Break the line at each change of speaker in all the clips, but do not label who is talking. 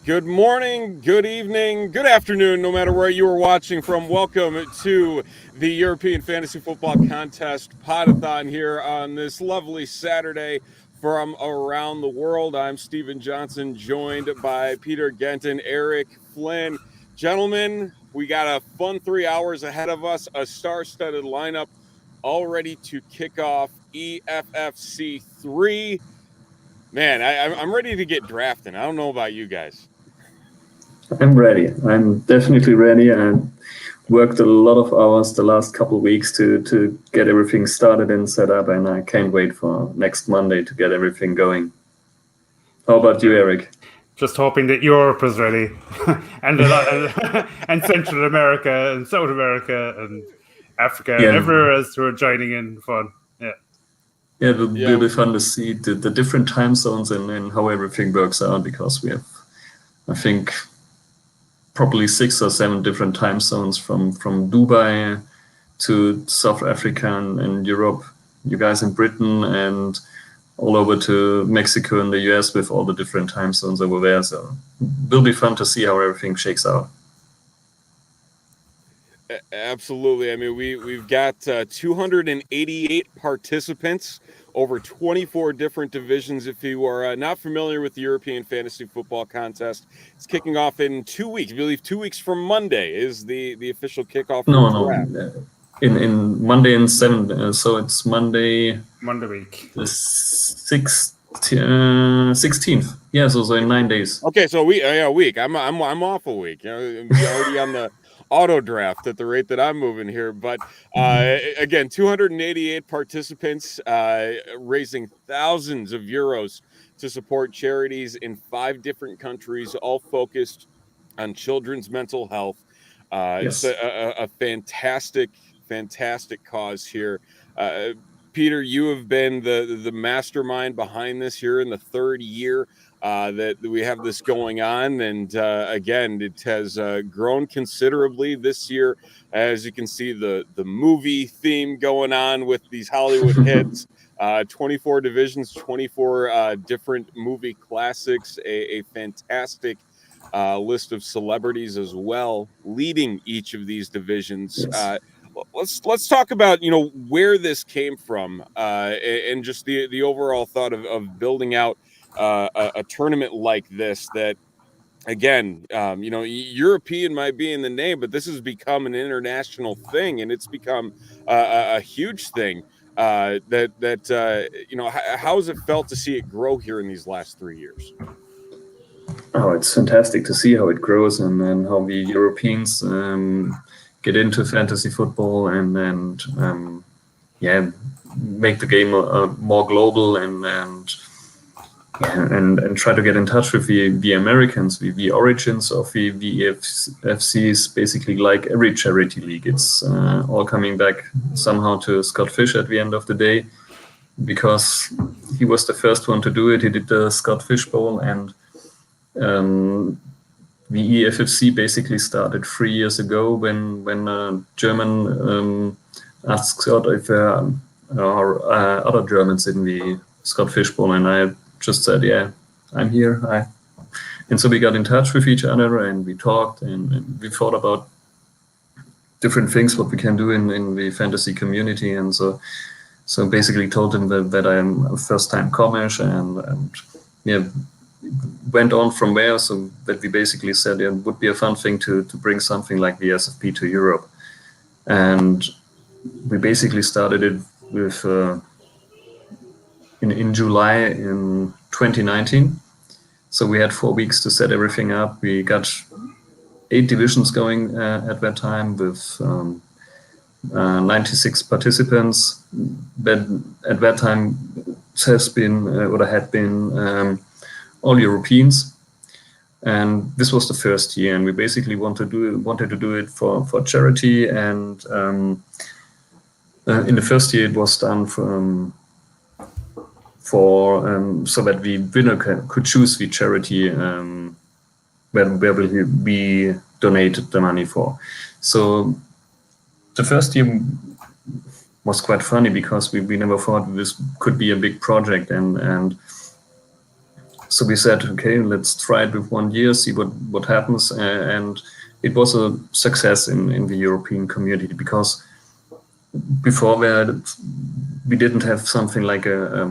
Good morning, good evening, good afternoon, no matter where you are watching from. Welcome to the European Fantasy Football Contest Podathon here on this lovely Saturday from around the world. I'm Stephen Johnson, joined by Peter Gent and Eric Flynn. Gentlemen, we got a fun 3 hours ahead of us, a star-studded lineup all ready to kick off EFFC 3. Man, I'm ready to get drafting. I don't know about you guys.
I'm ready. I'm definitely ready. I worked a lot of hours the last couple of weeks to get everything started and set up, and I can't wait for next Monday to get everything going. How about you, Eric?
Just hoping that Europe is ready, and and Central America and South America and Africa and everywhere else who are joining in fun.
Yeah, it'll be fun to see the different time zones and how everything works out, because we have, I think, probably 6 or 7 different time zones from Dubai to South Africa and Europe, you guys in Britain, and all over to Mexico and the US with all the different time zones over there. So it'll be fun to see how everything shakes out.
Absolutely. I mean, we've got 288 participants over 24 different divisions. If you are not familiar with the European Fantasy Football Contest, it's kicking off in 2 weeks. I believe 2 weeks from Monday is the official kickoff.
No. In Monday and 7. So it's Monday
week.
The 16th. Yeah, so in 9 days.
Okay, so a week. I'm off a week. I'm already on the auto draft at the rate that I'm moving here. But again, 288 participants, raising thousands of euros to support charities in 5 different countries, all focused on children's mental health.
Yes.
It's a fantastic cause here. Peter, you have been the mastermind behind this here in the 3rd year that we have this going on. And again, it has grown considerably this year. As you can see, the movie theme going on with these Hollywood hits, 24 divisions, 24 different movie classics, a fantastic list of celebrities as well, leading each of these divisions.
Yes.
Let's talk about where this came from and just the overall thought of building out a tournament like this. That again, European might be in the name, but this has become an international thing, and it's become a huge thing. How has it felt to see it grow here in these last 3 years?
Oh, it's fantastic to see how it grows and how we Europeans get into fantasy football and make the game more global and try to get in touch with the Americans. The origins of the EFFC is basically like every charity league. It's all coming back somehow to Scott Fish at the end of the day, because he was the first one to do it. He did the Scott Fish Bowl, and the EFFC basically started 3 years ago when a German asked Scott if there are other Germans in the Scott Fish Bowl, and I just said, yeah, I'm here. And so we got in touch with each other, and we talked, and we thought about different things, what we can do in the fantasy community. And so basically told him that I am a first-time commish, and went on from there, so that we basically said it would be a fun thing to bring something like the SFP to Europe. And we basically started it with in July in 2019. So we had 4 weeks to set everything up. We got 8 divisions going at that time with 96 participants. But at that time it had been all Europeans, and this was the first year, and we basically wanted to do it for charity. And in the first year it was done so that the winner could choose the charity where will be donated the money for. So the first year was quite funny, because we never thought this could be a big project, and So we said, okay, let's try it with 1 year, see what happens. And it was a success in the European community, because before we didn't have something like a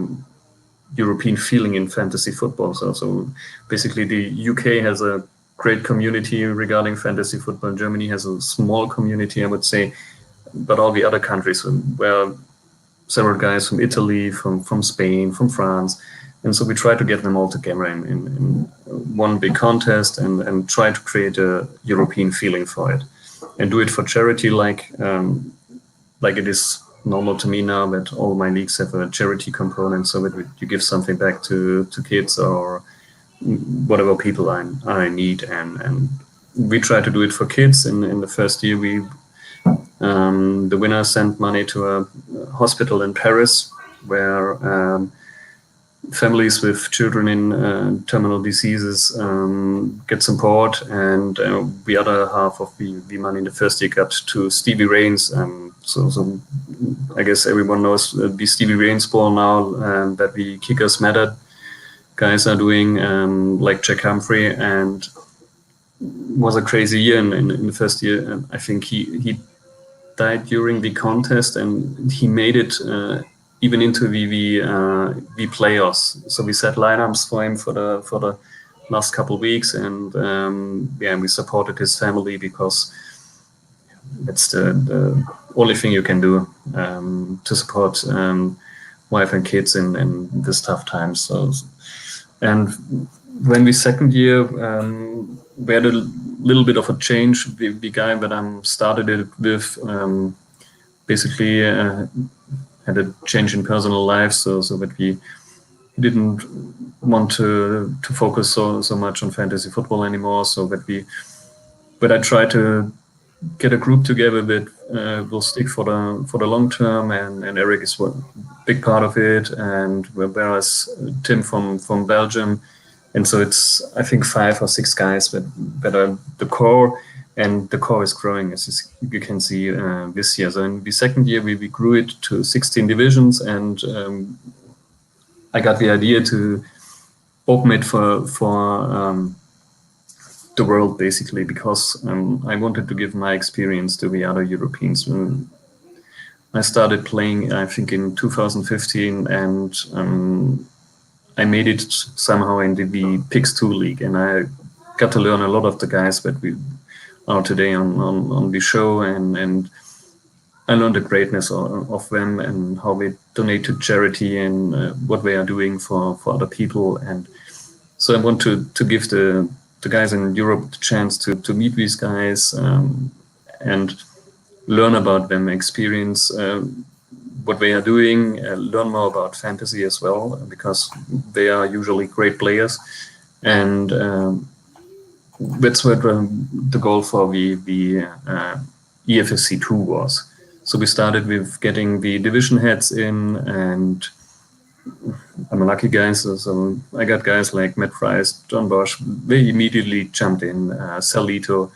European feeling in fantasy football. So basically the UK has a great community regarding fantasy football. Germany has a small community, I would say, but all the other countries were several guys from Italy, from Spain, from France. And so we try to get them all together in one big contest and try to create a European feeling for it, and do it for charity, like it is normal to me now that all my leagues have a charity component, so that you give something back to kids or whatever people are in need. And we try to do it for kids. In the first year, the winner sent money to a hospital in Paris, where families with children in terminal diseases get support, and the other half of the money in the first year got to Stevie Rains. So I guess everyone knows the Stevie Rains ball now that the Kickers Matter guys are doing, like Jack Humphrey, and was a crazy year in the first year. And I think he died during the contest, and he made it even into the playoffs. So we set lineups for him for the last couple of weeks, and we supported his family, because that's the only thing you can do to support wife and kids in this tough times. So, and when we second year, we had a little bit of a change. The guy that I started it with basically had a change in personal life, so that we didn't want to focus so much on fantasy football anymore. But I tried to get a group together that will stick for the long term, and Eric is one big part of it, and whereas Tim from Belgium. And so it's, I think, 5 or 6 guys that are the core, and the core is growing, as you can see this year. So in the second year, we grew it to 16 divisions, and I got the idea to open it for the world, basically, because I wanted to give my experience to the other Europeans. I started playing, I think, in 2015, and I made it somehow into the Pix 2 league, and I got to learn a lot of the guys that we are today on the show, and I learned the greatness of them and how they donate to charity, and what they are doing for other people. And so I want to give the guys in Europe the chance to meet these guys and learn about them, experience what they are doing, learn more about fantasy as well, because they are usually great players. And that's what the goal for the EFFC 2 was. So we started with getting the division heads in, and I'm a lucky guy, so I got guys like Matt Price, John Bosch. They immediately jumped in, Salito,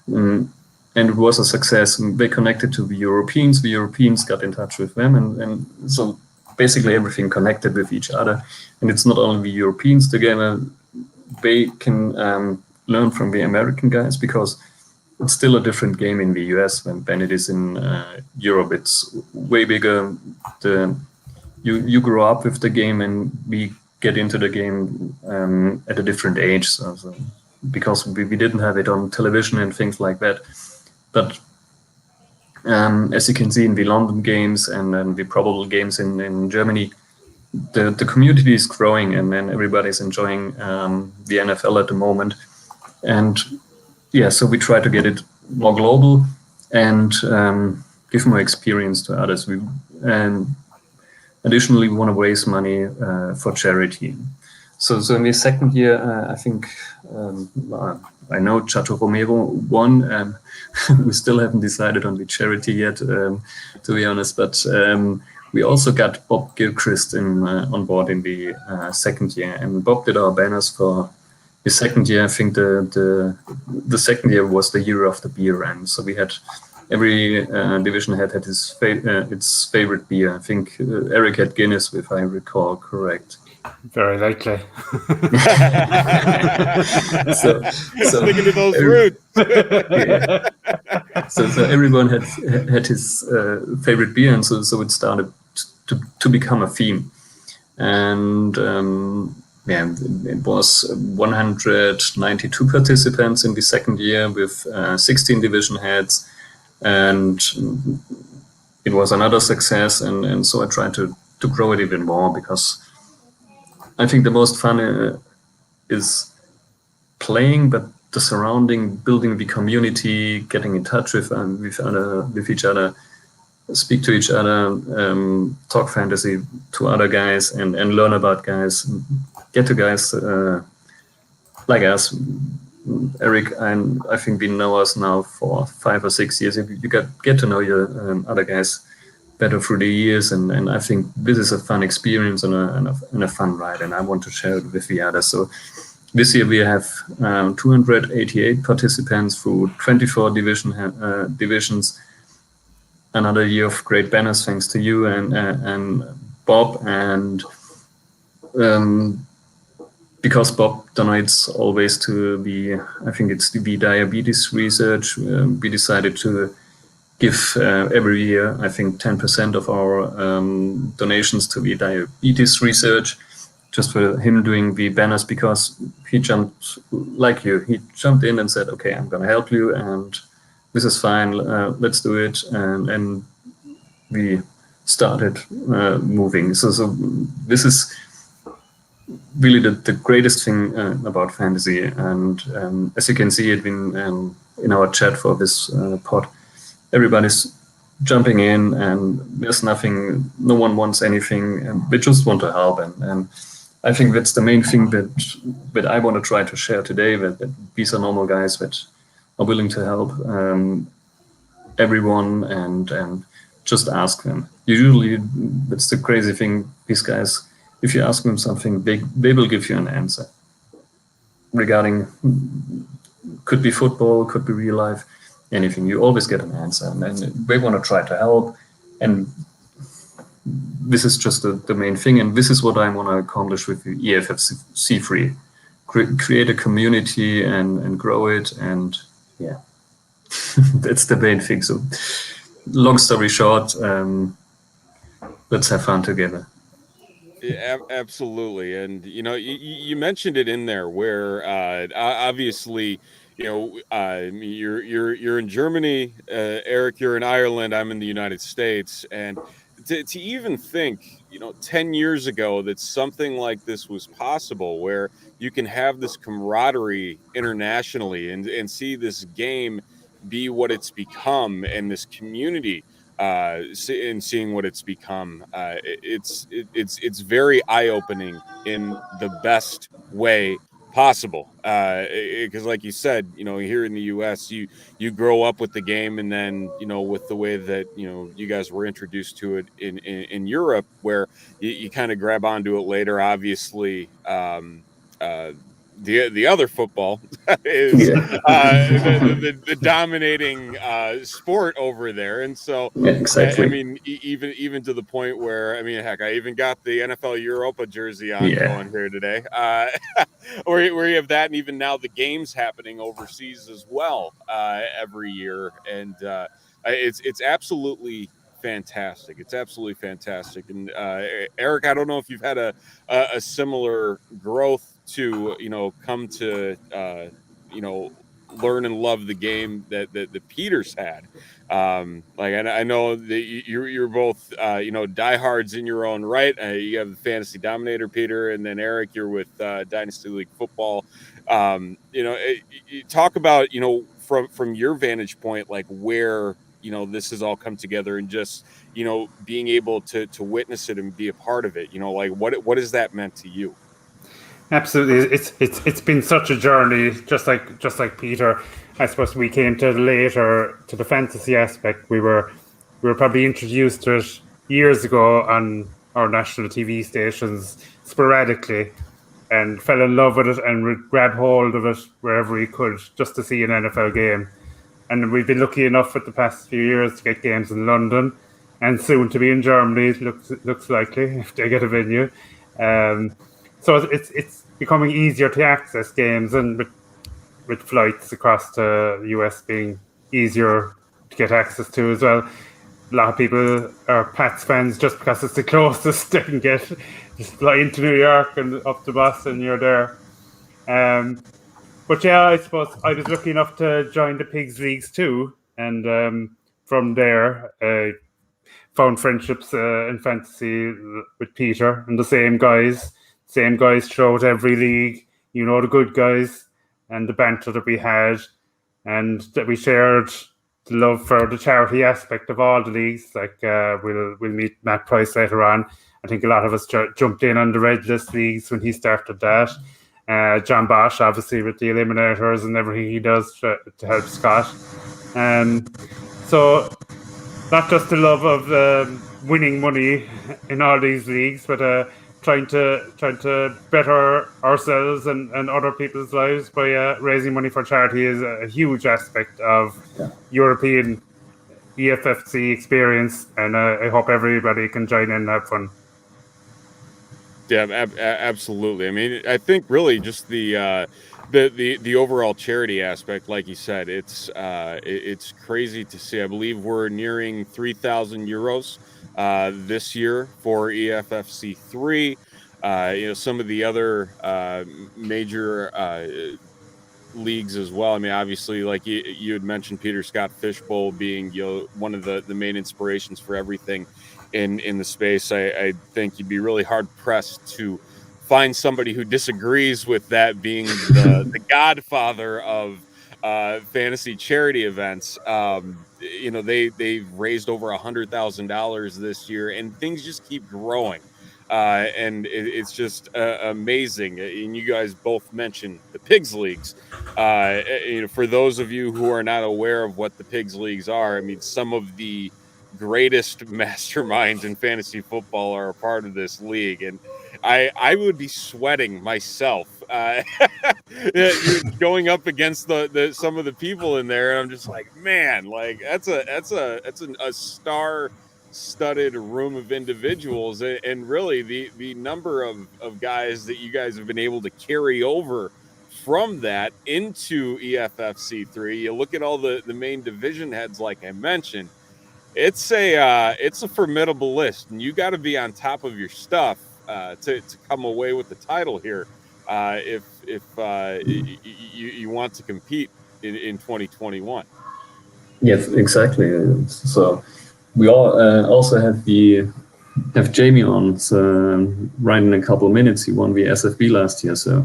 and it was a success. They connected to the Europeans. The Europeans got in touch with them, and so basically everything connected with each other. And it's not only the Europeans together; they can learn from the American guys, because it's still a different game in the US than it is in Europe. It's way bigger. You grow up with the game, and we get into the game at a different age. So because we didn't have it on television and things like that. But as you can see in the London games and then the probable games in Germany, the community is growing, and then everybody's enjoying the NFL at the moment. And yeah, so we try to get it more global and give more experience to others. Additionally, we want to raise money for charity. So in the second year, I think I know Chato Romero won. We still haven't decided on the charity yet, to be honest. But we also got Bob Gilchrist on board in the second year, and Bob did our banners for the second year. I think the second year was the year of the beer, and so we had every division head had its favorite beer. I think Eric had Guinness, if I recall correct.
Very likely.
so
Sticking to those roots.
Yeah. So everyone had his favorite beer, and so it started to become a theme. And it was 192 participants in the second year with 16 division heads, and it was another success. And so I tried to grow it even more, because I think the most fun is playing, but the surrounding, building the community, getting in touch with each other, speak to each other, talk fantasy to other guys, and learn about guys, get to guys like us. Eric, and I think we know us now for 5 or 6 years. You get to know your other guys better through the years, and I think this is a fun experience and a fun ride, and I want to share it with the others. So this year we have 288 participants through 24 divisions. Another year of great banners, thanks to you and Bob, and because Bob donates always to the diabetes research, we decided to give every year, I think, 10% of our donations to the diabetes research, just for him doing the banners, because he jumped, like you, he jumped in and said, okay, I'm going to help you, and this is fine, let's do it. And we started moving. So this is really the greatest thing about fantasy. And as you can see it in our chat for this pod, everybody's jumping in, and there's nothing, no one wants anything, and we just want to help. And I think that's the main thing that I want to try to share today, that these are normal guys that are willing to help everyone and just ask them. Usually, that's the crazy thing, these guys, if you ask them something, they will give you an answer regarding, could be football, could be real life, anything. You always get an answer, and they want to try to help. And this is just the main thing, and this is what I want to accomplish with the EFFC Free. Create a community and grow it, and yeah, that's the main thing. So long story short, let's have fun together.
Yeah, absolutely. And you mentioned it in there where obviously you're in Germany, Eric, you're in Ireland, I'm in the United States, and to even think 10 years ago that something like this was possible, where you can have this camaraderie internationally and see this game be what it's become, and this community and seeing what it's become, it's very eye-opening in the best way possible, because like you said, here in the US, you grow up with the game, and then with the way that you guys were introduced to it in Europe, where you kind of grab onto it later. Obviously, the other football is the dominating sport over there, and so
yeah, exactly.
I mean, even to the point where, I mean, heck, I even got the NFL Europa jersey on going here today, where you have that, and even now the games happening overseas as well every year, and it's absolutely fantastic. It's absolutely fantastic. And Eric, I don't know if you've had a similar growth to come to learn and love the game that the Peters had. Like I know that you're both diehards in your own right. You have the Fantasy Dominator, Peter, and then Eric, you're with Dynasty League Football. You talk about from your vantage point, like where this has all come together, and just being able to witness it and be a part of it. Like what has that meant to you?
Absolutely, it's been such a journey. Just like Peter, I suppose we came to later to the fantasy aspect. We were probably introduced to it years ago on our national TV stations sporadically, and fell in love with it and would grab hold of it wherever we could, just to see an NFL game. And we've been lucky enough for the past few years to get games in London, and soon to be in Germany. Looks likely if they get a venue. so it's becoming easier to access games, and with flights across the US being easier to get access to as well. A lot of people are Pats fans just because it's the closest they can get. Just fly into New York and up to Boston, you're there. But yeah, I suppose I was lucky enough to join the Pigs Leagues too, and from there I found friendships in fantasy with Peter and the same guys throughout every league. You know, the good guys and the banter that we had, and that we shared the love for the charity aspect of all the leagues. Like we'll meet Matt Price later on. I think a lot of us jumped in on the Red List leagues when he started that. John Bosch, obviously, with the eliminators and everything he does to help Scott. So not just the love of winning money in all these leagues, but trying to better ourselves and other people's lives by raising money for charity is a huge aspect of European EFFC experience, and I hope everybody can join in and have fun.
Yeah, absolutely. I mean, I think really just the overall charity aspect, like you said, it's crazy to see. I believe we're nearing 3,000 euros this year for EFFC 3. Some of the other major leagues as well. I mean, obviously, like you had mentioned, Peter Scott Fishbowl being one of the main inspirations for everything in the space. I think you'd be really hard pressed to find somebody who disagrees with that being the godfather of fantasy charity events. They've raised over $100,000 this year, and things just keep growing. And it's just amazing. And you guys both mentioned the Pigs Leagues. For those of you who are not aware of what the Pigs Leagues are, I mean, some of the greatest masterminds in fantasy football are a part of this league, and I would be sweating myself going up against the some of the people in there, and I'm just like, man, like that's a star-studded room of individuals, and really the number of guys that you guys have been able to carry over from that into EFFC 3. You look at all the main division heads, like I mentioned. It's a formidable list, and you got to be on top of your stuff to come away with the title here if you want to compete in 2021.
Yes, exactly. So we all also have Jamie on right in a couple of minutes. He won the SFB last year, so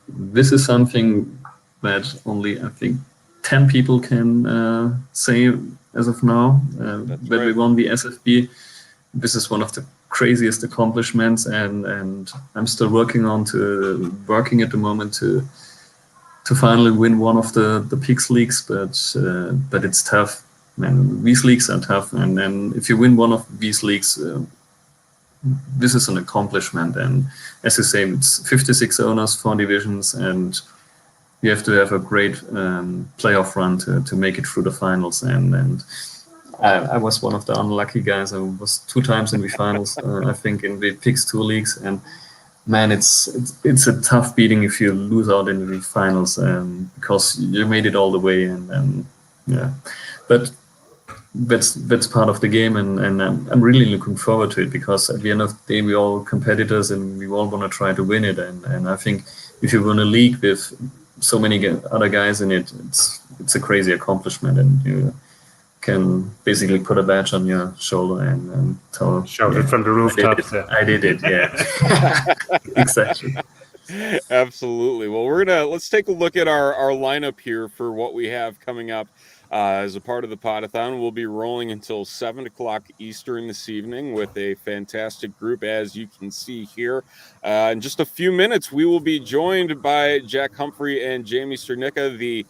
this is something that only I think 10 people can say as of now that right. We won the SFB. This is one of the craziest accomplishments, and I'm still working at the moment to finally win one of the Pigs Leagues, but it's tough, man. These leagues are tough, and then if you win one of these leagues, this is an accomplishment. And as you say, it's 56 owners, 4 divisions, and you have to have a great playoff run to make it through the finals. And I was one of the unlucky guys. I was 2 times in the finals, I think, in the Pigs 2 leagues. And man, it's a tough beating if you lose out in the finals, because you made it all the way. And yeah, but that's part of the game, and I'm really looking forward to it, because at the end of the day, we're all competitors and we all want to try to win it. And I think if you win a league with so many other guys in it, it's a crazy accomplishment, and you can basically put a badge on your shoulder and
shout it from the rooftops.
I did it, yeah. Exactly.
Absolutely. Well, let's take a look at our lineup here for what we have coming up. As a part of the Podathon, we'll be rolling until 7 o'clock Eastern this evening with a fantastic group, as you can see here. In just a few minutes, we will be joined by Jack Humphrey and Jamie Cernicka, the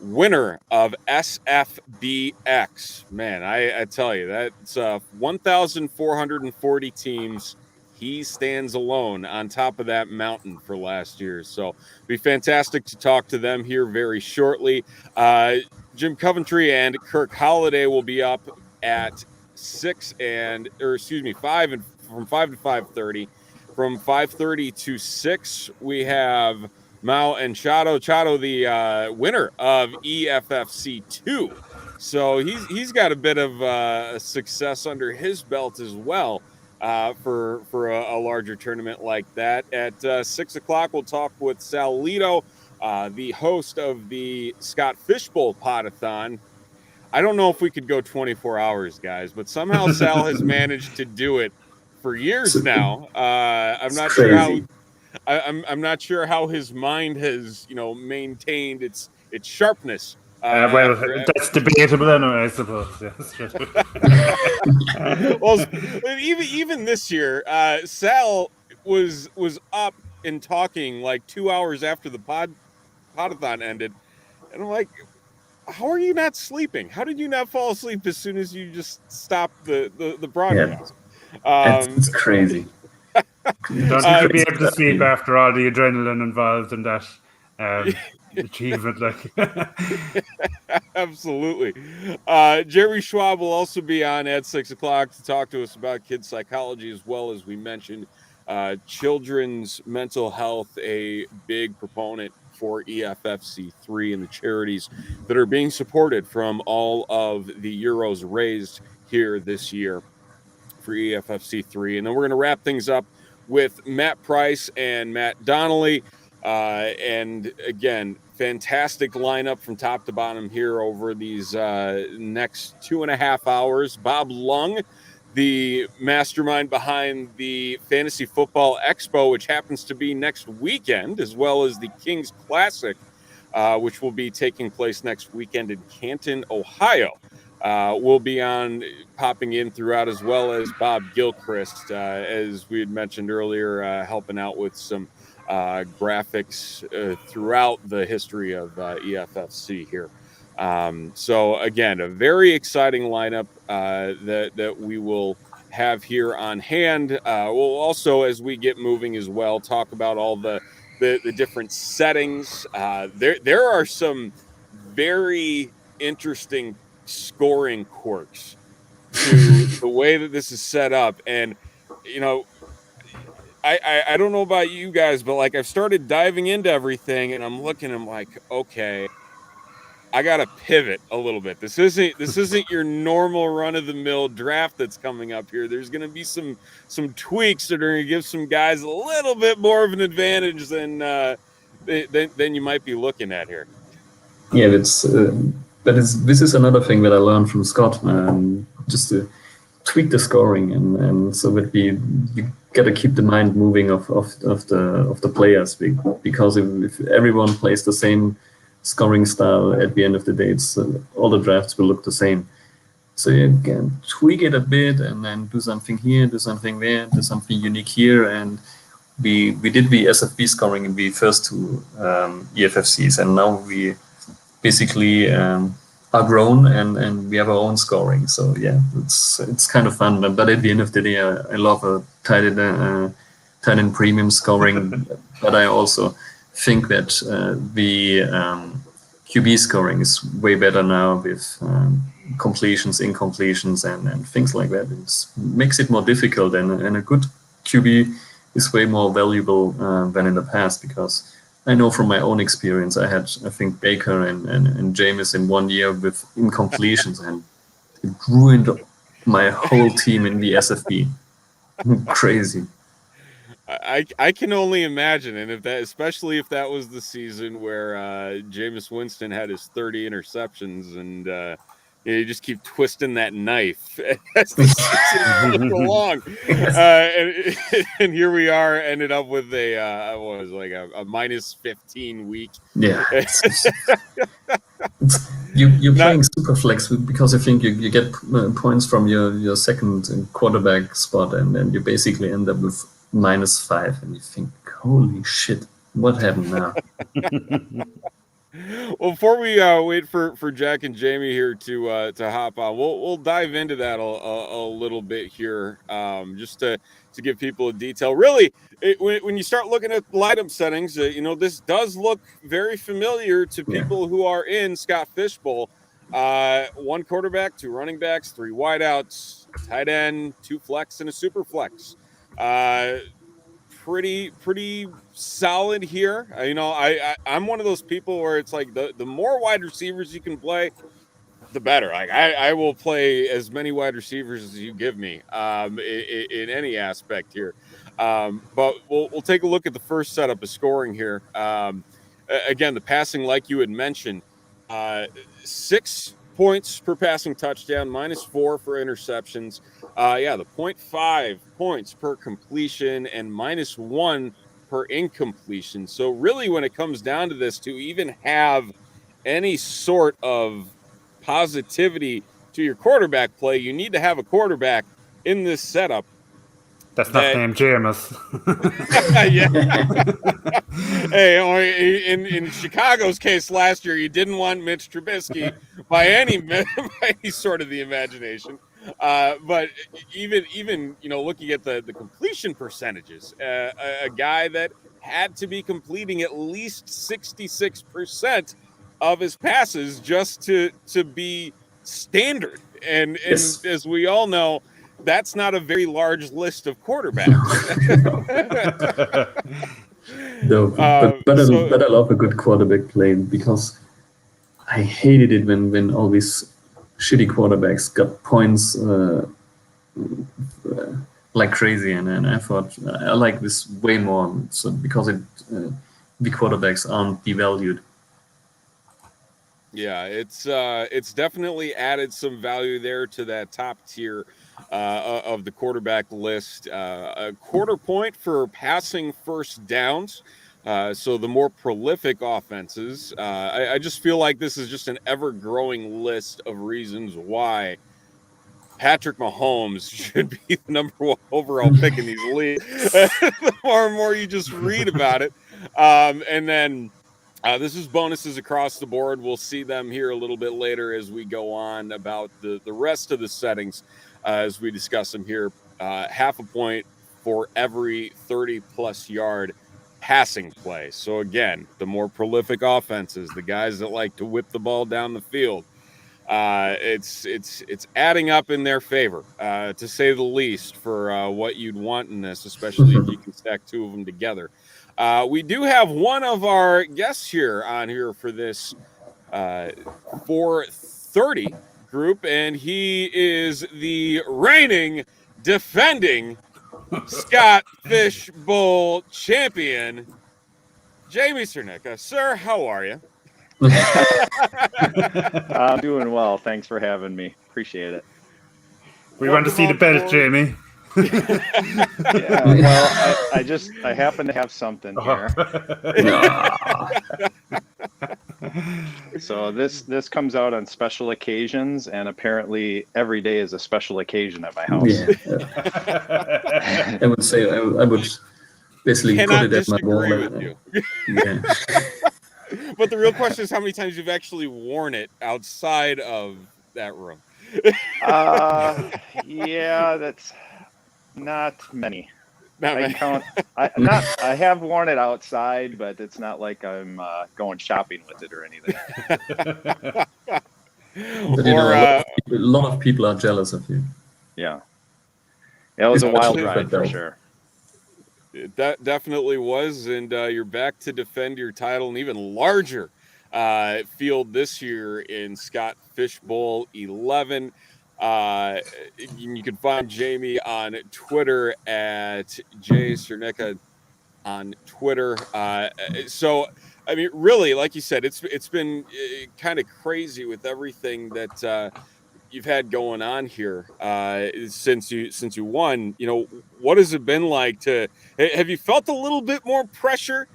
winner of SFBX. Man, I tell you, that's 1,440 teams. He stands alone on top of that mountain for last year. So it'll be fantastic to talk to them here very shortly. Jim Coventry and Kirk Holliday will be up at 5 to 5:30 From 5:30 to 6, we have Mao and Chado, the winner of EFFC 2. So he's got a bit of success under his belt as well for a larger tournament like that. At 6 o'clock, we'll talk with Sal Lito, the host of the Scott Fishbowl Podathon. I don't know if we could go 24 hours, guys, but somehow Sal has managed to do it for years now. I'm not sure how. I'm not sure how his mind has, maintained its sharpness.
Well, that's debatable anyway, I suppose. Yes.
Well, even this year, Sal was up and talking like 2 hours after the podathon ended, and I'm like, how are you not sleeping? How did you not fall asleep as soon as you just stopped the broadcast?
It's crazy.
Don't think you'll be able to sleep after all the adrenaline involved in that achievement.
Absolutely. Jerry Schwab will also be on at 6 o'clock to talk to us about kids psychology, as well as we mentioned children's mental health, a big proponent for EFFC 3 and the charities that are being supported from all of the euros raised here this year for EFFC 3. And then we're going to wrap things up with Matt Price and Matt Donnelly. And again, fantastic lineup from top to bottom here over these next 2.5 hours. Bob Lung, the mastermind behind the Fantasy Football Expo, which happens to be next weekend, as well as the Kings Classic, which will be taking place next weekend in Canton, Ohio. Will be popping in throughout, as well as Bob Gilchrist, as we had mentioned earlier, helping out with some graphics throughout the history of EFFC here. So again, a very exciting lineup that we will have here on hand. We'll also, as we get moving as well, talk about all the different settings. There are some very interesting scoring quirks to the way that this is set up, and I don't know about you guys, but like I've started diving into everything, and I'm like, okay, I gotta pivot a little bit. This isn't your normal run of the mill draft that's coming up here. There's gonna be some tweaks that are gonna give some guys a little bit more of an advantage than you might be looking at here.
Yeah, this is another thing that I learned from Scott, just to tweak the scoring, and so that you got to keep the mind moving of the players, because if everyone plays the same scoring style, at the end of the day, all the drafts will look the same. So you can tweak it a bit, and then do something here, do something there, do something unique here. And we did the SFB scoring in the first two EFFCs, and now we basically are grown and we have our own scoring. So yeah, it's kind of fun. But at the end of the day, I love a tight end premium scoring. But I also think that the QB scoring is way better now with completions, incompletions, and things like that. It makes it more difficult, and a good QB is way more valuable than in the past, because I know from my own experience, I think Baker and Jameis in 1 year with incompletions, and it ruined my whole team in the SFB. Crazy.
I can only imagine, and especially if that was the season where Jameis Winston had his 30 interceptions, and you just keep twisting that knife as the season goes along, and here we are, ended up with a minus 15 week.
Yeah, you're playing super flex because I think you get points from your second quarterback spot, and then you basically end up with -5, and you think, holy shit, what happened now?
Well, before we wait for Jack and Jamie here to hop on, we'll dive into that a little bit here, just to give people a detail. Really, when you start looking at lineup settings, this does look very familiar to people who are in Scott Fishbowl. 1 quarterback, 2 running backs, 3 wideouts, tight end, 2 flex, and a super flex. pretty solid here. I'm one of those people where it's like the more wide receivers you can play, the better. Like I will play as many wide receivers as you give me in any aspect here. But we'll take a look at the first setup of scoring here. Again, the passing, like you had mentioned, 6 points per passing touchdown, -4 for interceptions. The 0.5 points per completion and -1 per incompletion. So really, when it comes down to this, to even have any sort of positivity to your quarterback play, you need to have a quarterback in this setup.
That's not named Jameis.
Yeah. Hey, in Chicago's case last year, you didn't want Mitch Trubisky by any sort of the imagination. But even looking at the completion percentages, a guy that had to be completing at least 66% of his passes just to be standard. And
Yes.
as we all know, that's not a very large list of quarterbacks.
No, but I love a good quarterback play, because I hated it when all these shitty quarterbacks got points like crazy, and I thought I like this way more, so because the quarterbacks aren't devalued.
Yeah, it's definitely added some value there to that top tier of the quarterback list. A quarter point for passing first downs. So the more prolific offenses. I just feel like this is just an ever-growing list of reasons why Patrick Mahomes should be the number 1 overall pick in these leagues. The more and more you just read about it. And then this is bonuses across the board. We'll see them here a little bit later as we go on about the rest of the settings as we discuss them here. Half a point for every 30-plus yard passing play. So again, the more prolific offenses, the guys that like to whip the ball down the field, it's adding up in their favor, to say the least, for what you'd want in this, especially if you can stack 2 of them together. We do have one of our guests here on here for this 430 group, and he is the reigning, defending Scott Fish Bowl champion, Jamie Cernicka. Sir, how are you?
I'm doing well. Thanks for having me. Appreciate it.
We want to see the belt, Jamie.
Yeah, well, I happen to have something here. So this comes out on special occasions, and apparently every day is a special occasion at my house.
Yeah. I would say I would basically put it at my wall.
With you.
Yeah.
But the real question is how many times you've actually worn it outside of that room.
Yeah, that's not many.
Not many.
I have worn it outside, but it's not like I'm going shopping with it or anything.
But a lot of people are jealous of you.
Yeah. It was a wild ride for sure.
That definitely was, and you're back to defend your title, an even larger field this year in Scott Fish Bowl 11. You can find Jamie on Twitter at jcernicka on Twitter. So, I mean, really, like you said, it's been kind of crazy with everything that you've had going on here since you won. You know, what has it been like have you felt a little bit more pressure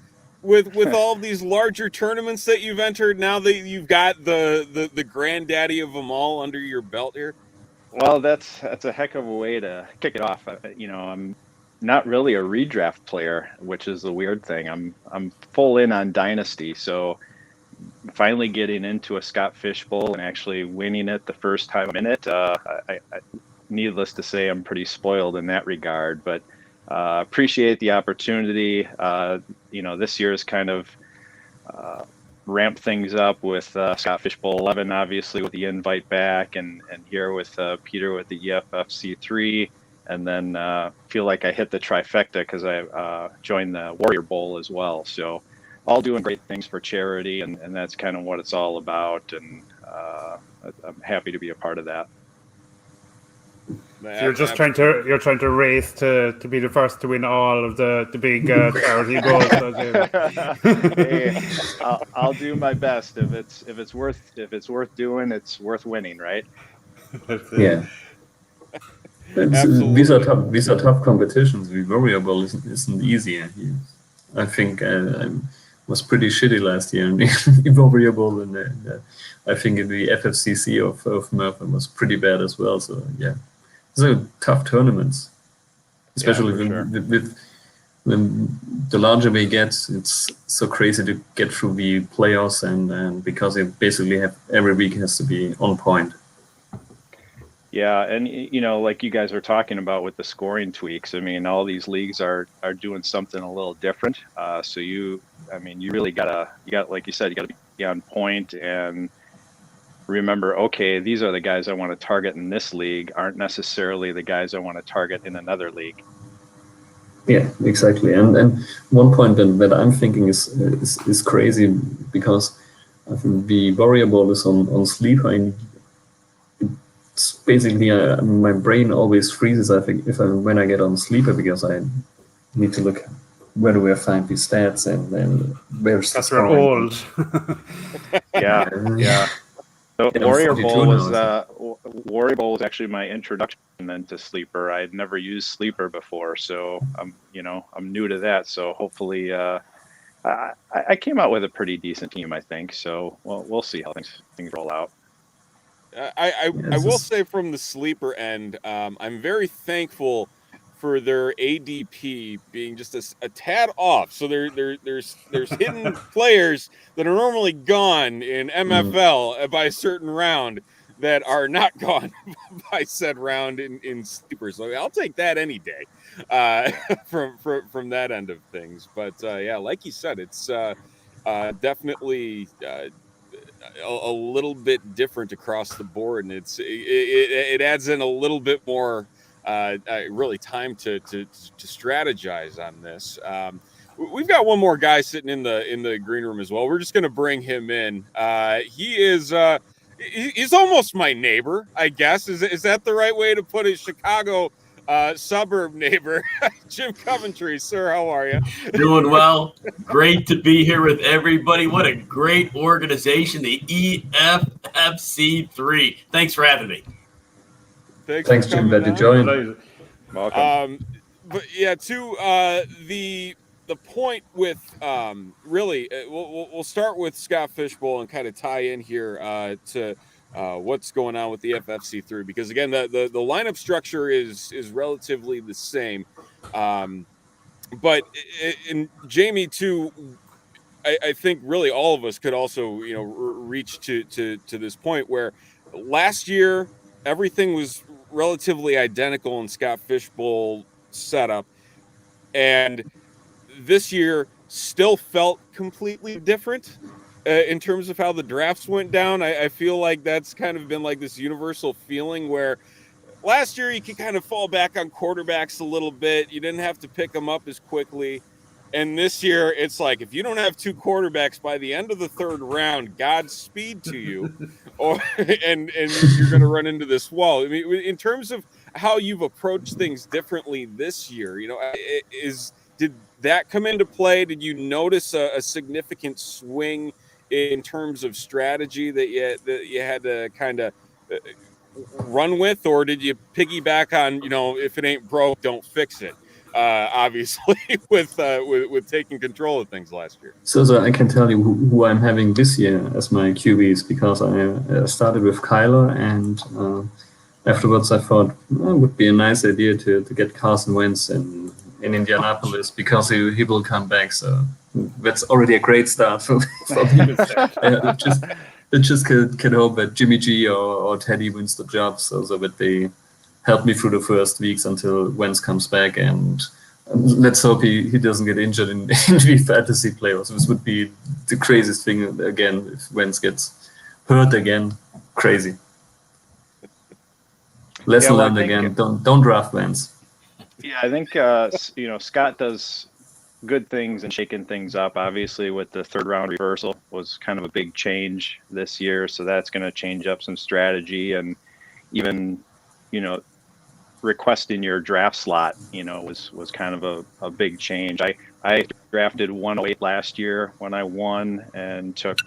with all these larger tournaments that you've entered now that you've got the granddaddy of them all under your belt here?
Well, that's a heck of a way to kick it off. I'm not really a redraft player, which is the weird thing. I'm full in on Dynasty, so finally getting into a Scott Fish Bowl and actually winning it the first time I'm in it, needless to say, I'm pretty spoiled in that regard, but appreciate the opportunity. This year's kind of ramped things up with Scott Fish Bowl 11, obviously with the invite back, and here with Peter with the EFFC 3. and then feel like I hit the trifecta because I joined the Warrior Bowl as well. So all doing great things for charity, and that's kind of what it's all about. And I'm happy to be a part of that.
So you're just trying to race to be the first to win all of the big charity goals.
Hey, I'll do my best. If it's worth doing, it's worth winning, right?
Yeah. These are tough competitions. The variable isn't easy. I think I was pretty shitty last year in the variable, and I think in the EFFC of Merton was pretty bad as well. So yeah, these are tough tournaments, especially when the larger we get. It's so crazy to get through the playoffs, and because you basically have every week has to be on point.
Yeah, and like you guys were talking about with the scoring tweaks, I mean, all these leagues are doing something a little different. So you really gotta like you said, you gotta be on point and remember, okay, these are the guys I want to target in this league aren't necessarily the guys I want to target in another league.
Yeah, exactly. And one point that I'm thinking is crazy, because I think the variable is on sleep. It's basically my brain always freezes. I think when I get on sleeper, because I need to look where do I find these stats and where's the
scoring. We're old.
Yeah. So Warrior Bowl was actually my introduction then to sleeper. I had never used sleeper before, so I'm new to that. So hopefully, I came out with a pretty decent team, I think. So we'll see how things roll out.
I will say from the sleeper end, I'm very thankful for their ADP being just a tad off. So there's hidden players that are normally gone in MFL by a certain round that are not gone by said round in sleeper. So I'll take that any day from that end of things. But yeah, like you said, it's definitely a little bit different across the board, and it adds in a little bit more really time to strategize on this. We've got one more guy sitting in the green room as well. We're just going to bring him in. He is he's almost my neighbor, I guess. Is that the right way to put it? Chicago suburb neighbor, Jim Coventry. Sir, how are you?
Doing well. Great to be here with everybody. What a great organization, the EFFC3. Thanks for having me.
Thanks Jim, that you joined.
Welcome.
But yeah, to the point with really, we'll start with Scott Fishbowl and kind of tie in here to what's going on with the EFFC3, because again, the lineup structure is relatively the same, but in Jamie too, I think really all of us could also reach to this point where last year everything was relatively identical in Scott Fishbowl setup, and this year still felt completely different in terms of how the drafts went down. I feel like that's kind of been like this universal feeling where last year you could kind of fall back on quarterbacks a little bit. You didn't have to pick them up as quickly. And this year it's like, if you don't have two quarterbacks by the end of the third round, Godspeed to you, and you're going to run into this wall. I mean, in terms of how you've approached things differently this year, did that come into play? Did you notice a significant swing in terms of strategy that you had to kind of run with, or did you piggyback on, if it ain't broke, don't fix it? Obviously, with taking control of things last year.
So I can tell you who I'm having this year as my QBs, because I started with Kyler, and afterwards I thought it would be a nice idea to get Carson Wentz in Indianapolis, because he will come back. So that's already a great start for me. just can hope that Jimmy G or Teddy wins the job, so that they help me through the first weeks until Wentz comes back, and let's hope he doesn't get injured in the fantasy playoffs. This would be the craziest thing again if Wentz gets hurt again. Crazy. Lesson learned again. Don't draft Wentz.
Yeah, I think Scott does good things and shaking things up. Obviously, with the third round reversal was kind of a big change this year, so that's going to change up some strategy, and even requesting your draft slot was kind of a big change. I drafted 108 last year when I won, and took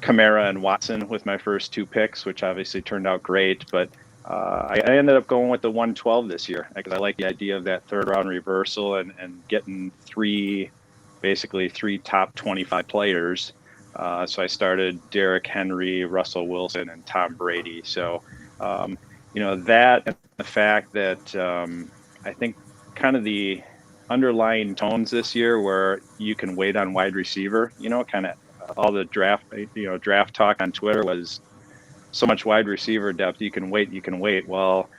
Kamara and Watson with my first 2 picks, which obviously turned out great. But I ended up going with the 112 this year because I like the idea of that third round reversal and getting basically three top 25 players. So I started Derrick Henry, Russell Wilson, and Tom Brady. So, that and the fact that I think kind of the underlying tones this year where you can wait on wide receiver, kind of all the draft talk on Twitter was so much wide receiver depth. You can wait. Well,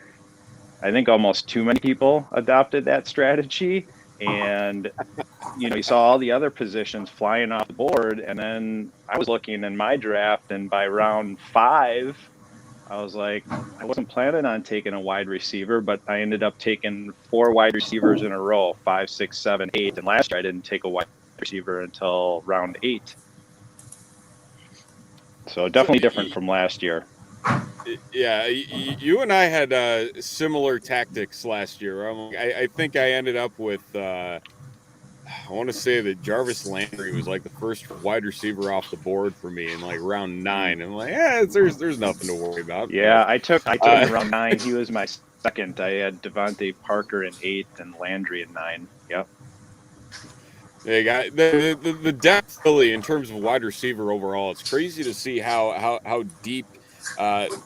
I think almost too many people adopted that strategy, and you saw all the other positions flying off the board. And then I was looking in my draft, and by round 5, I was like, I wasn't planning on taking a wide receiver, but I ended up taking 4 wide receivers in a row, 5, 6, 7, 8. And last year I didn't take a wide receiver until round 8. So definitely different from last year.
Yeah, you and I had similar tactics last year. I think I ended up with, I want to say that Jarvis Landry was like the first wide receiver off the board for me in like round 9. I'm like, there's nothing to worry about.
Yeah, I took him in round 9. He was my second. I had Devontae Parker in 8th and Landry in 9. Yep.
They got the depth really in terms of wide receiver overall. It's crazy to see how deep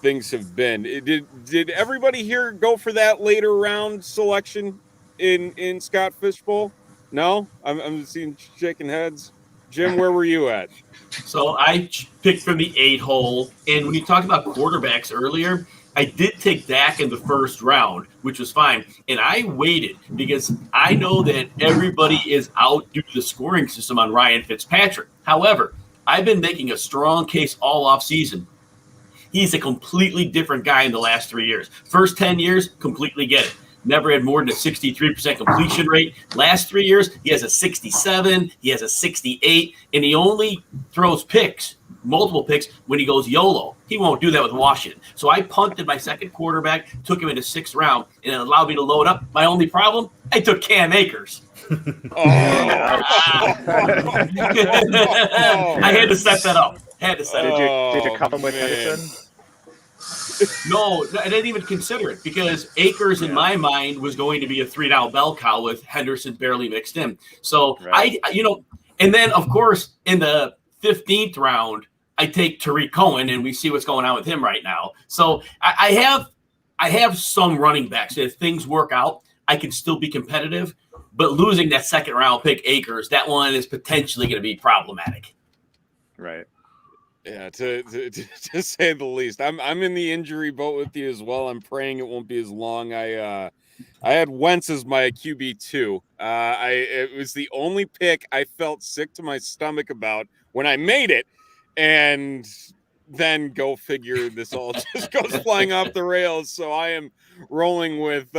things have been. Did everybody here go for that later round selection in Scott Fishbowl? No, I'm seeing shaking heads. Jim, where were you at?
So I picked from the 8 hole, and when you talked about quarterbacks earlier, I did take Dak in the first round, which was fine. And I waited because I know that everybody is out due to the scoring system on Ryan Fitzpatrick. However, I've been making a strong case all offseason. He's a completely different guy in the last 3 years. First 10 years, completely get it. Never had more than a 63% completion rate. Last 3 years, he has a 67, he has a 68, and he only throws picks, multiple picks, when he goes YOLO. He won't do that with Washington. So I punted my second quarterback, took him in the 6th round, and it allowed me to load up. My only problem, I took Cam Akers. I had to set that up.
Did you come with Henderson?
No, I didn't even consider it because Akers in my mind was going to be a 3-down bell cow with Henderson barely mixed in. So right. And then of course in the 15th round, I take Tariq Cohen and we see what's going on with him right now. So I have some running backs. If things work out, I can still be competitive, but losing that second round pick Akers, that one is potentially going to be problematic.
Right.
Yeah, to say the least. I'm in the injury boat with you as well. I'm praying it won't be as long. I had Wentz as my QB2. It was the only pick I felt sick to my stomach about when I made it, and then go figure, this all just goes flying off the rails. So I am rolling with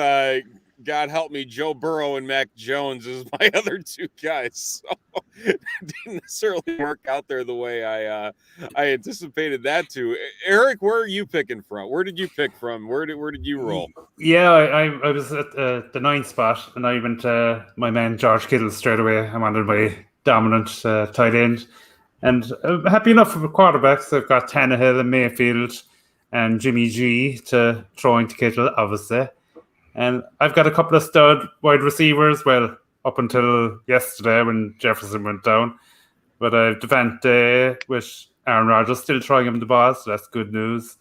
God help me, Joe Burrow and Mac Jones as my other 2 guys. So it didn't necessarily work out there the way I anticipated that to. Eric, where are you picking from? Where did you pick from? Where did you roll?
Yeah, I was at the 9th spot, and I went to my man George Kittle straight away. I wanted my dominant tight end, and I'm happy enough for the quarterbacks. I've got Tannehill and Mayfield and Jimmy G to throw into Kittle, obviously. And I've got a couple of stud wide receivers, well, up until yesterday when Jefferson went down. But I've Devante with Aaron Rodgers still throwing him the ball, so that's good news.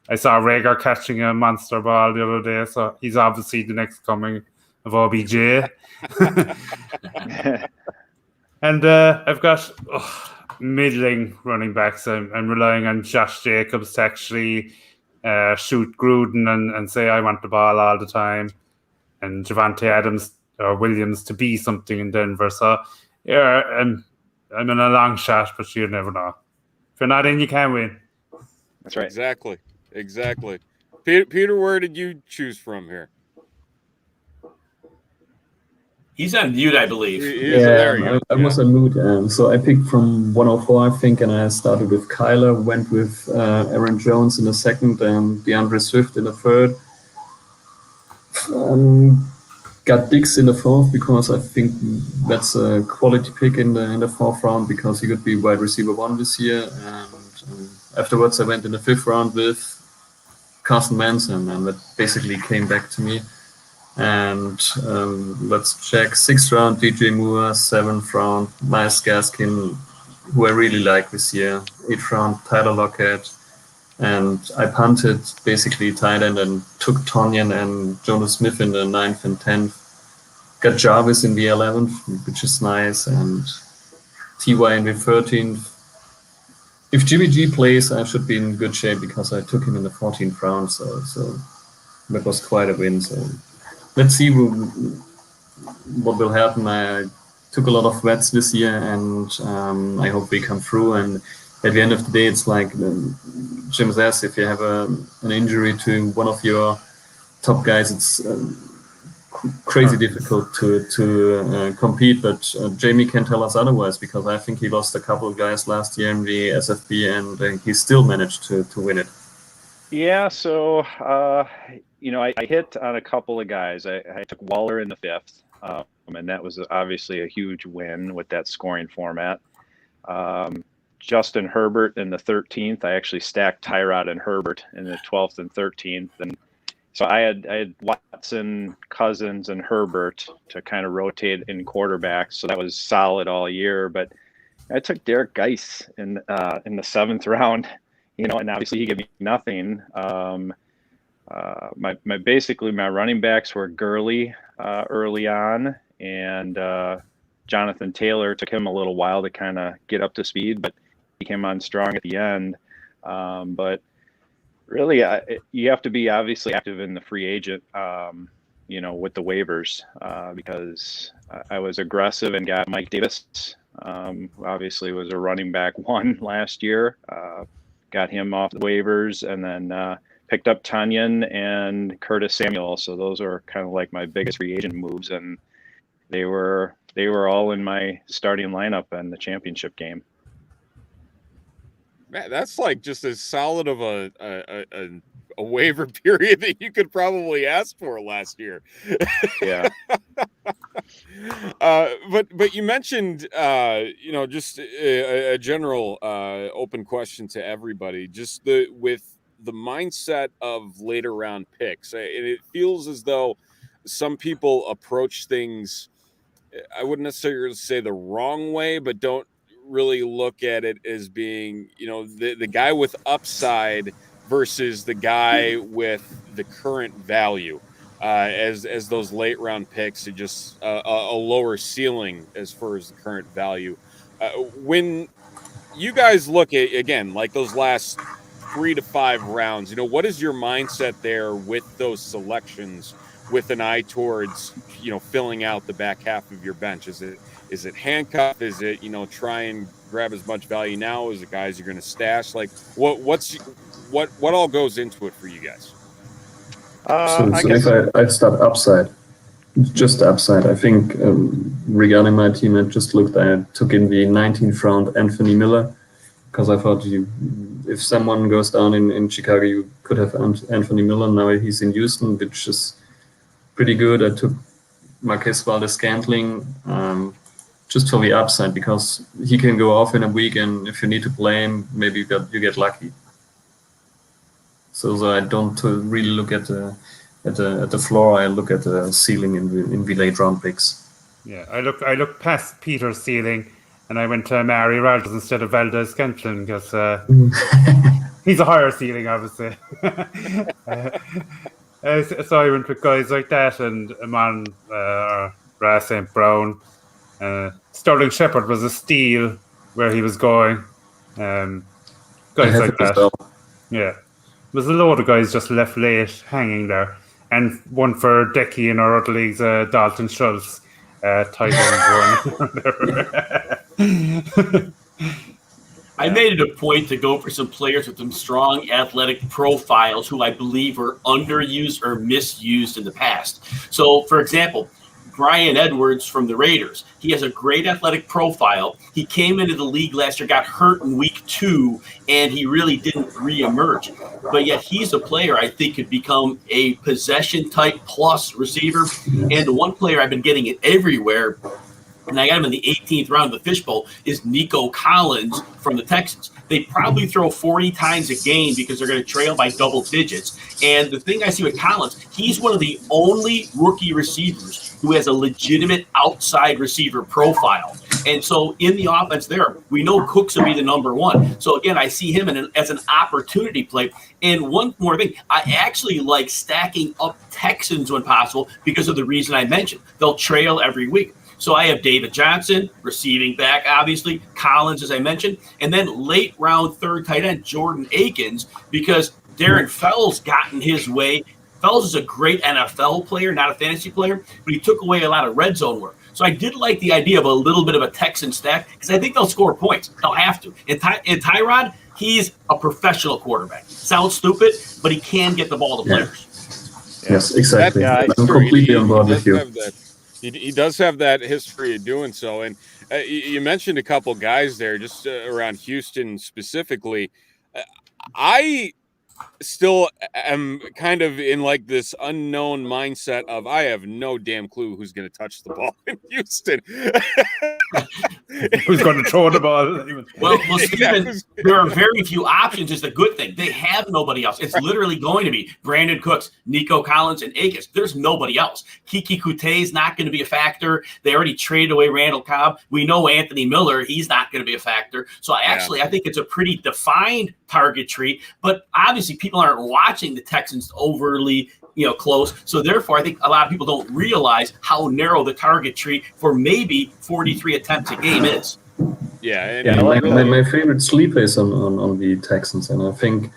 I saw Rager catching a monster ball the other day, so he's obviously the next coming of OBJ. And I've got middling running backs. I'm relying on Josh Jacobs to actually shoot Gruden and say I want the ball all the time, and Javante Adams or Williams to be something in Denver. So yeah, I'm in a long shot, but you never know. If you're not in, you can't win.
That's right.
Exactly. Peter, where did you choose from here?
He's on mute, I believe.
There you go.
I was on mute. So I picked from 104, I think, and I started with Kyler, went with Aaron Jones in the second, and DeAndre Swift in the third. Got Diggs in the fourth because I think that's a quality pick in the fourth round because he could be wide receiver 1 this year. And afterwards, I went in the fifth round with Carson Wentz, and that basically came back to me. And let's check. Sixth round, DJ Moore. Seventh round, Myles Gaskin, who I really like this year. Eighth round, Tyler Lockett. And I punted basically tight end and took Tonyan and Jonas Smith in the 9th and 10th. Got Jarvis in the 11th, which is nice, and TY in the 13th. If Jimmy G plays, I should be in good shape because I took him in the 14th round, so that was quite a win. So let's see what will happen. I took a lot of bets this year, and I hope we come through. And at the end of the day, it's like Jim says, if you have an injury to one of your top guys, it's crazy difficult to compete. But Jamie can tell us otherwise, because I think he lost a couple of guys last year in the SFB, and he still managed to win it.
Yeah, so I hit on a couple of guys. I took Waller in the 5th, and that was obviously a huge win with that scoring format. Justin Herbert in the 13th. I actually stacked Tyrod and Herbert in the 12th and 13th, and so I had Watson, Cousins, and Herbert to kind of rotate in quarterbacks. So that was solid all year. But I took Derek Geis in the 7th round. And obviously he gave me nothing. My running backs were Gurley early on, and Jonathan Taylor. Took him a little while to kind of get up to speed, but he came on strong at the end. But really, you have to be obviously active in the free agent, with the waivers, because I was aggressive and got Mike Davis. Obviously was a running back 1 last year. Got him off the waivers, and then picked up Tonyan and Curtis Samuel. So those are kind of like my biggest free agent moves, and they were all in my starting lineup in the championship game.
Man, that's like just as solid of a waiver period that you could probably ask for last year.
Yeah.
But you mentioned, just a general open question to everybody, just with the mindset of later round picks. And it feels as though some people approach things, I wouldn't necessarily say the wrong way, but don't really look at it as being, the guy with upside versus the guy with the current value, as those late round picks are just a lower ceiling as far as the current value. When you guys look at, again, like those last 3 to 5 rounds, what is your mindset there with those selections, with an eye towards, filling out the back half of your bench? Is it handcuff? Is it, try and grab as much value now? Is it guys you're going to stash? Like what all goes into it for you guys?
If I start upside, just upside, I think regarding my team, I took in the 19th round Anthony Miller, because I thought if someone goes down in Chicago, you could have Anthony Miller. Now he's in Houston, which is pretty good. I took Marquez Valdes-Scantling just for the upside, because he can go off in a week, and if you need to play him, maybe you get lucky. So I don't really look at the floor. I look at the ceiling in the late round picks.
Yeah, I look past Peter's ceiling, and I went to Mari Rogers instead of Valdes-Scantling, because he's a higher ceiling, obviously. So I went with guys like that, and Amon Ra St. Brown. Sterling Shepard was a steal where he was going. Guys like that. Yeah. There's a load of guys just left late hanging there. And one for Decky in our other leagues, Dalton Schultz, tight end one.
I made it a point to go for some players with some strong athletic profiles who I believe were underused or misused in the past. So, for example, Brian Edwards from the Raiders. He has a great athletic profile. He came into the league last year, got hurt in week 2, and he really didn't reemerge. But yet he's a player I think could become a possession type plus receiver. And the one player I've been getting it everywhere, and I got him in the 18th round of the fishbowl, is Nico Collins from the Texans. They probably throw 40 times a game because they're going to trail by double digits. And the thing I see with Collins, he's one of the only rookie receivers who has a legitimate outside receiver profile. And so in the offense there, we know Cooks will be the number one. So again, I see him as an opportunity play. And one more thing, I actually like stacking up Texans when possible because of the reason I mentioned. They'll trail every week. So I have David Johnson, receiving back, obviously, Collins, as I mentioned, and then late round third tight end, Jordan Akins, because Darren Fells got in his way. Fells is a great NFL player, not a fantasy player, but he took away a lot of red zone work. So I did like the idea of a little bit of a Texan stack because I think they'll score points. They'll have to. And Tyrod, he's a professional quarterback. Sounds stupid, but he can get the ball to players.
Yes, exactly.
I'm
completely on board with you.
He does have that history of doing so. And you mentioned a couple guys there just around Houston specifically. I still am kind of in like this unknown mindset of I have no damn clue who's going to touch the ball in Houston.
Who's going to throw the ball?
Well, Stephen, there are very few options is the good thing. They have nobody else. It's literally going to be Brandon Cooks, Nico Collins, and Akins. There's nobody else. Kiki Kute is not going to be a factor. They already traded away Randall Cobb. We know Anthony Miller, he's not going to be a factor. So I think it's a pretty defined target tree, but obviously people aren't watching the Texans overly close. So therefore, I think a lot of people don't realize how narrow the target tree for maybe 43 attempts a game is.
My favorite sleeper is on the Texans, and I think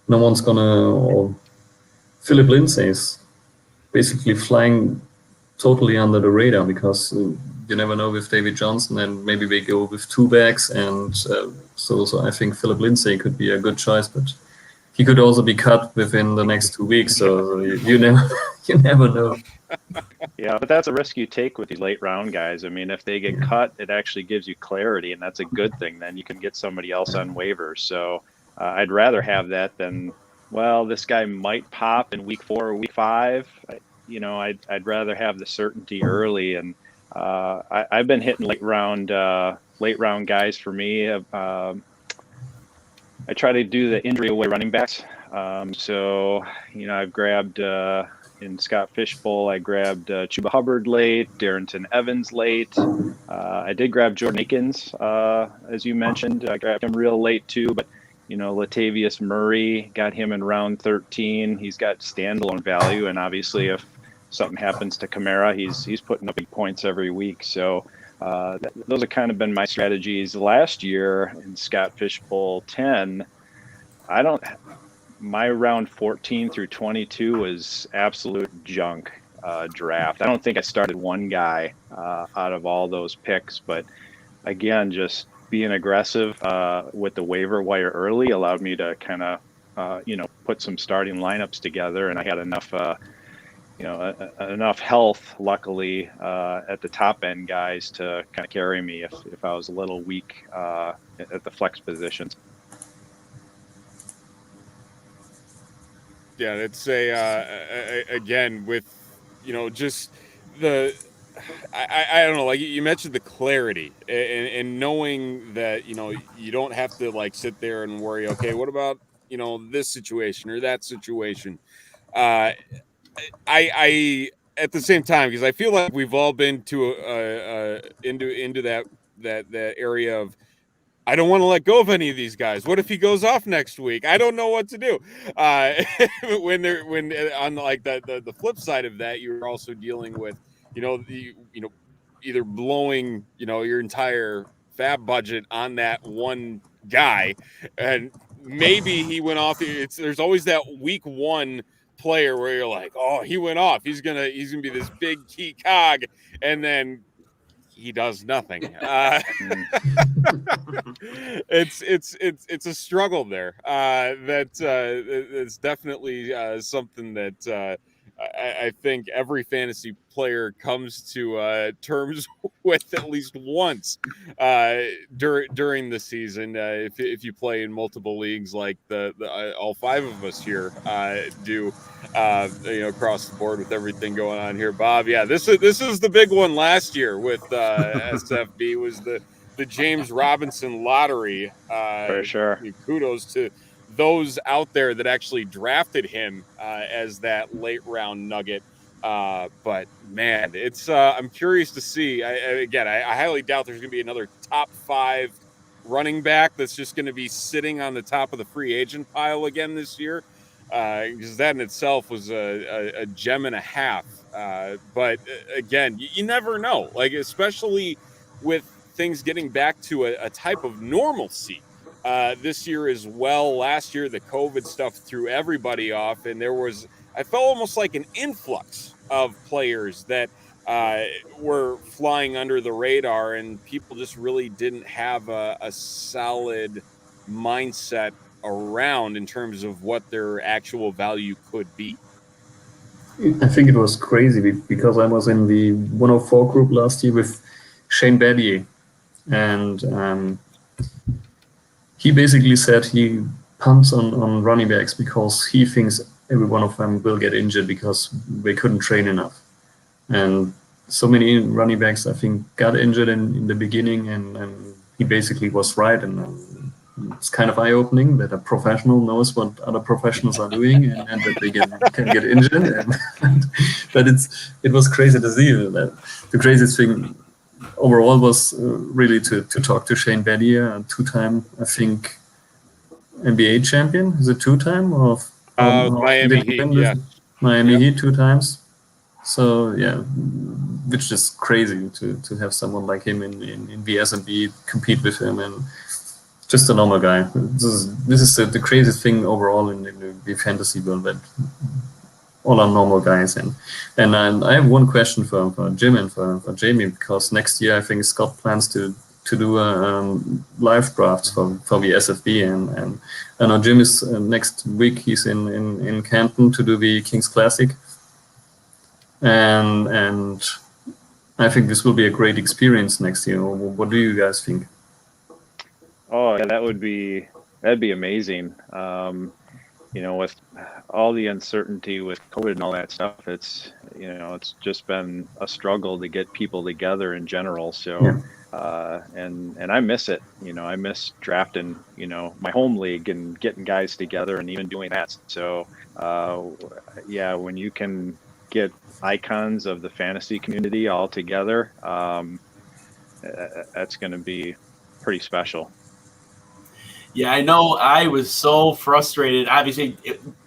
no one's gonna. Philip Lindsay is basically flying totally under the radar because you never know with David Johnson, and maybe they go with two backs, and so I think Philip Lindsay could be a good choice, but he could also be cut within the next 2 weeks, so you never know.
Yeah, but that's a risk you take with these late round guys. I mean, if they get cut, it actually gives you clarity, and that's a good thing. Then you can get somebody else on waivers. So I'd rather have that than, well, this guy might pop in week 4 or week 5. I'd rather have the certainty early. And I've been hitting late round guys for me. I try to do the injury away running backs. I've grabbed in Scott Fishbowl, I grabbed Chuba Hubbard late, Darrington Evans late. I did grab Jordan Akins, as you mentioned. I grabbed him real late too, but Latavius Murray, got him in round 13. He's got standalone value, and obviously if something happens to Kamara, he's putting up big points every week. So those have kind of been my strategies. Last year in Scott Fishbowl 10, my round 14 through 22 was absolute junk draft. I don't think I started one guy out of all those picks, but again, just being aggressive with the waiver wire early allowed me to kind of, put some starting lineups together, and I had enough health, luckily, at the top end guys to kind of carry me if I was a little weak at the flex positions.
Yeah, it's again with just the I don't know, like you mentioned the clarity and knowing that you don't have to like sit there and worry. Okay, what about this situation or that situation? I at the same time, because I feel like we've all been to into that area of I don't want to let go of any of these guys. What if he goes off next week? I don't know what to do. When on like the flip side of that, you're also dealing with either blowing your entire fab budget on that one guy, and maybe he went off. There's always that week 1 player where you're like, oh, he went off. He's gonna be this big key cog, and then he does nothing. It's a struggle there. It's definitely something that I think every fantasy player comes to terms with at least once during the season. If you play in multiple leagues, like the all five of us here do, across the board with everything going on here, Bob. Yeah, this is the big one last year with SFB was the James Robinson lottery.
For sure.
Kudos to those out there that actually drafted him as that late round nugget. But man, it's I'm curious to see. I highly doubt there's going to be another top 5 running back that's just going to be sitting on the top of the free agent pile again this year, because that in itself was a gem and a half. But again, you never know, like especially with things getting back to a type of normalcy. This year as well. Last year, the COVID stuff threw everybody off, and I felt almost like an influx of players that were flying under the radar, and people just really didn't have a solid mindset around in terms of what their actual value could be.
I think it was crazy because I was in the 104 group last year with Shane Battier, and he basically said he punts on running backs because he thinks every one of them will get injured because they couldn't train enough. And so many running backs, I think, got injured in the beginning, and he basically was right. And it's kind of eye-opening that a professional knows what other professionals are doing and that they can get injured. But it was crazy to see that. The craziest thing overall was really to talk to Shane Battier, a 2-time, I think, NBA champion. Is it 2-time? Or
Miami Heat, yeah.
Miami Heat 2 times. So, yeah, which is crazy to have someone like him in the S&B compete with him, and just a normal guy. This is the craziest thing overall in the fantasy world, that all are normal guys. And I have one question for Jim and for Jamie, because next year I think Scott plans to do a live drafts for the SFB, and I know Jim is next week he's in Canton to do the Kings Classic, and I think this will be a great experience next year. What do you guys think?
Oh, yeah, that'd be amazing. With all the uncertainty with COVID and all that stuff, it's just been a struggle to get people together in general. So, yeah. And I miss it. I miss drafting, my home league and getting guys together and even doing that. So, when you can get icons of the fantasy community all together, that's going to be pretty special.
Yeah, I know. I was so frustrated. Obviously,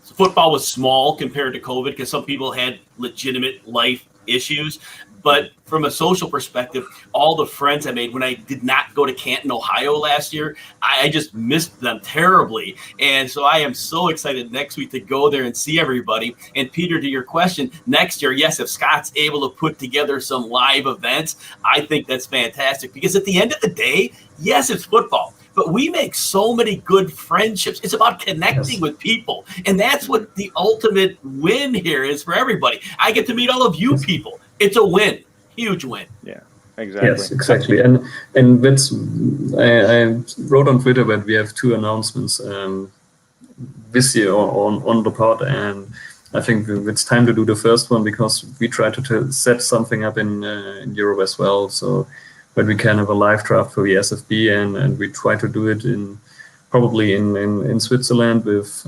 football was small compared to COVID because some people had legitimate life issues. But from a social perspective, all the friends I made when I did not go to Canton, Ohio last year, I just missed them terribly. And so I am so excited next week to go there and see everybody. And Peter, to your question, next year, yes, if Scott's able to put together some live events, I think that's fantastic. Because at the end of the day, yes, it's football, but we make so many good friendships. It's about connecting with people. And that's what the ultimate win here is for everybody. I get to meet all of you people. It's a win, huge win.
Yeah, exactly.
Yes, exactly. And that's, I wrote on Twitter that we have 2 announcements this year on the pod, and I think it's time to do the first one because we try to set something up in Europe as well, so that we can have a live draft for the SFB, and we try to do it probably in Switzerland with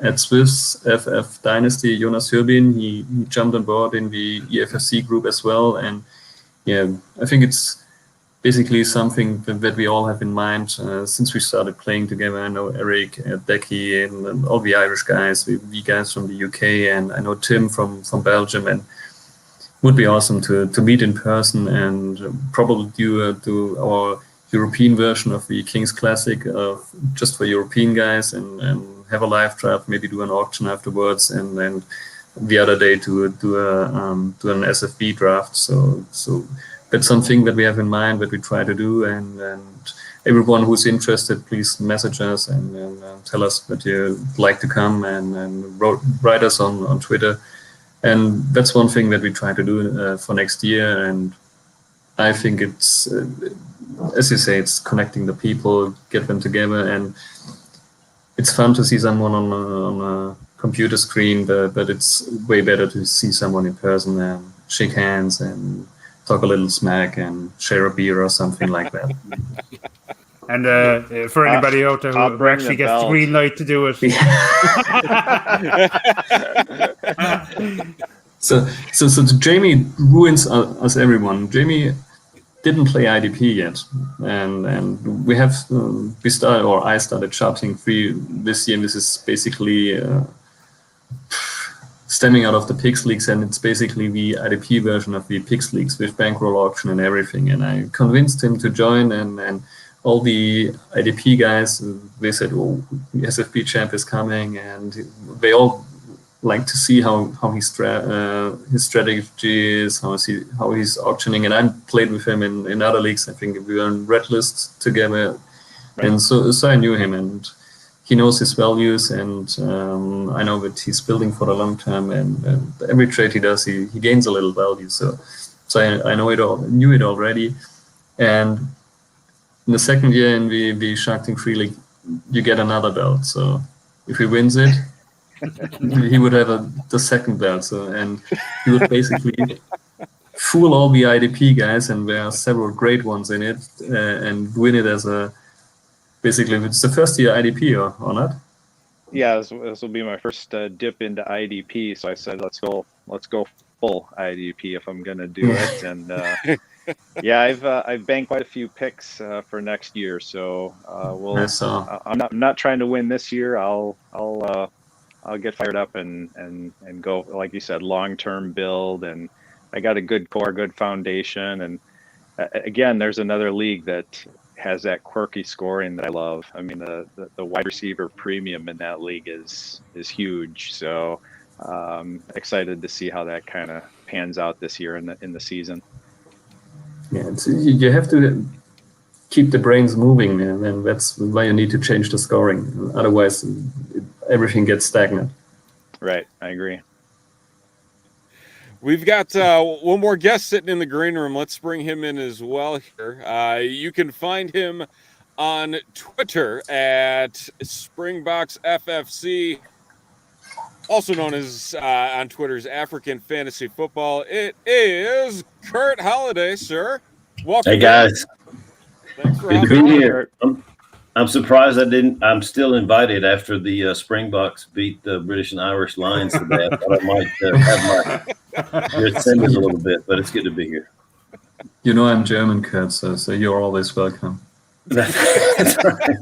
at Swiss FF Dynasty, Jonas Hirbin. He jumped on board in the EFFC group as well. And yeah, I think it's basically something that we all have in mind since we started playing together. I know Eric, Decky, and all the Irish guys, the guys from the UK, and I know Tim from Belgium. And it would be awesome to meet in person and probably do our European version of the Kings Classic just for European guys, and have a live draft, maybe do an auction afterwards, and then the other day to do an SFB draft. So that's something that we have in mind that we try to do, and everyone who's interested, please message us and tell us that you'd like to come, and write us on Twitter. And that's one thing that we try to do for next year. And I think it's, as you say, it's connecting the people, get them together, and it's fun to see someone on a computer screen, but it's way better to see someone in person and shake hands and talk a little smack and share a beer or something like that.
And for anybody out there who actually gets the green light to do it.
So Jamie ruins us everyone. Jamie didn't play IDP yet, and we have I started Sharpsing 3 this year, and this is basically stemming out of the Pix Leagues, and it's basically the IDP version of the Pix Leagues with bankroll auction and everything. And I convinced him to join, and all the IDP guys, they said, "Oh, the SFP champ is coming," and they all like to see how his strategy is, how he's auctioning. And I played with him in other leagues. I think we were on Red List together, right. And so I knew him, and he knows his values, and I know that he's building for the long term, and every trade he does, he gains a little value. So I knew it already. And in the second year in the Shark Tank 3 League, you get another belt. So if he wins it, he would have the second belt. So, and he would basically fool all the IDP guys, and there are several great ones in it, and win it as basically it's the first year IDP or not?
Yeah, this will be my first dip into IDP. So I said, let's go full IDP if I'm gonna do it. And yeah, I've banked quite a few picks for next year. So I'm not trying to win this year. I'll get fired up and go, like you said, long-term build. And I got a good core, good foundation. And again, there's another league that has that quirky scoring that I love. I mean, the wide receiver premium in that league is huge. So excited to see how that kind of pans out this year in the season.
Yeah, you have to keep the brains moving, and that's why you need to change the scoring. Otherwise, everything gets stagnant.
Right, I agree.
We've got one more guest sitting in the green room. Let's bring him in as well here. You can find him on Twitter at Springboks FFC, also known as on Twitter's African Fantasy Football. It is Kurt Holiday, sir. Welcome.
Hey guys,
thanks for
good to be here. I'm surprised I'm still invited after the Springboks beat the British and Irish Lions today. I thought I might have my ascended a little bit, but it's good to be here.
You know I'm German, Kurt, so you're always welcome.
That's right.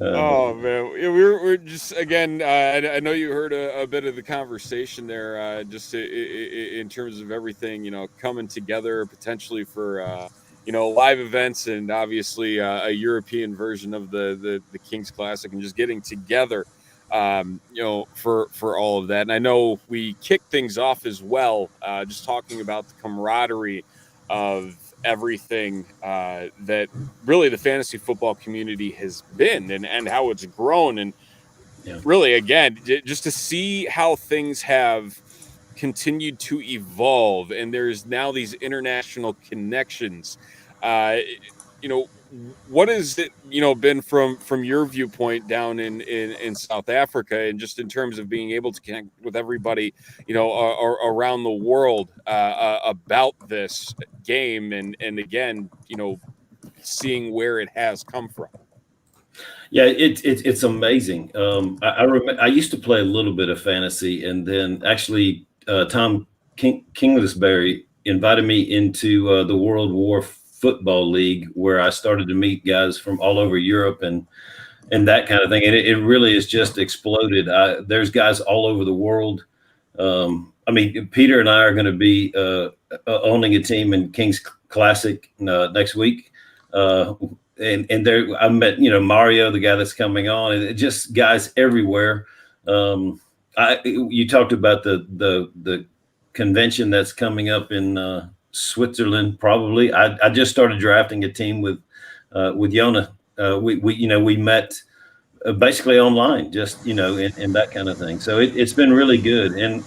Oh man, we're just again. I know you heard a bit of the conversation there, just in terms of everything, coming together potentially for live events, and obviously a European version of the Kings Classic, and just getting together, for all of that. And I know we kicked things off as well, just talking about the camaraderie of everything that really the fantasy football community has been, and how it's grown, and really again just to see how things have continued to evolve, and there's now these international connections. What has it been from your viewpoint down in South Africa, and just in terms of being able to connect with everybody around the world about this game, and again seeing where it has come from?
Yeah, it's amazing. I remember I used to play a little bit of fantasy, and then actually Tom Kingsbury invited me into the World War Football League, where I started to meet guys from all over Europe and that kind of thing. And it really has just exploded. There's guys all over the world. I mean, Peter and I are going to be owning a team in Kings Classic next week. And there, I met, Mario, the guy that's coming on, and just guys everywhere. You talked about the convention that's coming up in Switzerland. Probably, I just started drafting a team with Yona. We met basically online, just, and that kind of thing. So it's been really good. And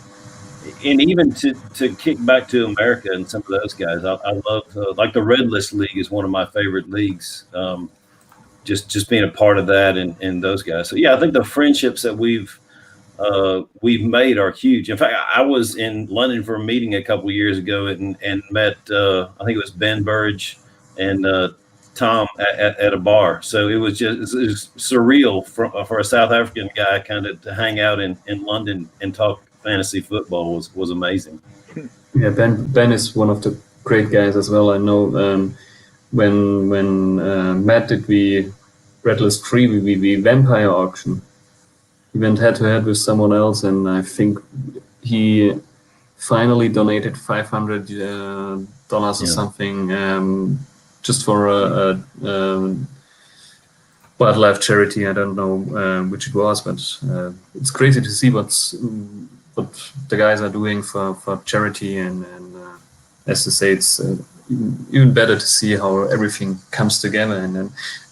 even to kick back to America and some of those guys, I love, like the Red List League is one of my favorite leagues. Just being a part of that and those guys. So yeah, I think the friendships that we've made are huge. In fact, I was in London for a meeting a couple of years ago and met, I think it was Ben Burge and Tom at a bar. So it was surreal for a South African guy kind of to hang out in London and talk fantasy football was amazing.
Yeah, Ben is one of the great guys as well. I know when Matt did the Red List 3, we vampire auction. He went head to head with someone else, and I think he finally donated $500 or something just for a wildlife charity. I don't know which it was, but it's crazy to see what the guys are doing for charity, and as to say, it's even better to see how everything comes together.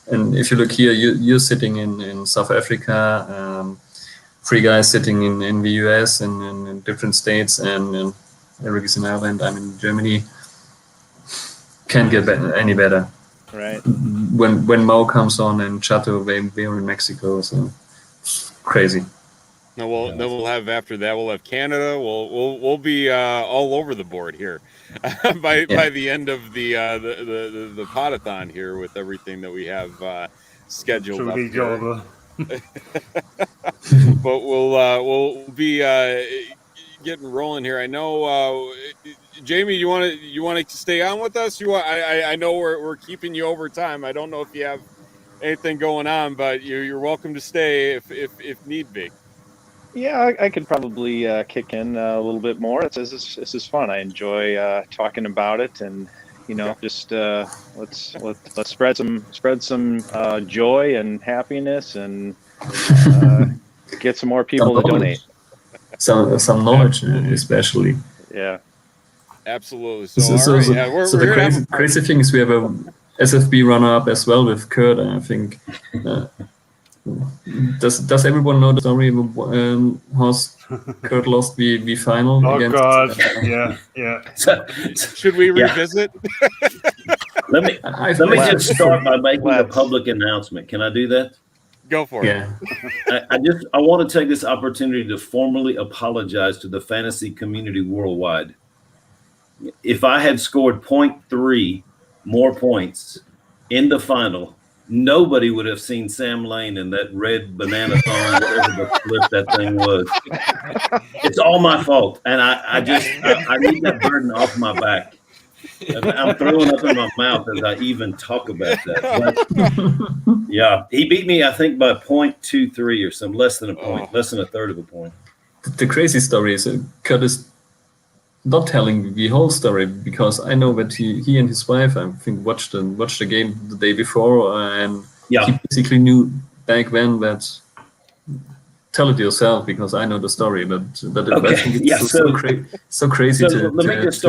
And if you look here, you're sitting in South Africa, 3 guys sitting in the US and in different states, and Eric is in Ireland, I'm in Germany. Can't get any better.
Right.
When Mo comes on and Chato, they're in Mexico, so it's crazy.
Then we'll have, after that, we'll have Canada. We'll be all over the board here by the end of the Podathon here, with everything that we have scheduled up here. But we'll be getting rolling here. I know, Jamie, you want to stay on with us? I know we're keeping you over time. I don't know if you have anything going on, but you're welcome to stay if need be.
Yeah, I could probably kick in a little bit more. This is fun. I enjoy talking about it, and just let's spread some joy and happiness, and get some more people to donate.
Some knowledge, especially.
Yeah,
absolutely. So
the crazy thing is we have a SFB runner-up as well with Kurt. I think. Does everyone know the story of how Kurt lost the final?
Oh
against,
God, yeah.
Should we revisit?
Let me just start by making a public announcement. Can I do that?
Go for it.
Yeah.
I want to take this opportunity to formally apologize to the fantasy community worldwide. If I had scored 0.3 more points in the final, nobody would have seen Sam Lane in that red banana thong, whatever the flip that thing was. It's all my fault, and I need that burden off my back. I'm throwing up in my mouth as I even talk about that. But, yeah, he beat me, I think, by 0.23 or some, less than a point, less than a third of a point.
The crazy story is Kurt is not telling the whole story, because I know that he and his wife, I think, watched the game the day before, and he basically knew back then that. Tell it yourself, because I know the story, but I think it's so crazy to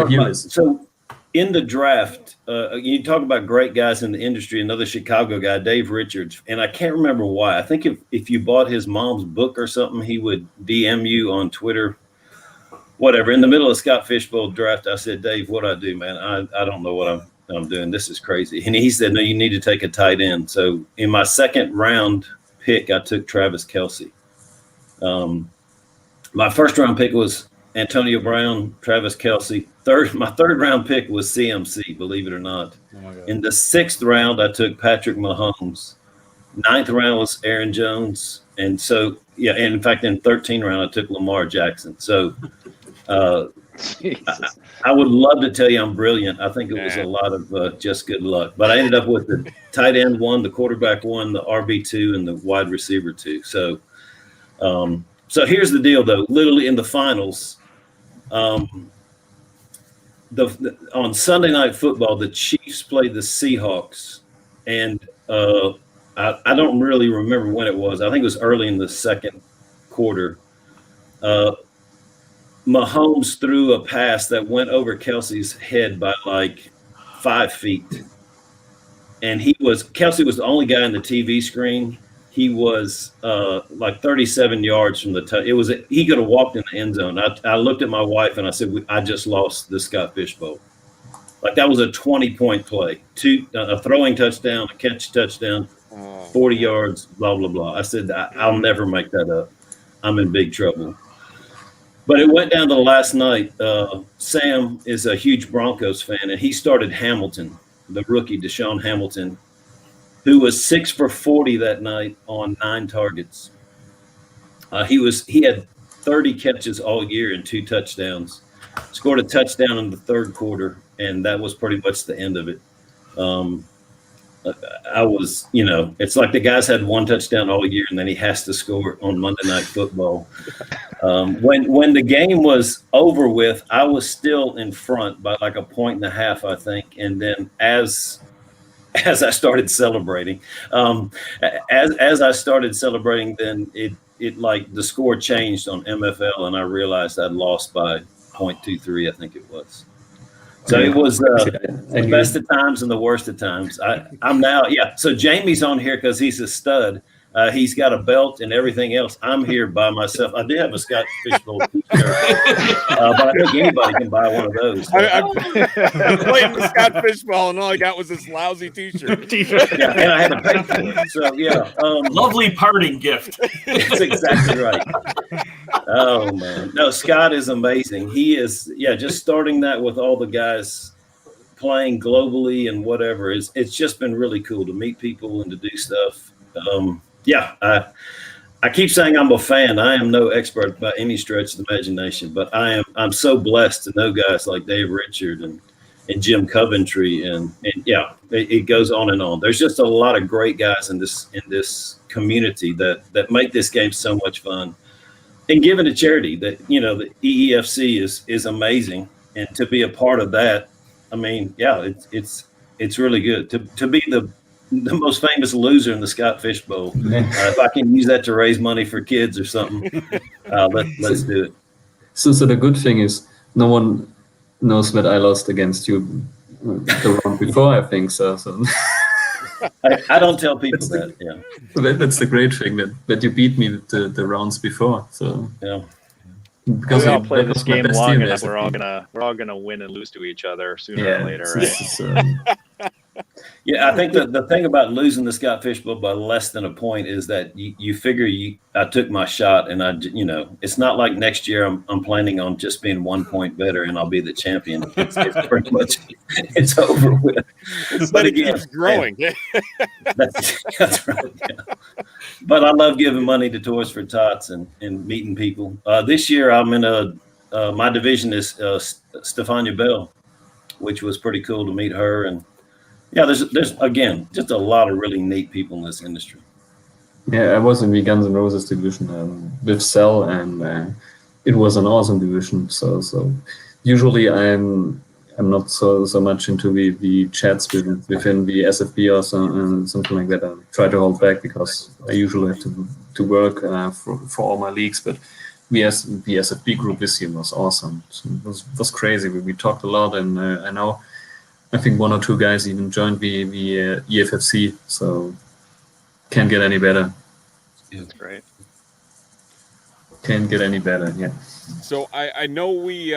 hear this.
So in the draft, you talk about great guys in the industry. Another Chicago guy, Dave Richards, and I can't remember why. I think if you bought his mom's book or something, he would DM you on Twitter. Whatever. In the middle of Scott Fishbowl draft, I said, Dave, what do I do, man? I don't know what I'm doing. This is crazy. And he said, no, you need to take a tight end. So in my second round pick, I took Travis Kelce. My first round pick was Antonio Brown, Travis Kelce. My third round pick was CMC, believe it or not. In the 6th round, I took Patrick Mahomes. 9th round was Aaron Jones. And so, and in fact, in 13th round, I took Lamar Jackson. So, I would love to tell you I'm brilliant. I think it was a lot of just good luck. But I ended up with the tight end 1, the quarterback 1, the RB2, and the wide receiver 2. So here's the deal, though. Literally in the finals, on Sunday Night Football, the Chiefs played the Seahawks. And I don't really remember when it was. I think it was early in the second quarter. Mahomes threw a pass that went over Kelce's head by like 5 feet. And Kelce was the only guy in the TV screen. he was like 37 yards from the touch. He could have walked in the end zone. I looked at my wife and I said, I just lost the Scott Fish Bowl. Like that was a 20-point play, a throwing touchdown, a catch touchdown, 40 yards, blah, blah, blah. I said, I'll never make that up. I'm in big trouble. But it went down to the last night. Sam is a huge Broncos fan, and he started Hamilton, the rookie, Deshaun Hamilton, who was 6 for 40 that night on 9 targets. He had 30 catches all year and 2 touchdowns. Scored a touchdown in the third quarter, and that was pretty much the end of it. I was, it's like the guy's had 1 touchdown all year, and then he has to score on Monday Night Football. When the game was over with, I was still in front by like 1.5 points, I think. And then as I started celebrating, then it like the score changed on MFL, and I realized I'd lost by 0.23, I think it was. So it was the best of times and the worst of times. I'm now, so Jamie's on here because he's a stud. He's got a belt and everything else. I'm here by myself. I did have a Scott Fishbowl t-shirt, but I think anybody can buy one of those.
I'm playing the Scott Fishbowl, and all I got was this lousy t-shirt.
Yeah, and I had to pay for it. So,
lovely parting gift.
That's exactly right. Oh, man. No, Scott is amazing. He is, just starting that with all the guys playing globally and whatever. It's just been really cool to meet people and to do stuff. I keep saying I'm a fan. I am no expert by any stretch of the imagination, but I'm so blessed to know guys like Dave Richard and Jim Coventry and it goes on and on. There's just a lot of great guys in this community that make this game so much fun and give it a charity that the EEFC is amazing, and to be a part of that, I mean, it's really good to be the most famous loser in the Scott Fish Bowl. If I can use that to raise money for kids or something, let's do it.
So the good thing is no one knows that I lost against you the round before, I think so.
I don't tell people that. Yeah,
that's the great thing that you beat me the rounds before. So
yeah.
Because we all play this game long enough, we're all gonna win and lose to each other sooner or later, right?
I think the thing about losing the Scott Fish Bowl by less than a point is that you figure I took my shot, and it's not like next year I'm planning on just being 1 point better and I'll be the champion. It's pretty much it's over with.
But it keeps growing.
That's right. Yeah. But I love giving money to Toys for Tots and meeting people. This year I'm in my division is Stefania Bell, which was pretty cool to meet her. And there's again just a lot of really neat people in this industry.
Yeah, I was in the Guns N' Roses division with Cell, and it was an awesome division. So usually I'm not so much into the chats within the SFB or something like that. I try to hold back because I usually have to work for all my leagues. But the SFB group this year was awesome. So it was crazy. We talked a lot, and I think 1 or 2 guys even joined the EFFC, so can't get any better.
Yeah, that's great.
Can't get any better, yeah.
So I know we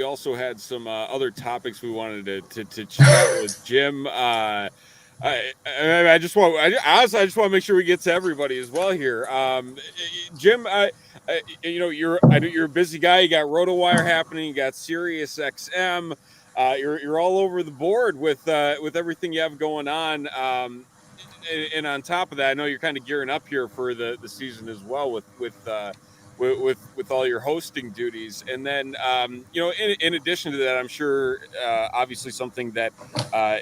also had some other topics we wanted to chat with Jim. I just want to make sure we get to everybody as well here. Jim, you're a busy guy. You got RotoWire happening. You got Sirius XM. You're all over the board with everything you have going on, and on top of that, I know you're kind of gearing up here for the season as well with all your hosting duties. And then in addition to that, I'm sure obviously something that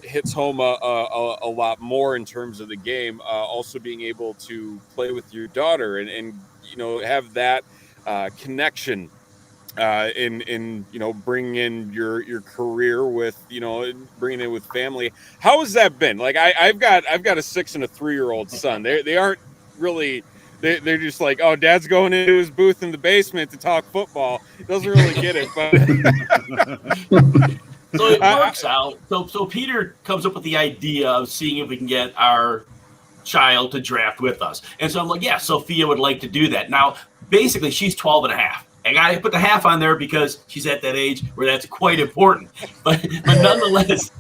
hits home a lot more in terms of the game, also being able to play with your daughter and have that connection. In bringing in your career with bringing in with family. How has that been? Like I've got a 6 and a 3-year-old son. They aren't really. They're just like, oh, Dad's going into his booth in the basement to talk football. He doesn't really get it, but
so it works out. So Peter comes up with the idea of seeing if we can get our child to draft with us. And so I'm like, yeah, Sophia would like to do that. Now, basically, she's 12 and a half. I got to put the half on there because she's at that age where that's quite important. But nonetheless,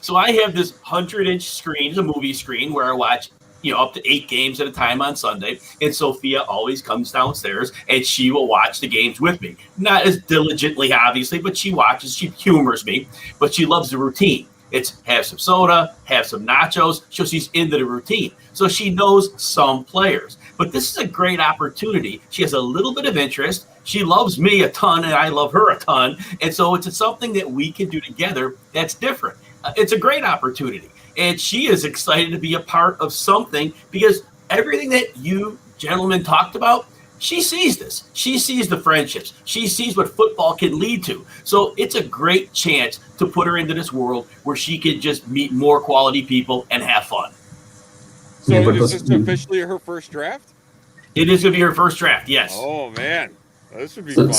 so I have this 100-inch screen, a movie screen, where I watch up to 8 games at a time on Sunday. And Sophia always comes downstairs and she will watch the games with me. Not as diligently, obviously, but she watches, she humors me, but she loves the routine. It's have some soda, have some nachos. So she's into the routine. So she knows some players. But this is a great opportunity. She has a little bit of interest. She loves me a ton and I love her a ton. And so it's something that we can do together that's different. It's a great opportunity. And she is excited to be a part of something because everything that you gentlemen talked about, she sees this. She sees the friendships. She sees what football can lead to. So it's a great chance to put her into this world where she can just meet more quality people and have fun.
So is this officially her first draft?
It is going to be her first draft, yes.
Oh, man. This would be fun.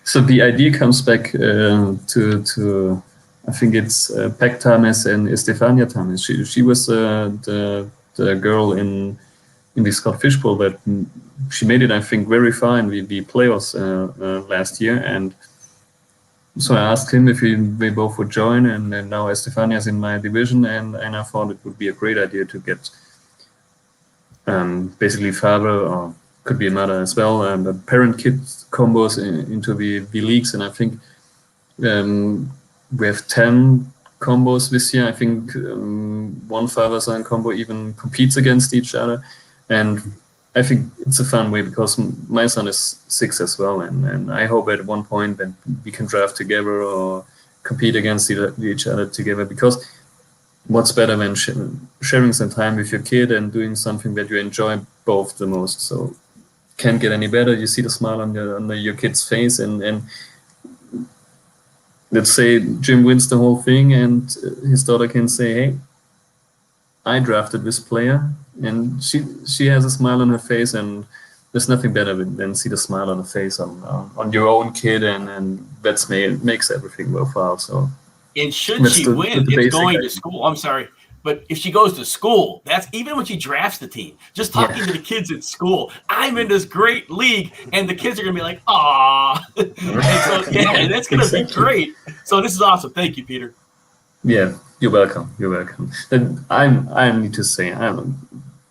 So the idea comes back to I think it's Peck Thomas and Estefania Thomas. She was the girl in the Scott Fishbowl, but she made it, I think, very far in the playoffs last year. And so I asked him if we both would join, and now Estefania's in my division, and I thought it would be a great idea to get basically father, or could be a mother as well, and parent-kid combos into the leagues. And I think we have 10 combos this year. I think one father-son combo even competes against each other. And I think it's a fun way because my son is 6 as well. And I hope at one point that we can draft together or compete against each other together, because what's better than sharing some time with your kid and doing something that you enjoy both the most. So can't get any better. You see the smile on your kid's face, and let's say Jim wins the whole thing and his daughter can say, hey, I drafted this player, and she has a smile on her face, and there's nothing better than see the smile on the face on your own kid, and that's makes everything worthwhile. So,
and should she win, it's going to school. I'm sorry, but if she goes to school, that's even when she drafts the team. Just talking to the kids at school, I'm in this great league, and the kids are going to be like, "Aw," and so and that's going to be great. So this is awesome. Thank you, Peter.
Yeah, you're welcome. You're welcome. And I need to say,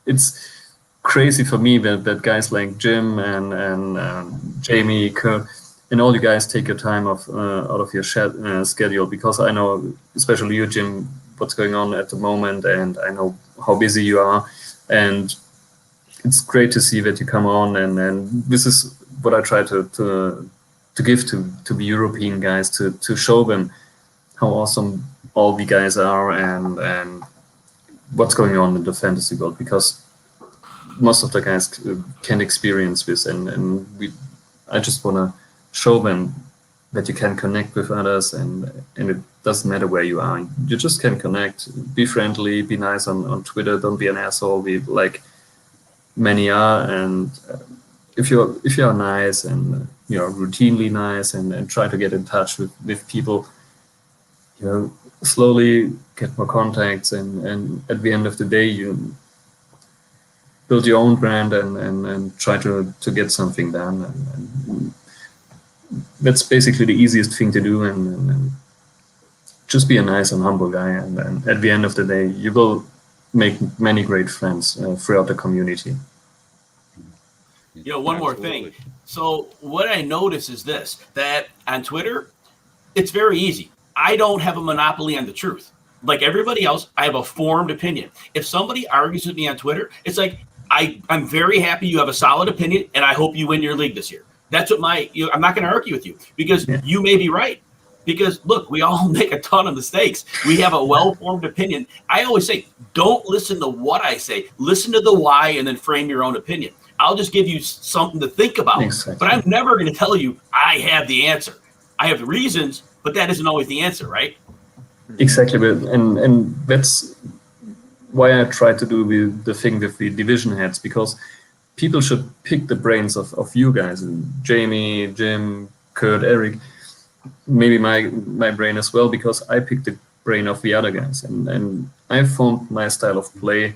it's crazy for me that guys like Jim and Jamie, Kurt, and all you guys take your time out of your schedule, because I know, especially you, Jim, what's going on at the moment, and I know how busy you are, and it's great to see that you come on, and this is what I try to give to the European guys, to show them how awesome all the guys are and what's going on in the fantasy world, because most of the guys can't experience this, and I just want to show them that you can connect with others, and it doesn't matter where you are. You just can connect, be friendly, be nice on Twitter, don't be an asshole, like many are, and if you're nice and you're routinely nice and try to get in touch with people, slowly get more contacts, and at the end of the day you build your own brand and try to get something done, and that's basically the easiest thing to do, and just be a nice and humble guy, and at the end of the day you will make many great friends throughout the community.
One more thing. So what I notice is this, that on Twitter, it's very easy. I don't have a monopoly on the truth. Like everybody else, I have a formed opinion. If somebody argues with me on Twitter, it's like, I'm very happy you have a solid opinion, and I hope you win your league this year. That's what I'm not going to argue with you, because you may be right. Because look, we all make a ton of mistakes. We have a well-formed opinion. I always say, don't listen to what I say. Listen to the why, and then frame your own opinion. I'll just give you something to think about. Exactly. But I'm never going to tell you I have the answer. I have the reasons, but that isn't always the answer, right?
Exactly, and that's why I try to do the thing with the division heads, because people should pick the brains of you guys, and Jamie, Jim, Kurt, Eric, maybe my brain as well, because I picked the brain of the other guys, and I formed my style of play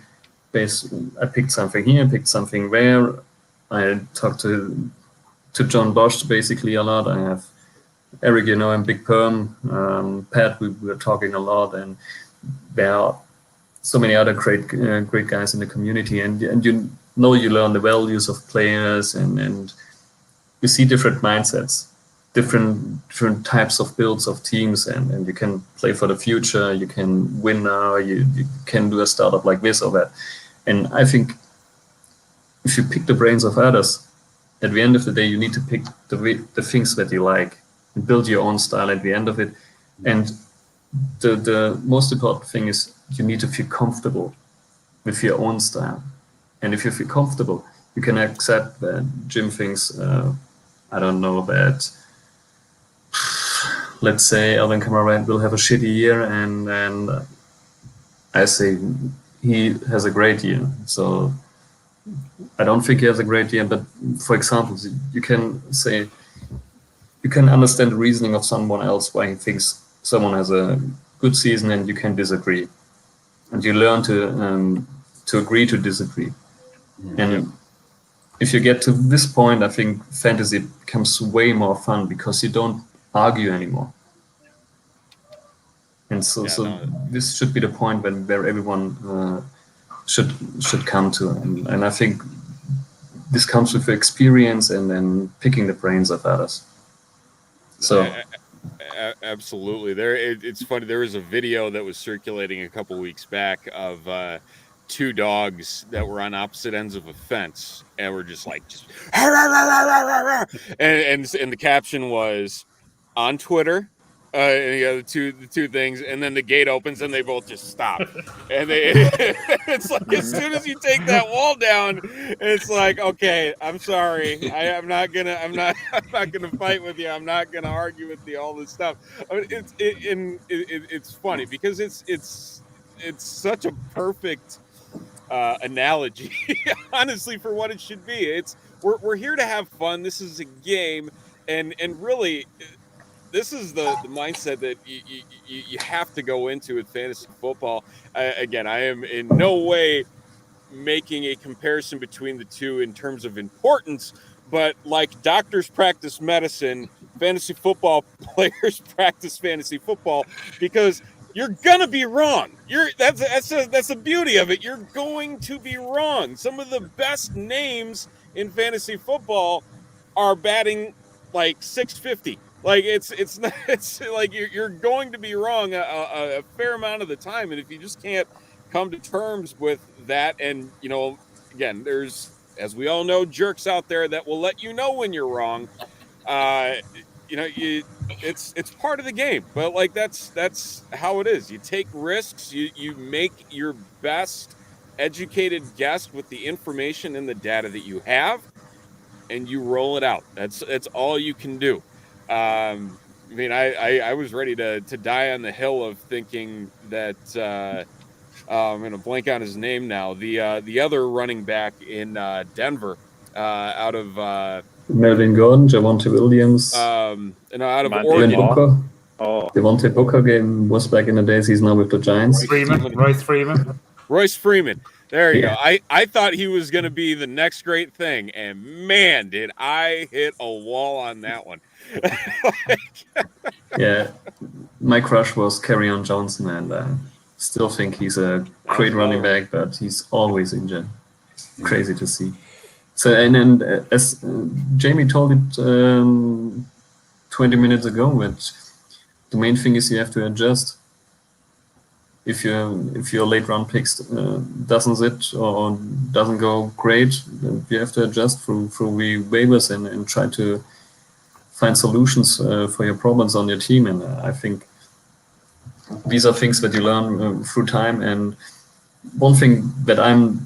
I picked something here, picked something there. I talked to John Bosch basically a lot. I have Eric, and Big Perm, Pat. We were talking a lot, and there are so many other great guys in the community, and you learn the values of players, and you see different mindsets, different types of builds of teams, and you can play for the future. You can win now. You can do a startup like this or that. And I think if you pick the brains of others, at the end of the day, you need to pick the things that you like and build your own style at the end of it. And the most important thing is you need to feel comfortable with your own style. And if you feel comfortable, you can accept that Jim thinks, I don't know, that let's say Alvin Kamara will have a shitty year, and I say he has a great year. So I don't think he has a great year, but for example, you can say, you can understand the reasoning of someone else why he thinks someone has a good season, and you can disagree, and you learn to agree to disagree. And if you get to this point, I think fantasy becomes way more fun because you don't argue anymore. And so this should be the point where everyone should come to, and I think this comes with experience and then picking the brains of others. So
absolutely, it's funny. There was a video that was circulating a couple weeks back of two dogs that were on opposite ends of a fence, and were just and the caption was on Twitter. And the two things, and then the gate opens and they both just stop. And it's like as soon as you take that wall down, it's like, okay, I'm sorry, I'm not gonna fight with you. I'm not gonna argue with you. All this stuff. I mean, it's funny because it's such a perfect analogy, honestly, for what it should be. We're here to have fun. This is a game, and really. This is the mindset that you have to go into with fantasy football. Again, I am in no way making a comparison between the two in terms of importance, but like doctors practice medicine, fantasy football players practice fantasy football, because you're gonna be wrong. That's the beauty of it. You're going to be wrong. Some of the best names in fantasy football are batting like 650. Like it's like you're going to be wrong a fair amount of the time, and if you just can't come to terms with that, and again, there's, as we all know, jerks out there that will let you know when you're wrong. It's part of the game, but like that's how it is. You take risks, you make your best educated guess with the information and the data that you have, and you roll it out. That's all you can do. I mean, I was ready to die on the hill of thinking that I'm going to blank on his name now. The other running back in Denver, out of
Melvin Gordon, Javonte Williams,
out of
Monte
Oregon.
Booker.
Oh,
Devontae Booker game was back in the days. He's now with the Giants.
Royce Freeman.
There you go. I thought he was going to be the next great thing, and man, did I hit a wall on that one.
Yeah, my crush was Kerryon Johnson, and I still think he's a great running back, but he's always injured. Crazy to see. So, and then as Jamie told it 20 minutes ago, which the main thing is you have to adjust. If your late round picks doesn't sit or doesn't go great, then you have to adjust through the waivers and try to find solutions for your problems on your team. And I think these are things that you learn through time. And one thing that I'm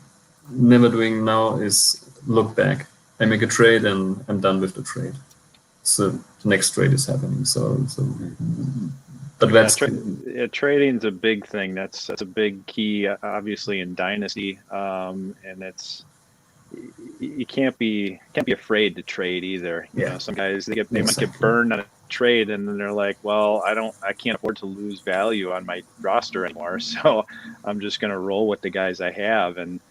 never doing now is look back. I make a trade and I'm done with the trade. So the next trade is happening. But that's
trading's a big thing. That's a big key, obviously, in Dynasty. And you can't be afraid to trade either. You know, some guys they might get burned on a trade, and then they're like, well, I can't afford to lose value on my roster anymore, so I'm just going to roll with the guys I have. And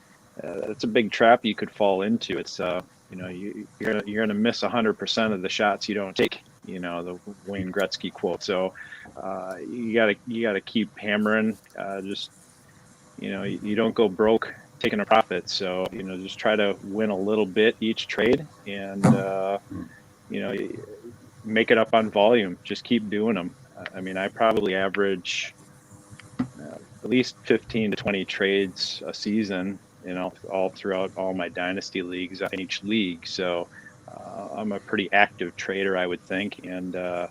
that's a big trap you could fall into. It's you're gonna miss 100% of the shots you don't take. The Wayne Gretzky quote. So you gotta keep hammering. You don't go broke taking a profit. So just try to win a little bit each trade, and make it up on volume. Just keep doing them. I mean, I probably average at least 15 to 20 trades a season, all throughout all my dynasty leagues in each league. So I'm a pretty active trader, I would think. And I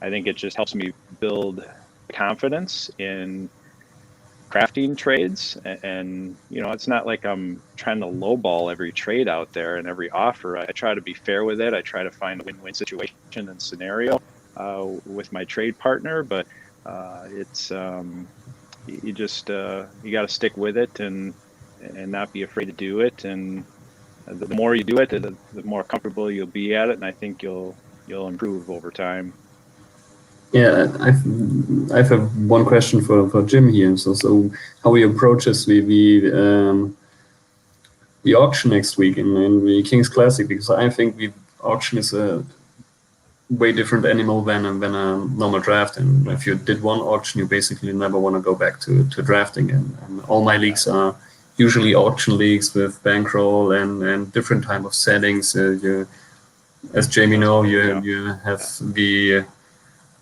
think it just helps me build confidence in crafting trades. And it's not like I'm trying to lowball every trade out there and every offer. I try to be fair with it. I try to find a win-win situation and scenario with my trade partner, but it's you got to stick with it and not be afraid to do it. And the more you do it, the more comfortable you'll be at it, and I think you'll improve over time.
Yeah, I have one question for Jim here. So how he approaches the auction next week in the King's Classic, because I think the auction is a way different animal than a normal draft. And if you did one auction, you basically never want to go back to drafting. And all my leagues are usually auction leagues with bankroll and different type of settings. As Jamie know, you have the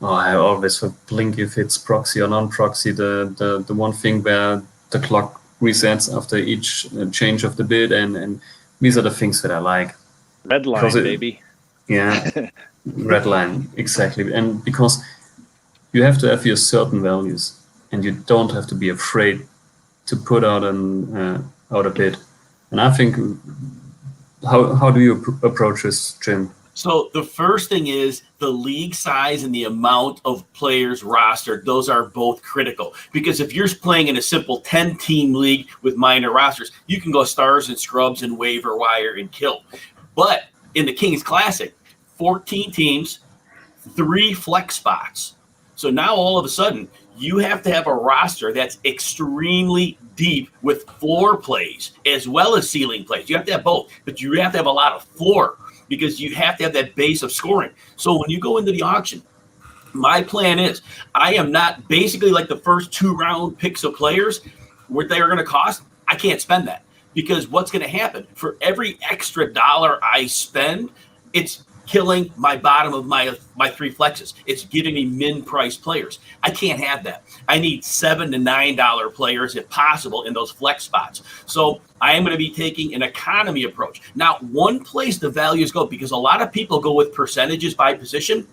I always blink if it's proxy or non-proxy. The one thing where the clock resets after each change of the bid, and these are the things that I like.
Red line, baby.
Yeah, red line, exactly. And because you have to have your certain values, and you don't have to be afraid to put out a bid. And I think, how do you approach this, Jim?
So the first thing is the league size and the amount of players rostered. Those are both critical, because if you're playing in a simple 10-team league with minor rosters, you can go stars and scrubs and waiver wire and kill. But in the King's Classic, 14 teams, 3 flex spots. So now all of a sudden you have to have a roster that's extremely deep with floor plays as well as ceiling plays. You have to have both, but you have to have a lot of floor, because you have to have that base of scoring. So when you go into the auction, my plan is I am not basically like the first 2-round picks of players, what they are going to cost. I can't spend that, because what's going to happen for every extra dollar I spend, it's killing my bottom of my 3 flexes. It's giving me min-price players. I can't have that. I need $7 to $9 players if possible in those flex spots. So I am going to be taking an economy approach. Now, one place the values go, because a lot of people go with percentages by position.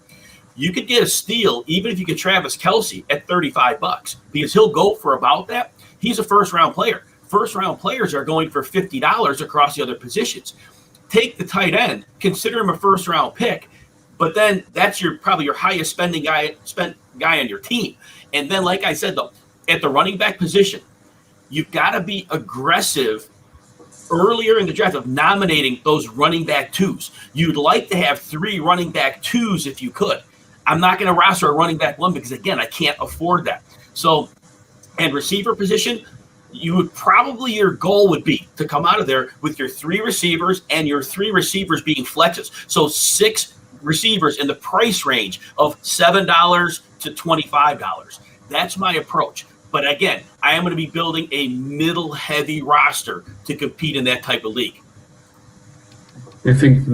You could get a steal even if you get Travis Kelce at $35, because he'll go for about that. He's a first-round player. First-round players are going for $50 across the other positions. Take the tight end, consider him a first-round pick, but then that's probably your highest spending guy on your team. And then, like I said, though, at the running back position, you've got to be aggressive earlier in the draft of nominating those running back 2s. You'd like to have 3 running back 2s if you could. I'm not going to roster a running back 1 because, again, I can't afford that. So, and receiver position, your goal would be to come out of there with your 3 receivers and your 3 receivers being flexes. So 6 receivers in the price range of $7 to $25. That's my approach. But again, I am going to be building a middle-heavy roster to compete in that type of league.
I think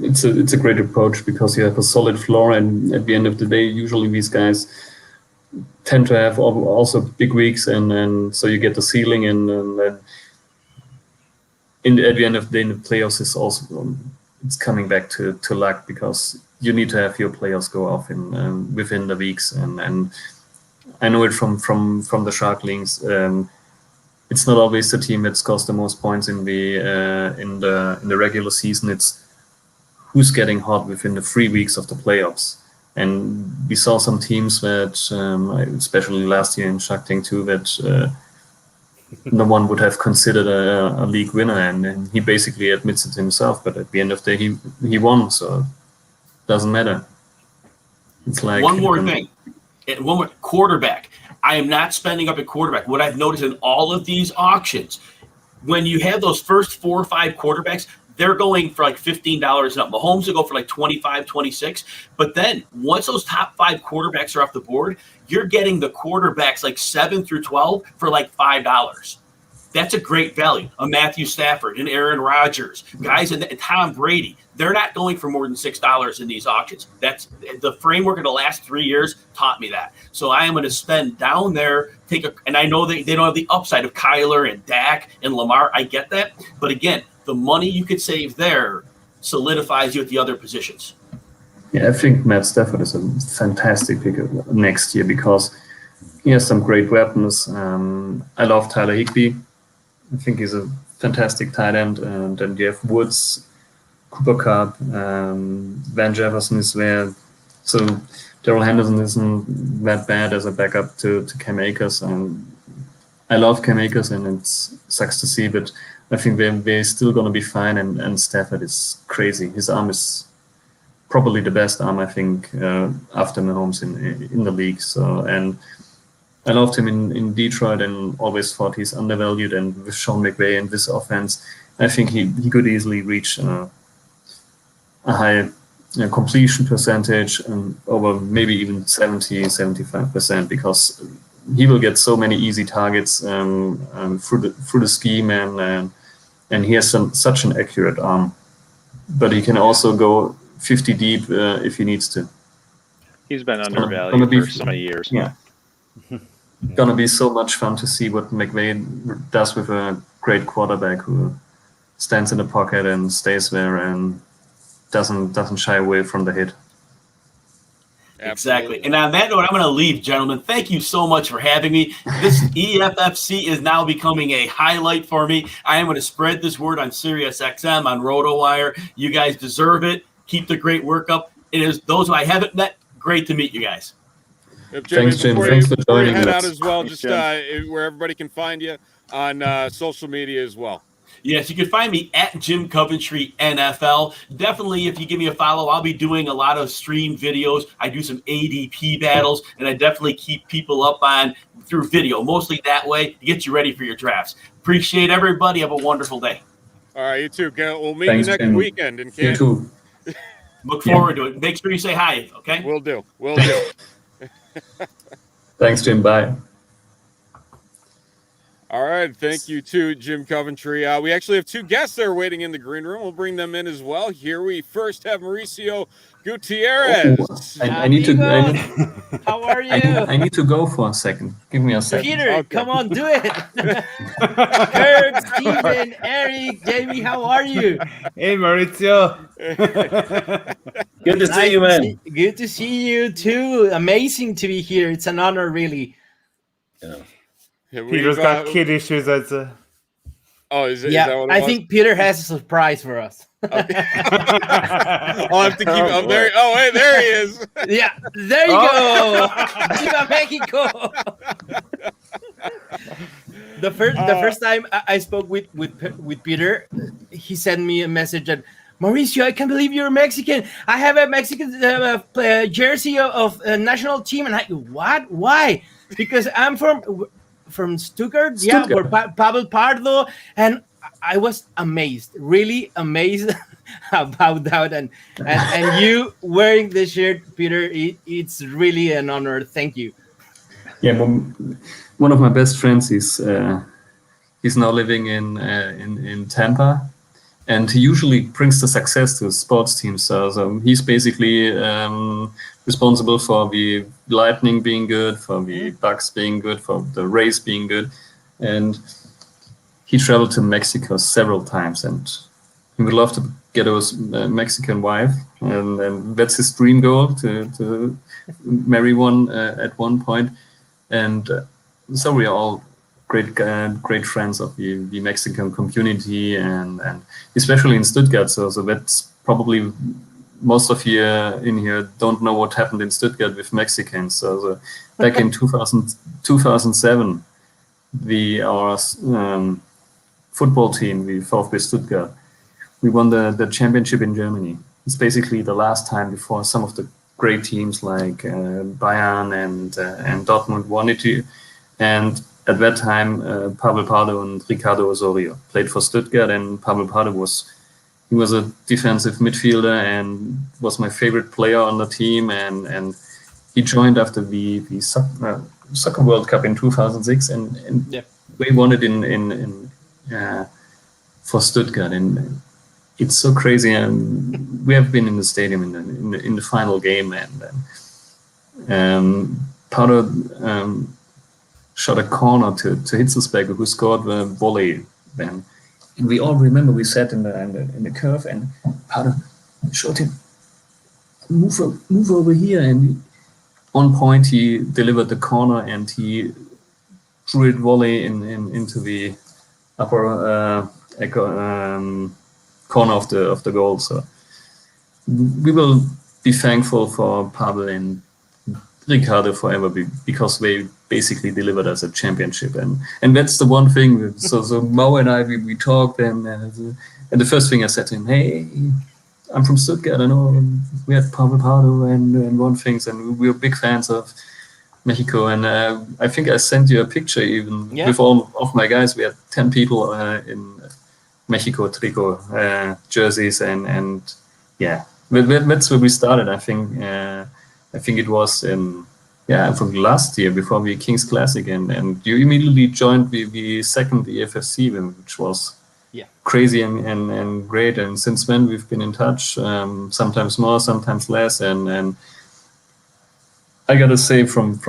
it's a great approach, because you have a solid floor, and at the end of the day, usually these guys tend to have also big weeks, and so you get the ceiling, and then at the end of the day, in the playoffs is also it's coming back to luck, because you need to have your players go off within the weeks, and I know it from the Shark Links. It's not always the team that scores the most points in the regular season. It's who's getting hot within the 3 weeks of the playoffs. And we saw some teams that, especially last year in Shark Tank 2, that no one would have considered a league winner, and he basically admits it himself. But at the end of the day, he won, so it doesn't matter. It's like
one more thing, one more quarterback. I am not spending up at quarterback. What I've noticed in all of these auctions, when you have those first 4 or 5 quarterbacks, they're going for like $15 and up. Mahomes will go for like 25, 26. But then once those top 5 quarterbacks are off the board, you're getting the quarterbacks like 7 through 12 for like $5. That's a great value. A Matthew Stafford and Aaron Rodgers, guys, and Tom Brady. They're not going for more than $6 in these auctions. That's the framework of the last 3 years taught me that. So I am going to spend down there, and I know they don't have the upside of Kyler and Dak and Lamar. I get that. But again, the money you could save there solidifies you at the other positions.
Yeah, I think Matt Stafford is a fantastic pick next year because he has some great weapons. I love Tyler Higbee. I think he's a fantastic tight end. And then you have Woods, Cooper Kupp, Van Jefferson is there. So Darrell Henderson isn't that bad as a backup to Cam Akers. I love Cam Akers, and it sucks to see, but I think they're still going to be fine. And Stafford is crazy. His arm is probably the best arm, I think, after Mahomes in the league. So, and I loved him in Detroit and always thought he's undervalued. And with Sean McVay and this offense, I think he could easily reach a high completion percentage and over maybe even 70-75%, because he will get so many easy targets through the scheme, and he has such an accurate arm. But he can also go 50 deep if he needs to.
He's been undervalued for so many years.
Yeah. Gonna be so much fun to see what McVay does with a great quarterback who stands in the pocket and stays there and doesn't shy away from the hit.
Exactly. And on that note, I'm going to leave, gentlemen. Thank you so much for having me. This EFFC is now becoming a highlight for me. I am going to spread this word on SiriusXM, on RotoWire. You guys deserve it. Keep the great work up. It is those who I haven't met, great to meet you guys.
Thanks, Jim. Thanks for joining
head
us.
out as well, just where everybody can find you on social media as well.
Yes, you can find me at Jim Coventry NFL. Definitely, if you give me a follow, I'll be doing a lot of stream videos. I do some ADP battles, and I definitely keep people up on through video, mostly that way to get you ready for your drafts. Appreciate everybody. Have a wonderful day.
All right, you too. We'll meet you next weekend in Canton.
You too.
Look forward to it. Make sure you say hi, okay?
Will do.
Thanks, Jim. Bye.
All right. Thank you to Jim Coventry. We actually have 2 guests there waiting in the green room. We'll bring them in as well. Here we first have Mauricio Gutierrez.
I need to.
How are you?
I need to go for a second. Give me a second.
Peter, okay. Come on, do it. Kurt, Steven, Eric, Jamie, how are you?
Hey, Maurizio.
Good to see you, man.
Good to see you too. Amazing to be here. It's an honor, really.
Yeah.
Peter's got kid issues. That's
Oh, is it?
Yeah,
is that what it
I
was?
think Peter has a surprise for us.
Okay. I'll have to keep. Oh, there. Oh, hey, there he is.
Yeah, there you go. Viva Mexico. The first time I spoke with Peter, he sent me a message that, Mauricio, I can't believe you're Mexican. I have a Mexican jersey of a national team, and what? Why? Because I'm from Stuttgart. Yeah, or Pavel Pardo, and I was amazed, really amazed about that, and you wearing this shirt, Peter. It's really an honor. Thank you.
Yeah, one of my best friends is he's now living in Tampa, and he usually brings the success to sports teams. So he's basically responsible for the Lightning being good, for the Bucks being good, for the Rays being good, and he traveled to Mexico several times, and he would love to get a Mexican wife, and that's his dream goal, to marry one at one point. And so we are all great friends of the Mexican community, and especially in Stuttgart. So that's probably most of you in here don't know what happened in Stuttgart with Mexicans. So back in 2007, our football team, the VfB Stuttgart, we won the championship in Germany. It's basically the last time before some of the great teams like Bayern and Dortmund won it. And at that time, Pavel Pardo and Ricardo Osorio played for Stuttgart, and Pavel Pardo was a defensive midfielder and was my favorite player on the team, and he joined after the Soccer World Cup in 2006, and we won it in for Stuttgart, and it's so crazy. And we have been in the stadium in the final game, and Pardo shot a corner to Hitzelsberger, who scored the volley then. And we all remember we sat in the curve, and Pardo showed him, move over here, and on point he delivered the corner and he drew it volley into the upper corner of the goal. So we will be thankful for Pavel and Ricardo forever, because they basically delivered us a championship, and that's the one thing. So Mo and I we talked, and the first thing I said to him, hey, I'm from Stuttgart, I know we had Pavel Pardo and won things, and we were big fans of Mexico, and I think I sent you a picture even with all of my guys. We had 10 people in Mexico tricot jerseys, and that's where we started. I think it was from last year before the Kings Classic, and you immediately joined the second EFFC, which was crazy and great. And since then we've been in touch, sometimes more, sometimes less. And I gotta say, from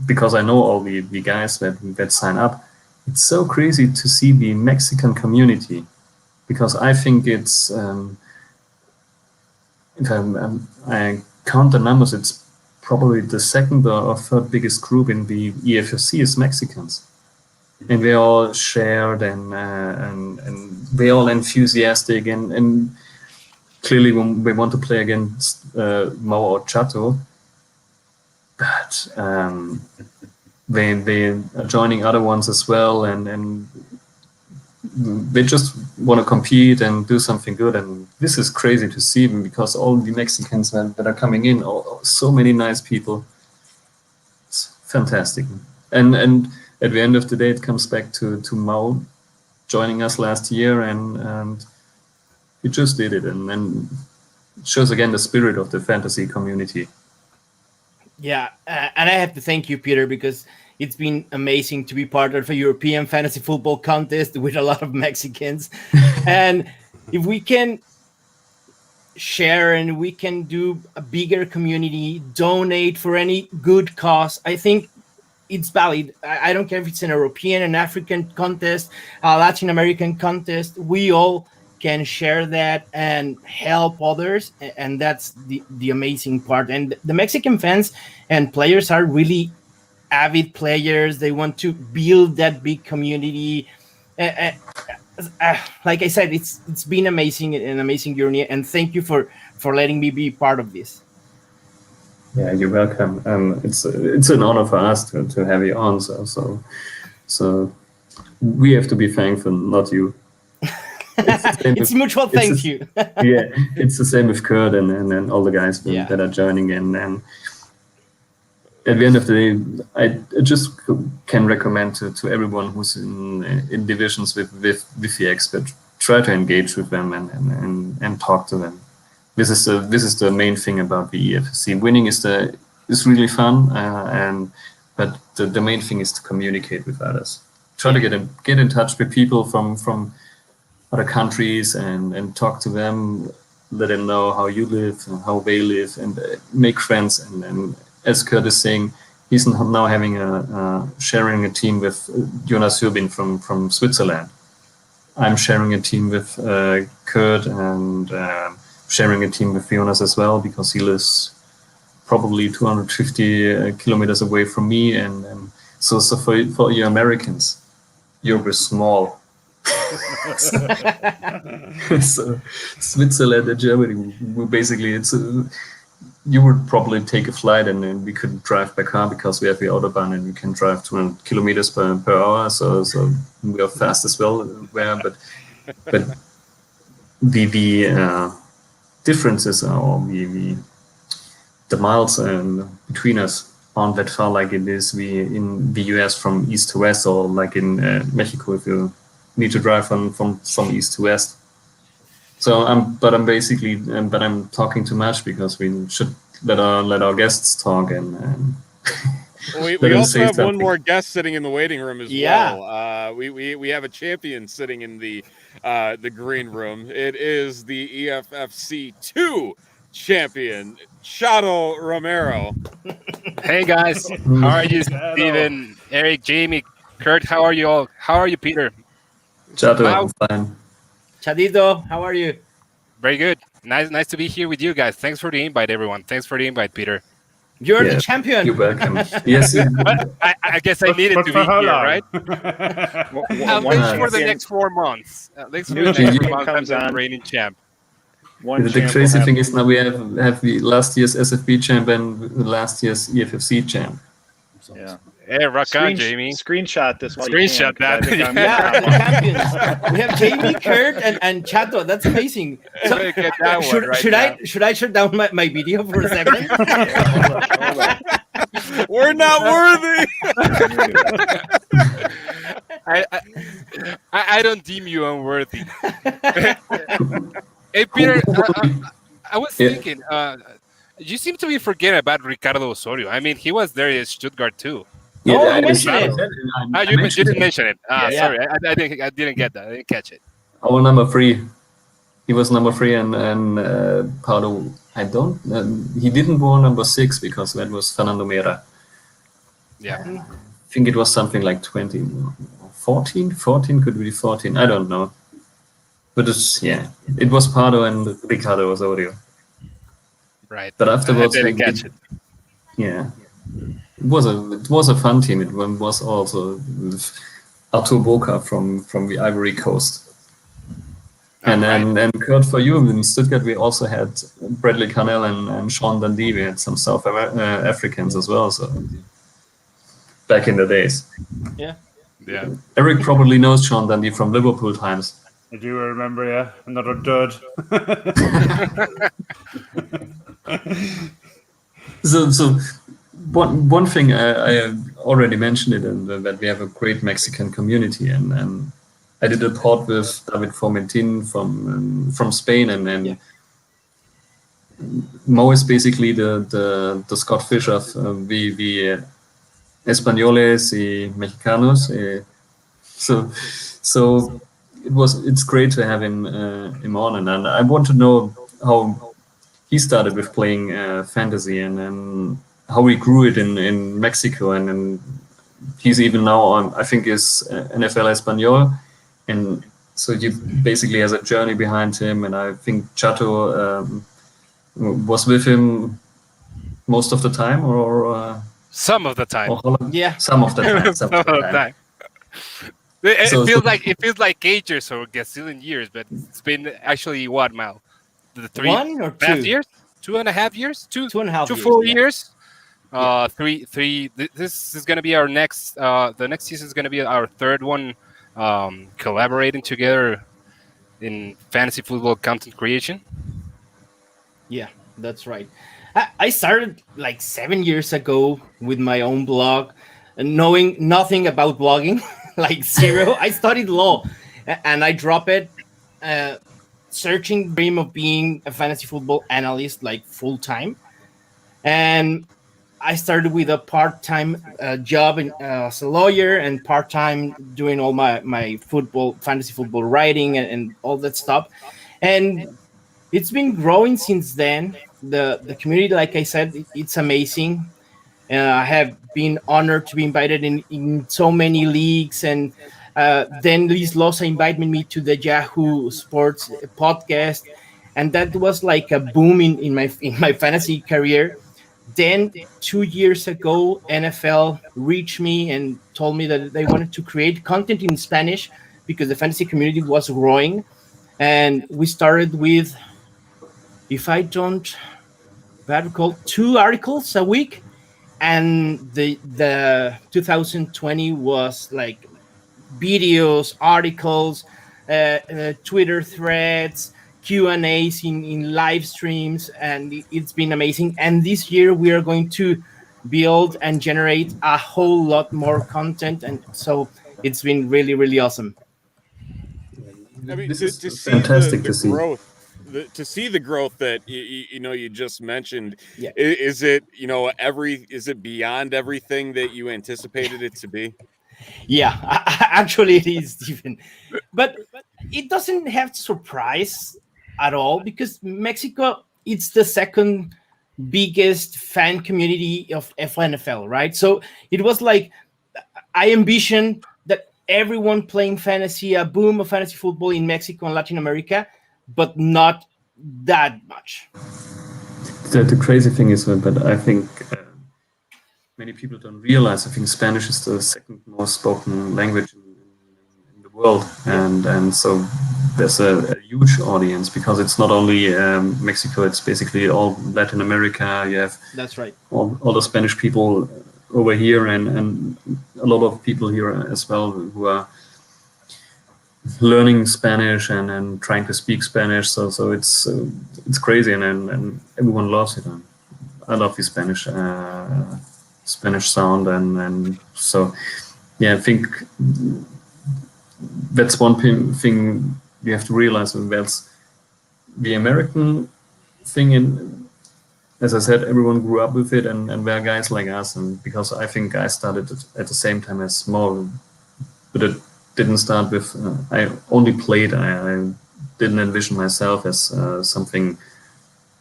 because I know all the guys that sign up, it's so crazy to see the Mexican community, because I think it's if I count the numbers, it's probably the second or third biggest group in the EFFC is Mexicans, and they're all shared and they're all enthusiastic, and clearly when we want to play against Mo or Chato, but they are joining other ones as well, and they just want to compete and do something good. And this is crazy to see them, because all the Mexicans that are coming in, so many nice people. It's fantastic. And at the end of the day, it comes back to Mo joining us last year, and he just did it, and it shows again the spirit of the fantasy community.
Yeah, and I have to thank you, Peter, because it's been amazing to be part of a European fantasy football contest with a lot of Mexicans. And if we can share and we can do a bigger community, donate for any good cause, I think it's valid. I don't care if it's an European, an African contest, a Latin American contest. We all can share that and help others, and that's the amazing part. And the Mexican fans and players are really avid players. They want to build that big community. Like I said, it's been amazing, an amazing journey, and thank you for letting me be part of this.
Yeah, you're welcome. It's an honor for us to have you on. So we have to be thankful, not you.
It's mutual. Thank you.
Yeah, it's the same with Kurt and all the guys that are joining in. And at the end of the day, I just can recommend to everyone who's in divisions with the expert, try to engage with them and talk to them. This is the main thing about the EFFC. Winning is really fun, but the main thing is to communicate with others. Try to get in touch with people from other countries and talk to them, let them know how you live and how they live, and make friends. And as Kurt is saying, he's now having sharing a team with Jonas Hürbin from Switzerland. I'm sharing a team with Kurt, and sharing a team with Jonas as well, because he lives probably 250 kilometers away from me. And so for you Americans, Europe is small. So Switzerland and Germany, basically you would probably take a flight, and then we could drive by car because we have the Autobahn and we can drive 200 kilometers per hour. So we are fast as well there, but the differences are the miles between us aren't that far like it is in the US from east to west, or like in Mexico if you need to drive from east to west. So I'm talking too much because we should let our guests talk and
we also have one more guest sitting in the waiting room as well. We have a champion sitting in the green room. It is the EFFC 2 champion, Chato Romero.
Hey guys, how are you, Steven, Eric, Jamie, Kurt? How are you all? How are you, Peter?
Chato, I'm fine.
Chadito, how are you?
Very good. Nice to be here with you guys. Thanks for the invite, everyone. Thanks for the invite, Peter.
You're the champion.
You're welcome. Yes.
I guess I needed to be here, right? At least for the next 4 months. At least for the next 4 months, I'm the reigning champ.
The crazy thing is now we have the last year's SFB champ and the last year's EFFC champ.
Yeah.
Hey, rock on, Jamie.
Screenshot this one.
Screenshot that.
Yeah, the champions. We have Jamie, Kurt, and Chato. That's amazing. So, should I shut down my video for a second?
We're not worthy.
I don't deem you unworthy. Hey, Peter, I was thinking, you seem to be forgetting about Ricardo Osorio. I mean, he was there in Stuttgart too.
Yeah,
I mentioned it.
You didn't mention it. Sorry, I didn't get that. I didn't catch it.
Our number 3. He was number 3, and Paulo. I don't. He didn't wear number 6 because that was Fernando Mera.
Yeah.
I think it was something like 20, 14. 14 could be 14. I don't know. But it was Pardo and Ricardo Osorio.
Right.
But afterwards,
I didn't catch it.
Yeah. It was a fun team. It was also Artur Boca from the Ivory Coast. And Kurt, for you in Stuttgart, we also had Bradley Carnell and Sean Dundee. We had some South Africans as well. So back in the days.
Yeah.
Eric probably knows Sean Dundee from Liverpool times.
I do remember, yeah. Another dud.
So one thing I already mentioned it, and that we have a great Mexican community, and I did a pod with David Formentin from Spain, and Mo is basically the Scott Fish of the Españoles y Mexicanos. So it's great to have him on, and I want to know how he started with playing fantasy and how he grew it in Mexico, and he's even now on, I think, is NFL Español, and so he basically has a journey behind him, and I think Chato was with him most of the time, or
some of the time.
Some of the time. Some of the time.
It feels like ages or gazillion years, but it's been actually what, Mal? The
1 or 2
years? 2.5 years?
2.5
full years? 3. This is going to be our next. The next season is going to be our 3rd one, collaborating together in fantasy football content creation.
Yeah, that's right. I started like 7 years ago with my own blog, and knowing nothing about blogging, like zero. I studied law, and I dropped it, searching the dream of being a fantasy football analyst, like full time, and I started with a part-time job as a lawyer, and part-time doing all my fantasy football writing and all that stuff. And it's been growing since then. The community, like I said, it's amazing. I have been honored to be invited in so many leagues, and then Luis Loza invited me to the Yahoo Sports podcast, and that was like a boom in my fantasy career. Then 2 years ago, NFL reached me and told me that they wanted to create content in Spanish because the fantasy community was growing. And we started with, if I don't recall, 2 articles a week. And the 2020 was like videos, articles, Twitter threads, Q&As in live streams, and it's been amazing. And this year we are going to build and generate a whole lot more content, and so it's been really, really awesome.
I mean,
This
to
is
see
fantastic
the
to see.
growth, to see the growth that you just mentioned.
Yeah.
Is it is it beyond everything that you anticipated it to be?
Yeah, actually it is, Stephen. But it doesn't have to surprise at all, because Mexico, it's the second biggest fan community of FNFL, right? So it was like, I envisioned that everyone playing fantasy, a boom of fantasy football in Mexico and Latin America, but not that much.
The crazy thing is, but I think many people don't realize, I think Spanish is the second most spoken language in the world, and so there's a huge audience, because it's not only Mexico, it's basically all Latin America. You have
That's right.
all the Spanish people over here, and a lot of people here as well who are learning Spanish and trying to speak Spanish. So it's crazy, and everyone loves it. I love the Spanish sound, and so yeah, I think that's one thing you have to realize, and that's the American thing. And as I said, everyone grew up with it, and there are guys like us, and because I think I started at the same time as small, but it didn't start with, I only played, I didn't envision myself as something,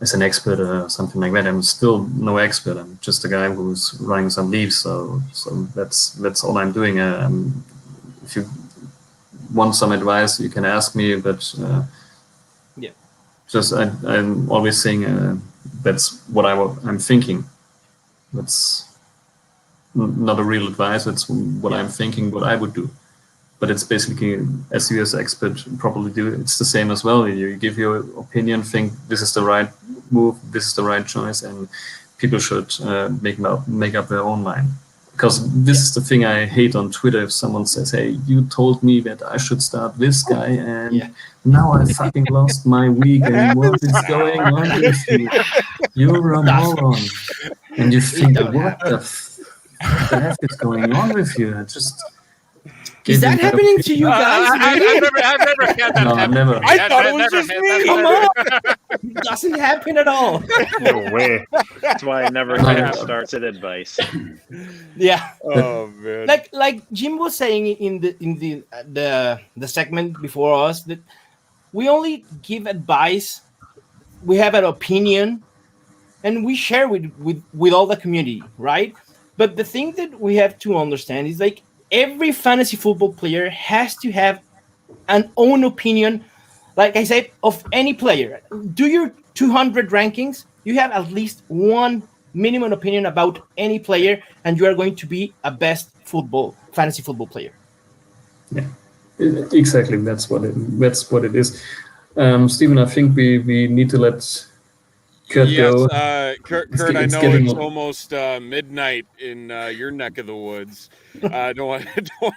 as an expert or something like that. I'm still no expert, I'm just a guy who's running some leaves, so that's all I'm doing. If you want some advice, you can ask me, but
yeah,
just I'm always saying that's what I'm thinking. That's not a real advice, that's what I'm thinking, what I would do. But it's basically, as you as expert probably do, it's the same as well. You give your opinion, think this is the right move, this is the right choice, and people should make up their own mind. Because this is the thing I hate on Twitter. If someone says, hey, you told me that I should start this guy, and now I fucking lost my week, and what is going on with you? You're a moron. And you think, what the heck is going on with you?
Is that happening to you guys? Really?
I've never had that happen.
Never.
I thought it was just me.
Come on. It doesn't happen at all.
No way.
That's why I never give started advice.
Yeah.
Oh man.
Like Jim was saying in the segment before us, that we only give advice, we have an opinion, and we share with all the community, right? But the thing that we have to understand is, like, every fantasy football player has to have an own opinion. Like I said, of any player, do your 200 rankings, you have at least one minimum opinion about any player, and you are going to be a best fantasy football player.
Yeah, exactly. That's what it is. Stephen, I think we need to let Kurt go.
Kurt, I know it's almost midnight in your neck of the woods. I don't want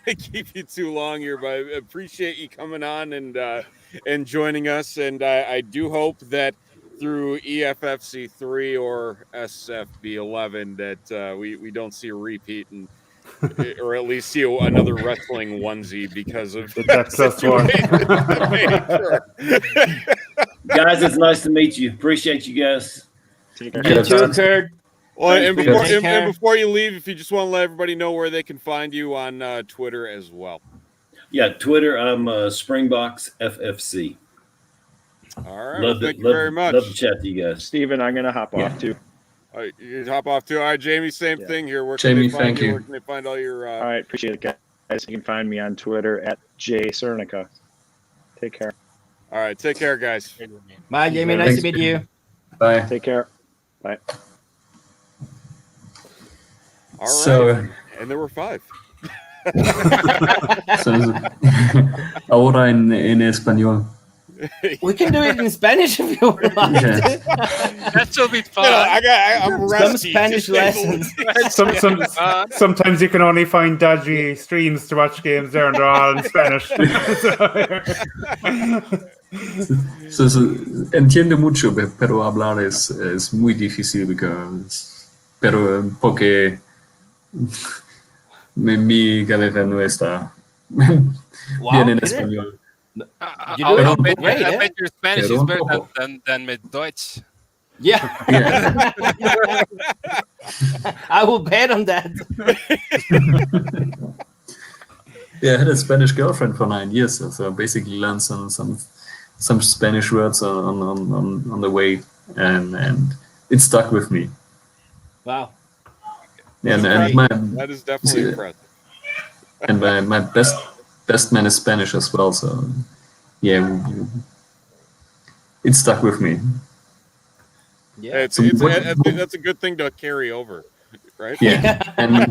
to keep you too long here, but I appreciate you coming on and joining us. And I do hope that through EFFC 3 or SFB 11 that we don't see a repeat, and or at least see another wrestling onesie because of
that +1.
Guys, it's nice to meet you. Appreciate you guys.
You too, Kurt.
Well, and before you leave, if you just want to let everybody know where they can find you on Twitter as well.
Yeah, Twitter, I'm Springboks FFC.
All right. Thank you very much.
Love to chat to you guys.
Steven, I'm going to hop off too.
All right, you hop off too. All right, Jamie, same thing here. Where
Jamie,
can they find
thank you.
Where can they find all your...
All right, appreciate it, guys. You can find me on Twitter at jcernica. Take care.
All right, take care, guys.
Bye, Jamie. Nice to meet you.
Bye.
Take care. Bye.
All right.
So,
and there were 5.
Ahora en español.
We can do it in Spanish if you would like.
That should be fun.
I'm rusty.
Some Spanish lessons.
Sometimes you can only find dodgy streams to watch games there, and they're all in Spanish.
Entiende mucho, pero hablar es muy difícil because pero porque mi cabeza no está bien en
Peter.
español.
You do
I
it
bet,
great,
I
eh?
bet your Spanish
Pero
is
un
better
poco.
than my Deutsch.
Yeah.
Yeah.
I will bet on that.
Yeah, I had a Spanish girlfriend for 9 years, so I basically learned some Spanish words on the way, and it stuck with me.
Wow.
And
That's
my
That is definitely impressive.
and my best man is Spanish as well, so yeah, it stuck with me.
Yeah.
So what-
That's a good thing to carry over, right?
Yeah, and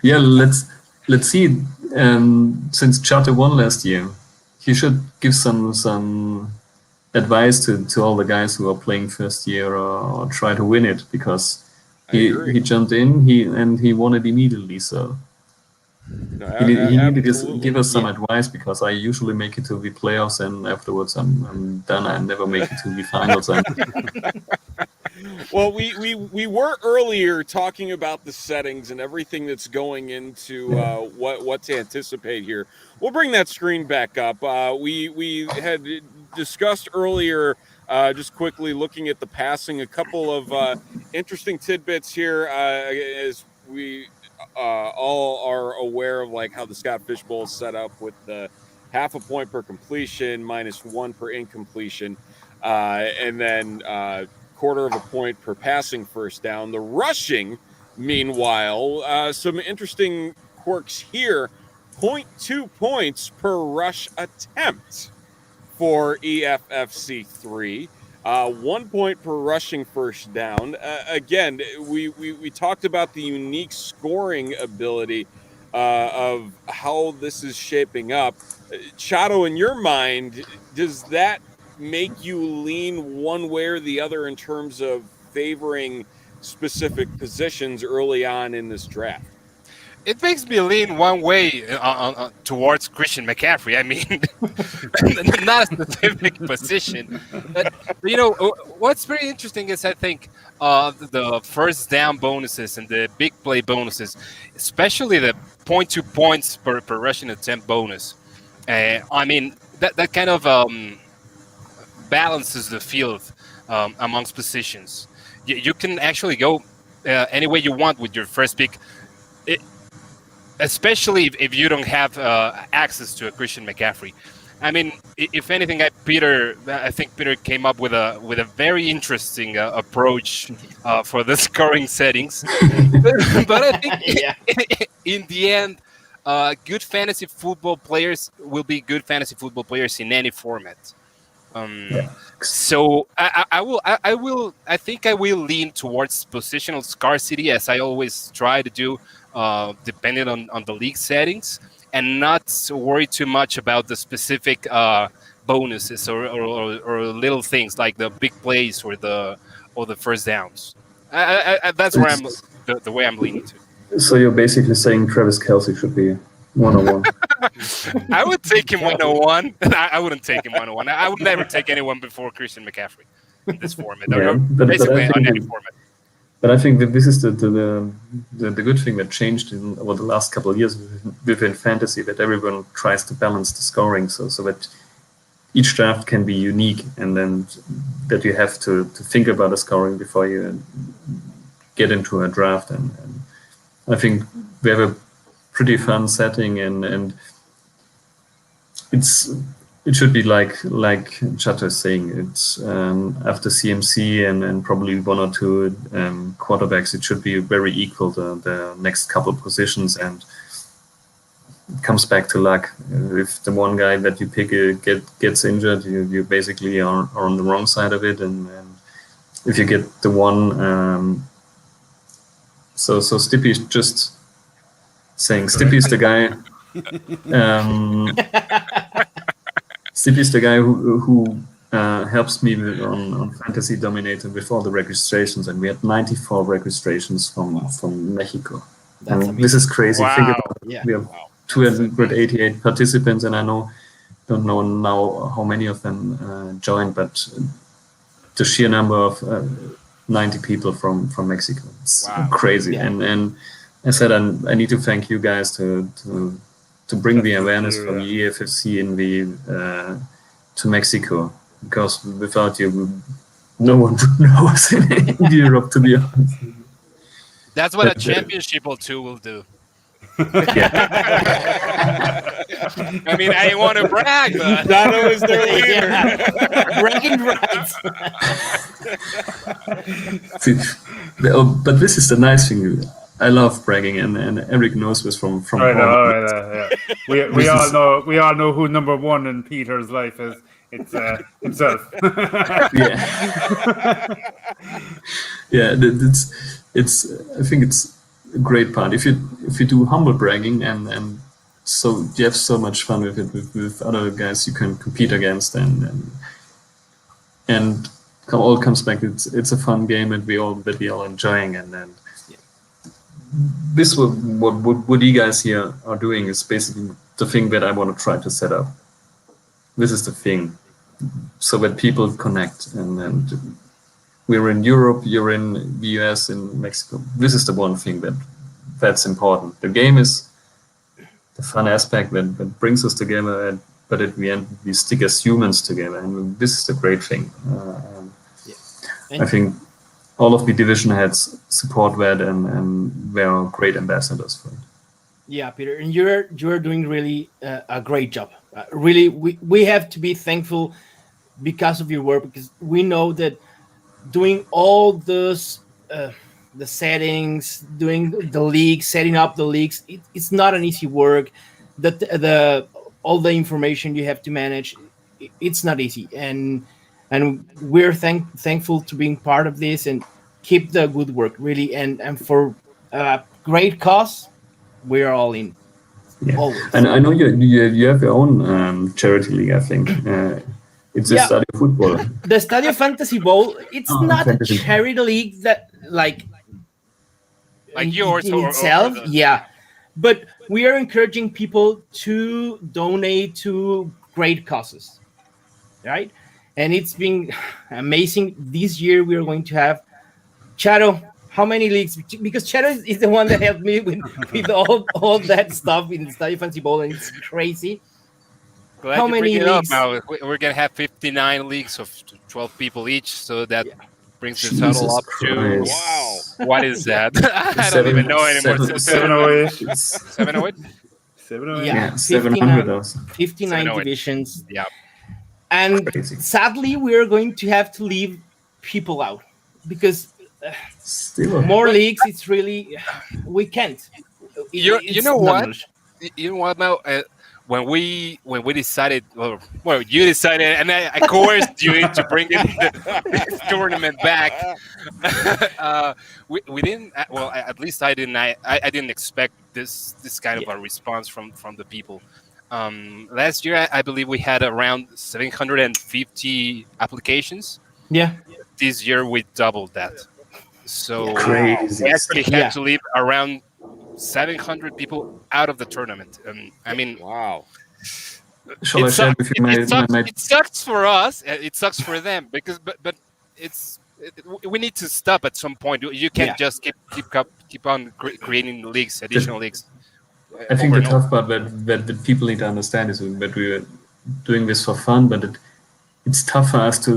yeah, let's see. Since Charter won last year, he should give some advice to all the guys who are playing first year or try to win it, because he jumped in, he won it immediately. So
No,
he needed to
absolutely.
give us some advice, because I usually make it to the playoffs, and afterwards I'm done. I never make it to the finals.
Well, we were earlier talking about the settings and everything that's going into what to anticipate here. We'll bring that screen back up. We had discussed earlier, just quickly looking at the passing, a couple of interesting tidbits here, as we all are aware of, like how the Scott Fish Bowl is set up with the half a point per completion, -1 per incompletion, and then quarter of a point per passing first down. The rushing, meanwhile, some interesting quirks here. 0.2 points per rush attempt for EFFC 3. 1 point per rushing first down. Again, we talked about the unique scoring ability of how this is shaping up. Chato, in your mind, does that make you lean one way or the other in terms of favoring specific positions early on in this draft?
It makes me lean one way towards Christian McCaffrey. I mean, not a specific position. But, what's very interesting is, I think, the first down bonuses and the big play bonuses, especially the 0.2 points per rushing attempt bonus. I mean, that kind of balances the field amongst positions. You can actually go any way you want with your first pick. Especially if you don't have access to a Christian McCaffrey. I mean, if anything, I think Peter came up with a very interesting approach for the scoring settings. But I think in the end, good fantasy football players will be good fantasy football players in any format. So I think I will lean towards positional scarcity, as I always try to do, depending on the league settings, and not worry too much about the specific bonuses or little things like the big plays or the first downs. That's where I'm the way I'm leaning to.
So you're basically saying Travis Kelce should be 101.
I would take him 101. I wouldn't take him 101. I would never take anyone before Christian McCaffrey in this format. Basically on any format.
But I think that this is the good thing that changed over the last couple of years within fantasy, that everyone tries to balance the scoring so that each draft can be unique, and then that you have to think about the scoring before you get into a draft. And I think we have a pretty fun setting, and it should be like Chato is saying. It's after CMC and probably one or two quarterbacks, it should be very equal the next couple positions, and it comes back to luck. If the one guy that you pick gets injured, you basically are on the wrong side of it, and if you get the one, so Stippy is just saying Stippy is the guy. Steve is the guy who helps me on Fantasy Dominator with all the registrations, and we had 94 registrations from Mexico. And this is crazy.
Wow.
Think about it. We have 288 participants, and I don't know now how many of them joined, but the sheer number of 90 people from Mexico. It's
Wow.
crazy.
Yeah.
And I said I need to thank you guys to bring the awareness
you,
from the EFFC in the to Mexico, because without you, no one would know us in Europe, to be honest.
That's what a
But,
championship or two will do.
Yeah.
I mean, I want to brag, but
Dono is their leader.
Bragging rights.
See, but this is the nice thing. I love bragging, and Eric knows this from
I know,
all.
yeah. We all know who number one in Peter's life is. It's himself.
Yeah, yeah. It's. I think it's a great part. If you do humble bragging and so you have so much fun with it with other guys you can compete against and all comes back. It's a fun game that we all enjoying and this what you guys here are doing is basically the thing that I want to try to set up. This is the thing, so that people connect and we're in Europe, you're in the US, in Mexico. This is the one thing that's important. The game is the fun aspect that brings us together, but at the end we stick as humans together, and this is the great thing. I think all of the division heads support that, and they are great ambassadors for it.
Yeah, Peter, and you're doing really a great job. Really, we have to be thankful because of your work, because we know that doing all those the settings, doing the leagues, setting up the leagues, it's not an easy work. The all the information you have to manage, it's not easy, and we're thankful to being part of this and keep the good work, really, and for great cause, we're all in.
Yeah.
Always.
And I know you have your own charity league, I think. It's the Stadio Football.
The Stadio Fantasy Bowl, it's not a charity league that like
yours
in
or
itself. Yeah. But we are encouraging people to donate to great causes. Right? And it's been amazing. This year we are going to have Charo. How many leagues? Because Charo is the one that helped me with all that stuff in the Stadio Fantasy Bowl, and it's crazy.
Glad
How
you
many
bring it up
leagues?
now? We're gonna have 59 leagues of 12 people each, so that brings the
Jesus
total up to
Christ.
what is that? I don't even know anymore.
708.
708?
708.
Yeah, 700 also.
59
708.
divisions.
Yeah.
And
Crazy.
sadly, we're going to have to leave people out because
Still.
more leagues, it's really, we can't.
You
It's
know
not
what?
much.
You know what, Mel? When we decided, well, you decided, and I coerced you into bringing this tournament back. We didn't. Well, at least I didn't. I didn't expect this kind of a response from the people. Last year, I believe we had around 750 applications.
Yeah.
This year, we doubled that. So
Crazy.
we actually had
Yeah.
to leave around 700 people out of the tournament. I mean,
Wow.
Shall I
it
share
sucks,
with you my
it sucks for us. It sucks for them because, but we need to stop at some point. You can't just keep on creating leagues, additional leagues.
I think
over
the
and
tough part that the people need to understand is that we are doing this for fun, but it's tough for us to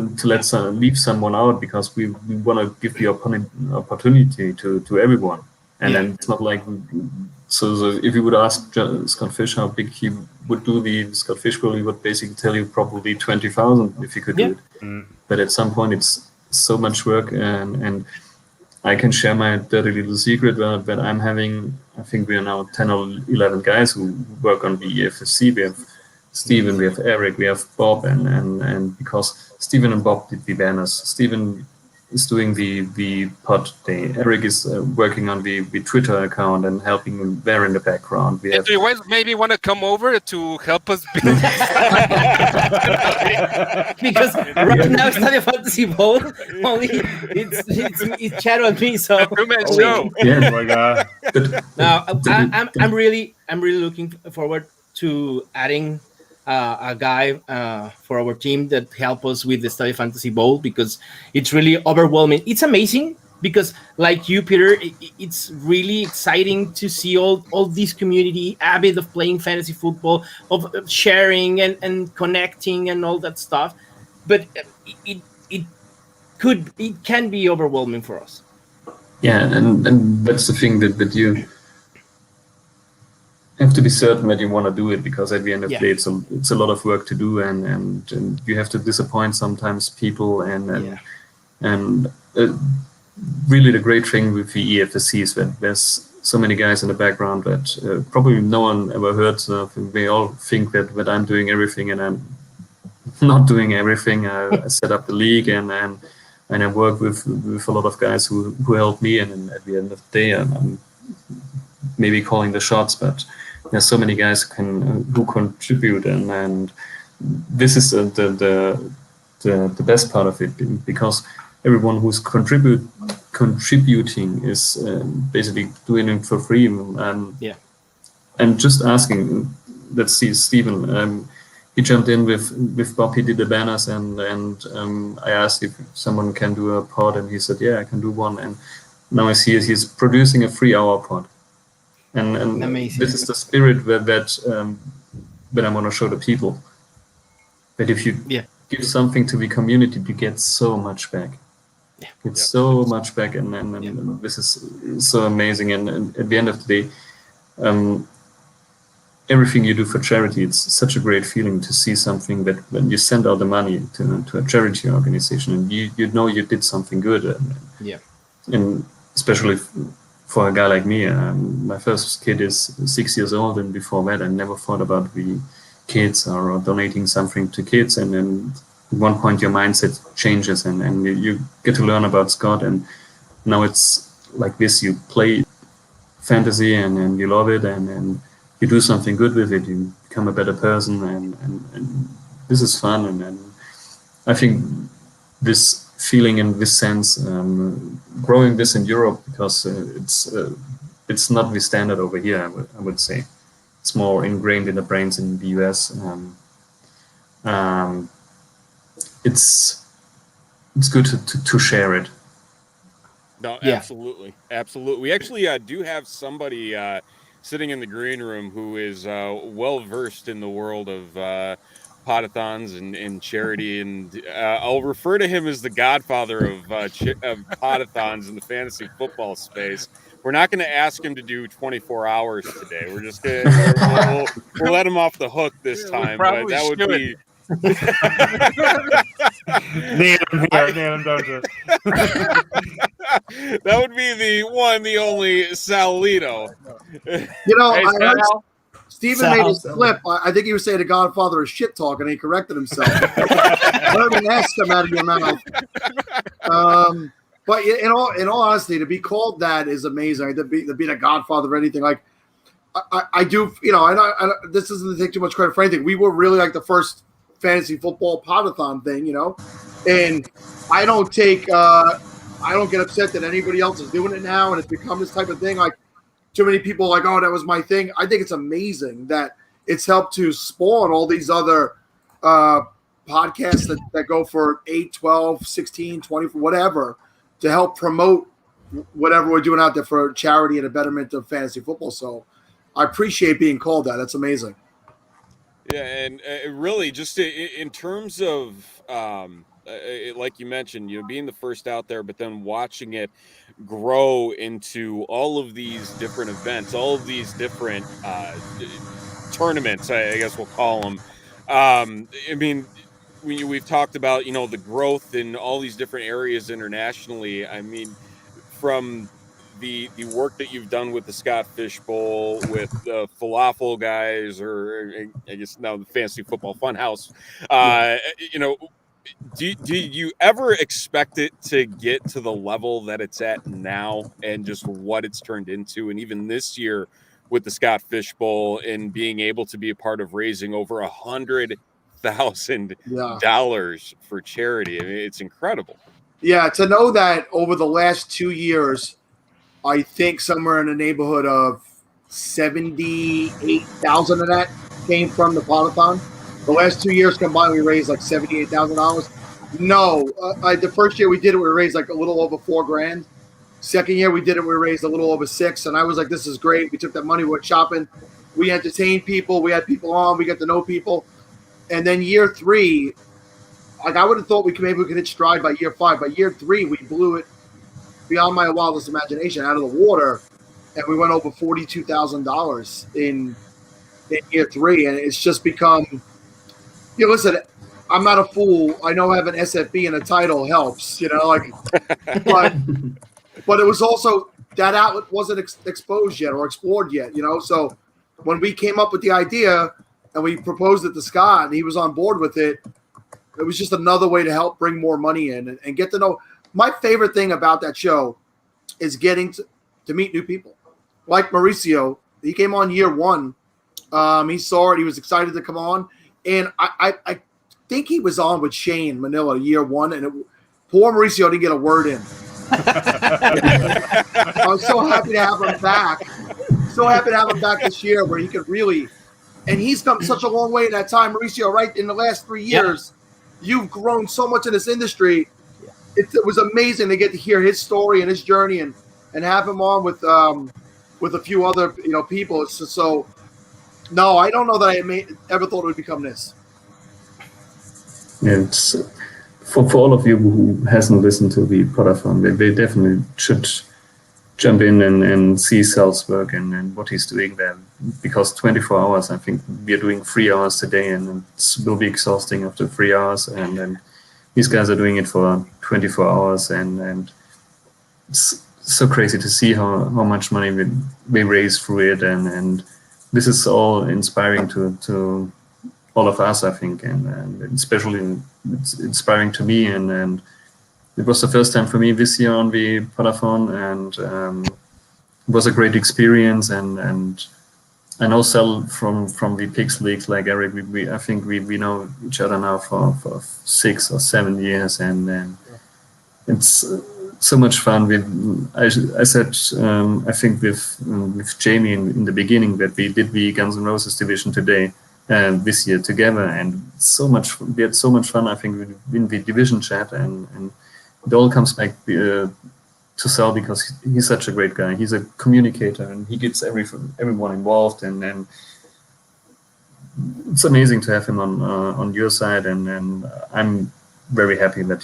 leave someone out because we want to give the opportunity to everyone. And then it's not like, so if you would ask Scott Fish how big he would do the Scott Fish Bowl, he would basically tell you probably 20,000 if he could do it. But at some point it's so much work, and I can share my dirty little secret that I'm having. I think we are now 10 or 11 guys who work on the EFFC. We have Stephen, we have Eric, we have Bob, and because Stephen and Bob did the banners, Stephen is doing the pod day. Eric is working on the Twitter account and helping them there in the background. We have
Do you maybe want to come over to help us build?
Because right now, Stadio Fantasy Bowl, only it's Charo and me. So
Two-man show.
Oh my god.
now I'm really looking forward to adding a guy for our team that helped us with the Study Fantasy Bowl, because it's really overwhelming. It's amazing because, like you, Peter, it's really exciting to see all this community avid of playing fantasy football, of sharing and connecting and all that stuff. But it can be overwhelming for us.
Yeah, and that's the thing that you have to be certain that you want to do it, because at the end of the day, it's a lot of work to do, and you have to disappoint sometimes people, and really the great thing with the EFFC is that there's so many guys in the background that probably no one ever heard of. They all think that I'm doing everything, and I'm not doing everything. I set up the league, and I work with a lot of guys who help me, and at the end of the day, I'm maybe calling the shots, but there's so many guys who contribute, and this is the best part of it, because everyone who's contributing is basically doing it for free, and just asking. Let's see, Stephen. He jumped in with Bob. He did the banners, and I asked if someone can do a pod, and he said, "Yeah, I can do one." And now I see he's producing a 3-hour pod, and this is the spirit that I want to show the people. That if you give something to the community, you get so much back. It's so much back, and this is so amazing. And at the end of the day, everything you do for charity, it's such a great feeling to see something that when you send out the money to a charity organization, and you know you did something good. And especially for a guy like me, my first kid is 6 years old, and before that I never thought about the kids or donating something to kids. And then at one point your mindset changes, and you get to learn about Scott, and now it's like this. You play fantasy and you love it, and you do something good with it, you become a better person, and this is fun, and I think this feeling and this sense, growing this in Europe, because it's not the standard over here, I would say. It's more ingrained in the brains in the US. It's good to share it.
No, absolutely. We actually do have somebody sitting in the green room who is well versed in the world of Podathons and charity, and I'll refer to him as the godfather of Podathons in the fantasy football space. We're not going to ask him to do 24 hours today. We're just going to we'll let him off the hook this time. But that would be.
Nail him, don't you?
That would be the one, the only Salito.
You know, Stephen made a slip. I think he was saying the Godfather is shit talk, and he corrected himself. Let me ask him out of your mouth. But in all honesty, to be called that is amazing. To be the Godfather of anything, like I do, you know, and this isn't to take too much credit for anything. We were really like the first fantasy football Podathon thing, you know, and I don't get upset that anybody else is doing it now, and it's become this type of thing. Like, too many people are like, oh, that was my thing. I think it's amazing that it's helped to spawn all these other podcasts that go for 8, 12, 16, 20, whatever, to help promote whatever we're doing out there for charity and a betterment of fantasy football. So I appreciate being called that. That's amazing.
Yeah, and really, just in terms of, like you mentioned, you know, being the first out there, but then watching it grow into all of these different events, all of these different tournaments, I guess we'll call them. I mean, we've talked about, you know, the growth in all these different areas internationally. I mean, from the work that you've done with the Scott Fish Bowl, with the Falafel guys, or I guess now the Fantasy Football Funhouse, you know, do you ever expect it to get to the level that it's at now, and just what it's turned into? And even this year with the Scott Fish Bowl, and being able to be a part of raising over $100,000 for charity. I mean, it's incredible.
Yeah, to know that over the last 2 years, I think somewhere in the neighborhood of 78,000 of that came from the Podathon. The last 2 years combined, we raised like $78,000. No, the first year we did it, we raised like a little over $4,000. Second year we did it, we raised a little over $6,000, and I was like, "This is great." We took that money, we went shopping, we entertained people, we had people on, we got to know people, and then year 3, like I would have thought maybe we could hit stride by year 5. By year 3, we blew it beyond my wildest imagination, out of the water, and we went over $42,000 in year 3, and it's just become. Listen, I'm not a fool. I know having SFB and a title helps, but it was also that outlet wasn't exposed yet or explored yet, So when we came up with the idea and we proposed it to Scott and he was on board with it, it was just another way to help bring more money in and get to know. My favorite thing about that show is getting to meet new people. Like Mauricio, he came on year 1. He saw it. He was excited to come on. And I think he was on with Shane Manila year 1, and poor Mauricio didn't get a word in. I was so happy to have him back. So happy to have him back this year where he could really – and he's come such a long way in that time. Mauricio, right, in the last 3 years, you've grown so much in this industry. It was amazing to get to hear his story and his journey and have him on with a few other people. So no, I don't know that I ever thought it would become this.
And for all of you who hasn't listened to the Podathon, they definitely should jump in and see Sal's work and what he's doing there. Because 24 hours, I think we're doing 3 hours today, and it will be exhausting after 3 hours. And these guys are doing it for 24 hours, and it's so crazy to see how much money we raise through it, and this is all inspiring to all of us, I think, and especially it's inspiring to me, and it was the first time for me this year on the Podathon, and it was a great experience, and I know Sal from the Pigs Leagues, like Eric. I think we know each other now for 6 or 7 years, and it's so much fun. I said I think with Jamie in the beginning that we did the Guns N' Roses division today this year together, and we had so much fun. I think in the division chat, and it all comes back to Sal because he's such a great guy. He's a communicator, and he gets everyone involved, and it's amazing to have him on your side, and I'm very happy that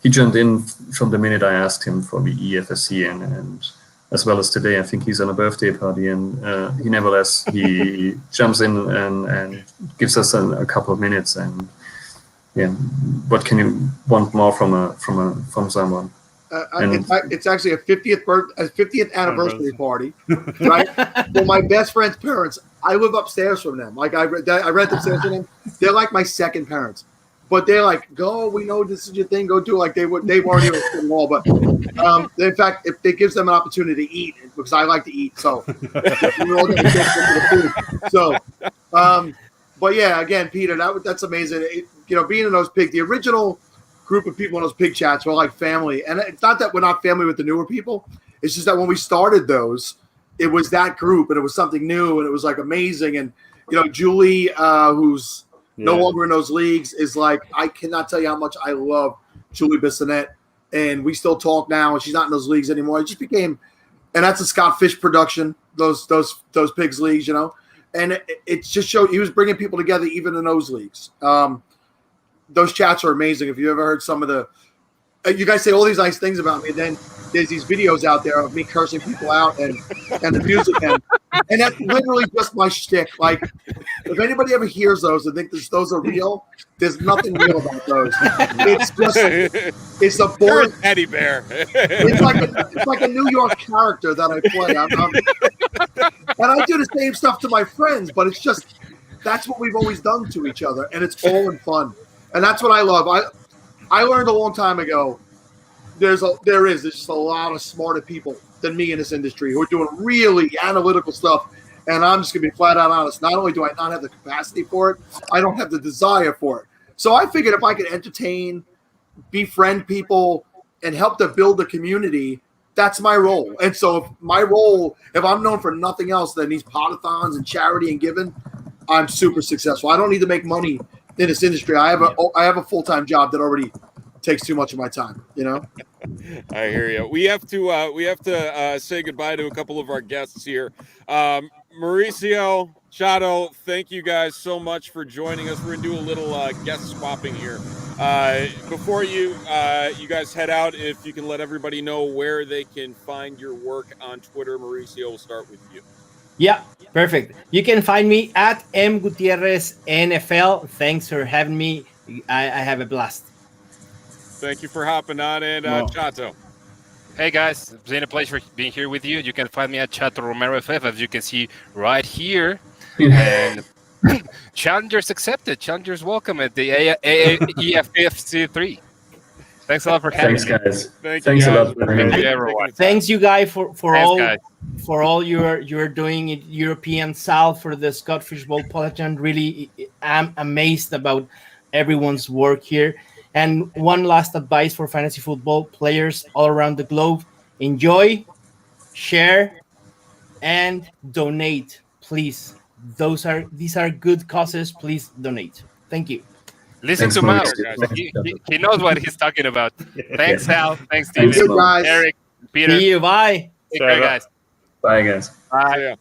he jumped in from the minute I asked him for the EFFC, and as well as today, I think he's on a birthday party, and he jumps in and gives us a couple of minutes, and what can you want more from someone?
It's actually a 50th anniversary party, right? For my best friend's parents. I live upstairs from them. Like I rent upstairs from them. They're like my second parents. But they're like, go, we know this is your thing, go do it. Like they weren't even at the wall. But in fact, if it gives them an opportunity to eat, because I like to eat, so we're all going to get to the food. So, but yeah, again, Peter, that's amazing. Being in those the original group of people in those pig chats were like family. And it's not that we're not family with the newer people. It's just that when we started those, it was that group, and it was something new, and it was like amazing. And Julie, who's no longer in those leagues, is like, I cannot tell you how much I love Julie Bissonette, and we still talk now, and she's not in those leagues anymore. It just became, and that's a Scott Fish production, those pigs leagues, and it just showed he was bringing people together even in those leagues. Those chats are amazing. If you ever heard some of the, you guys say all these nice things about me, and then there's these videos out there of me cursing people out and the music, and that's literally just my shtick. Like, if anybody ever hears those and thinks those are real, there's nothing real about those. It's a boring
teddy bear.
It's like a New York character that I play. And I do the same stuff to my friends, but it's just that's what we've always done to each other, and it's all in fun, and that's what I love. I learned a long time ago. There's just a lot of smarter people than me in this industry who are doing really analytical stuff, and I'm just gonna be flat out honest. Not only do I not have the capacity for it, I don't have the desire for it. So I figured if I could entertain, befriend people, and help to build a community, that's my role. And so if I'm known for nothing else than these podathons and charity and giving, I'm super successful. I don't need to make money in this industry. I have a full-time job that already takes too much of my time, you know?
I hear you. We have to say goodbye to a couple of our guests here. Mauricio, Chato, thank you guys so much for joining us. We're gonna do a little guest swapping here. Before you guys head out, if you can let everybody know where they can find your work on Twitter. Mauricio, we'll start with you.
Yeah, perfect. You can find me at M Gutierrez NFL. Thanks for having me. I have a blast.
Thank you for hopping on, and Chato.
Hey guys, it's been a pleasure being here with you. You can find me at Chato Romero FF, as you can see right here. And challengers accepted. Challengers welcome at the EFFC 3. Thanks a lot for having me.
Thanks, guys.
Thanks
a lot.
Thank you, everyone.
Thanks, you guys, for
Thanks,
all you're doing in European South for the Scott Fishbowl Podathon. Really, I'm amazed about everyone's work here. And one last advice for fantasy football players all around the globe: enjoy, share, and donate, please. These are good causes. Please donate. Thank you.
Listen to Mouse. He knows what he's talking about. Thanks, Hal. Thanks, Steven.
Thank you, guys.
Eric, Peter.
See you. Bye.
Take care, guys.
Bye, guys.
Bye.
Yeah.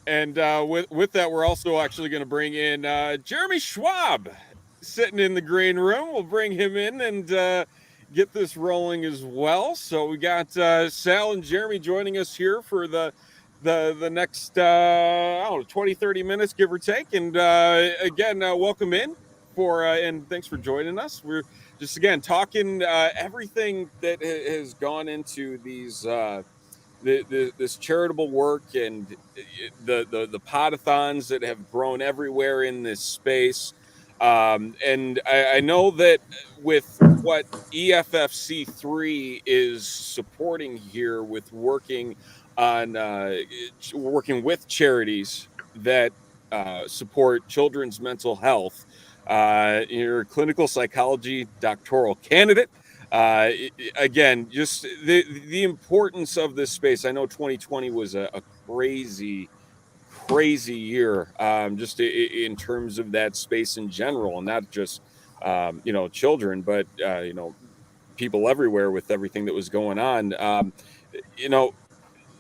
And with that, we're also actually going to bring in Jeremy Schwab, sitting in the green room. We'll bring him in and get this rolling as well. So we got Sal and Jeremy joining us here for the next 20-30 minutes, give or take. And again, welcome in and thanks for joining us. We're just again talking everything that has gone into these this charitable work and the podathons that have grown everywhere in this space. And I know that with what EFFC 3 is supporting here with working with charities that support children's mental health, your clinical psychology doctoral candidate. Again, just the importance of this space. I know 2020 was a crazy year, just in terms of that space in general, and not just children, but people everywhere with everything that was going on.